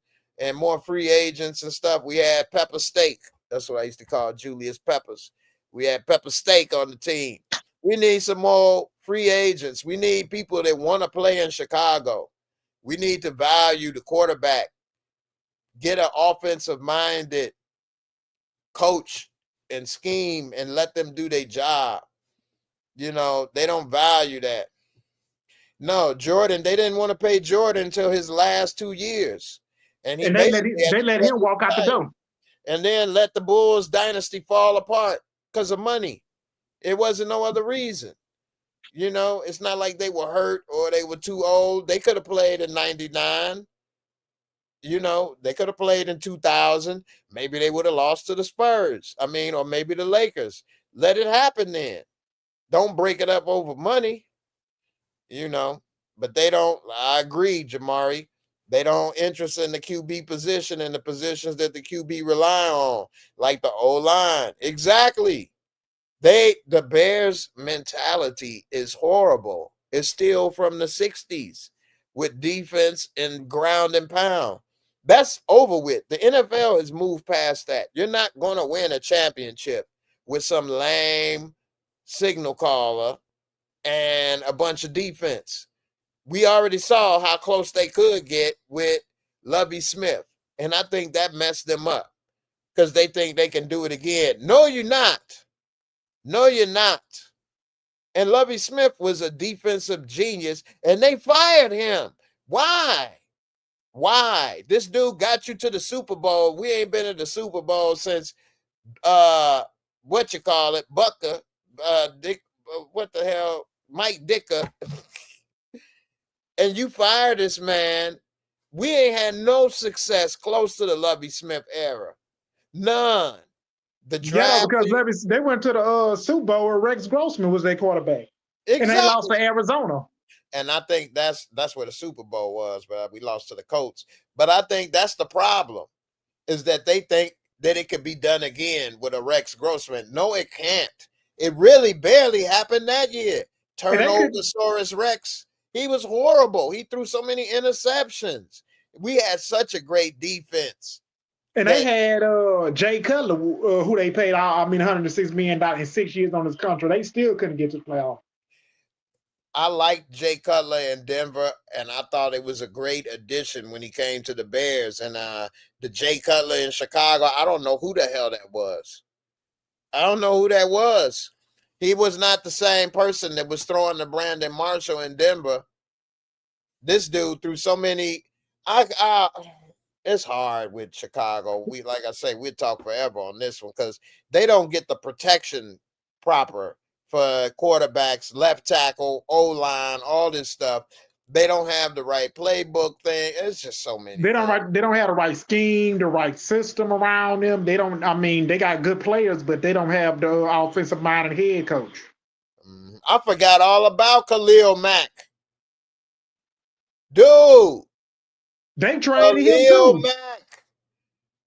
more free agents and stuff. We had Pepper Steak. That's what I used to call Julius Peppers. We had Pepper Steak on the team. We need some more free agents. We need people that want to play in Chicago. We need to value the quarterback. Get an offensive-minded coach and scheme and let them do their job. You know, they don't value that. No, Jordan, they didn't want to pay Jordan until his last 2 years. And they let him walk out the door. And then let the Bulls dynasty fall apart because of money. It wasn't no other reason. You know, it's not like they were hurt or they were too old. They could have played in 99. You know, they could have played in 2000. Maybe they would have lost to the Spurs. Or maybe the Lakers. Let it happen then. Don't break it up over money. You know, but they don't. I agree, Jamari. They don't interest in the QB position and the positions that the QB rely on, like the O-line. Exactly. The Bears' mentality is horrible. It's still from the 60s with defense and ground and pound. That's over with. The NFL has moved past that. You're not going to win a championship with some lame signal caller and a bunch of defense. We already saw how close they could get with Lovie Smith. And I think that messed them up because they think they can do it again. No, you're not. No, you're not. And Lovie Smith was a defensive genius, and they fired him. Why? Why? This dude got you to the Super Bowl. We ain't been in the Super Bowl since what you call it, Bucker, Dick, what the hell, Mike Dicker. And you fire this man. We ain't had no success close to the Lovie Smith era. None. The Yeah, draft. because they went to the Super Bowl where Rex Grossman was their quarterback. Exactly. And they lost to Arizona. And I think that's where the Super Bowl was, but we lost to the Colts. But I think that's the problem, is that they think that it could be done again with a Rex Grossman. No, it can't. It really barely happened that year. Turnoversaurus Rex. He was horrible. He threw so many interceptions. We had such a great defense. And they had Jay Cutler, who they paid, $106 million in 6 years on his contract. They still couldn't get to the playoff. I liked Jay Cutler in Denver, and I thought it was a great addition when he came to the Bears. And the Jay Cutler in Chicago, I don't know who the hell that was. I don't know who that was. He was not the same person that was throwing to Brandon Marshall in Denver. This dude threw so many. It's hard with Chicago. Like I say, we'd talk forever on this one because they don't get the protection proper for quarterbacks, left tackle, O-line, all this stuff. They don't have the right playbook thing. It's just so many. They don't have the right scheme, the right system around them. They don't. I mean, they got good players, but they don't have the offensive minded head coach. I forgot all about Khalil Mack, dude. They traded him Khalil too. Mack.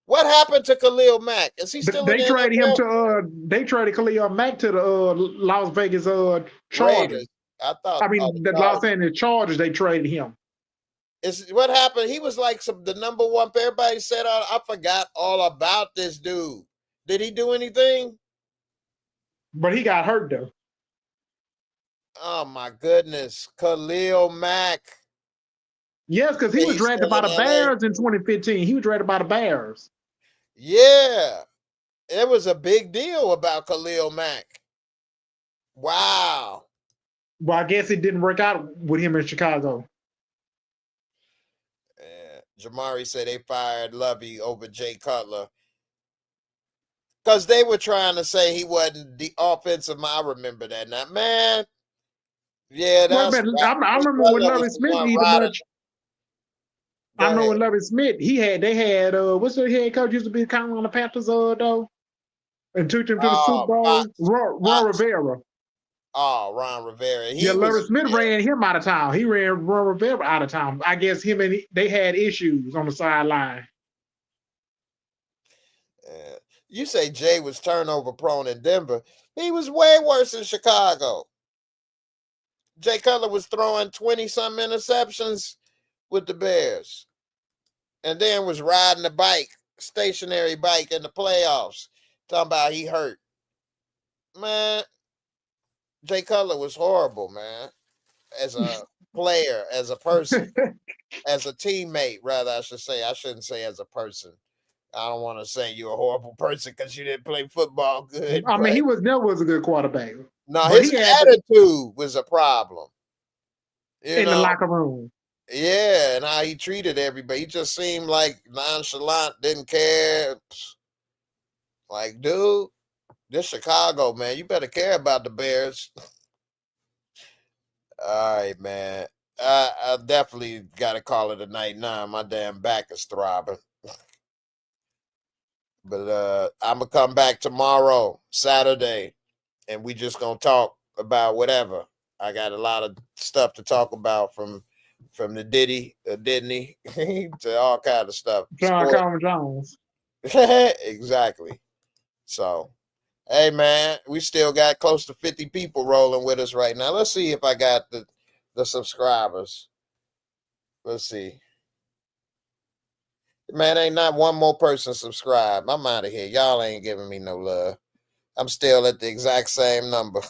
What happened to Khalil Mack? Is he still? They traded him to. They traded Khalil Mack to the Las Vegas Chargers. Raiders. I mean, the Los Angeles Chargers. They traded him. Is what happened? He was like the number one. Everybody said, I forgot all about this dude. Did he do anything? But he got hurt though. Oh my goodness, Khalil Mack. Yes, because he was drafted by the Bears in 2015. He was drafted by the Bears. Yeah, it was a big deal about Khalil Mack. Wow. Well, I guess it didn't work out with him in Chicago. Jamari said they fired Lovey over Jay Cutler because they were trying to say he wasn't the offensive. I remember that now, man. Yeah, that's. I remember when Lovey Smith needed much. I know when Lovey Smith, they had what's the head coach used to be kind of on the Panthers though, and took him to the Super Bowl. Ron Rivera. Oh, Ron Rivera. Lovey Smith ran him out of town. He ran Ron Rivera out of town. I guess they had issues on the sideline. You say Jay was turnover prone in Denver. He was way worse in Chicago. Jay Cutler was throwing 20-some interceptions with the Bears. And then was riding a bike, stationary bike in the playoffs. Talking about he hurt. Man, Jay Cutler was horrible, man. As a player, as a person, as a teammate, rather, I should say. I shouldn't say as a person. I don't want to say you're a horrible person because you didn't play football good. I mean, he never was a good quarterback. No, his attitude was a problem. In the locker room. Yeah, and how he treated everybody. He just seemed like nonchalant, didn't care. Like, dude, this Chicago, man, you better care about the Bears. All right, man. I definitely got to call it a night now. My damn back is throbbing. But I'm going to come back tomorrow, Saturday, and we just going to talk about whatever. I got a lot of stuff to talk about from the Diddy, Disney, to all kind of stuff. John Coleman Jones. Exactly. So, hey, man, we still got close to 50 people rolling with us right now. Let's see if I got the subscribers. Let's see. Man, ain't not one more person subscribed. I'm out of here. Y'all ain't giving me no love. I'm still at the exact same number.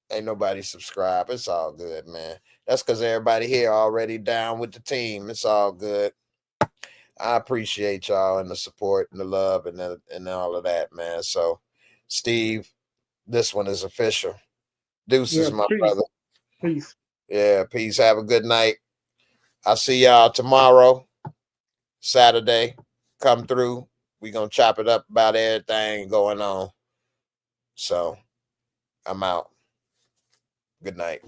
Ain't nobody subscribed. It's all good, man. That's because everybody here already down with the team. It's all good. I appreciate y'all and the support and the love and all of that, man. So, Steve, this one is official. Deuces, Yeah, my peace. brother. Peace. Yeah, peace. Have a good night. I'll see y'all tomorrow, Saturday. Come through. We gonna chop it up about everything going on. So, I'm out. Good night.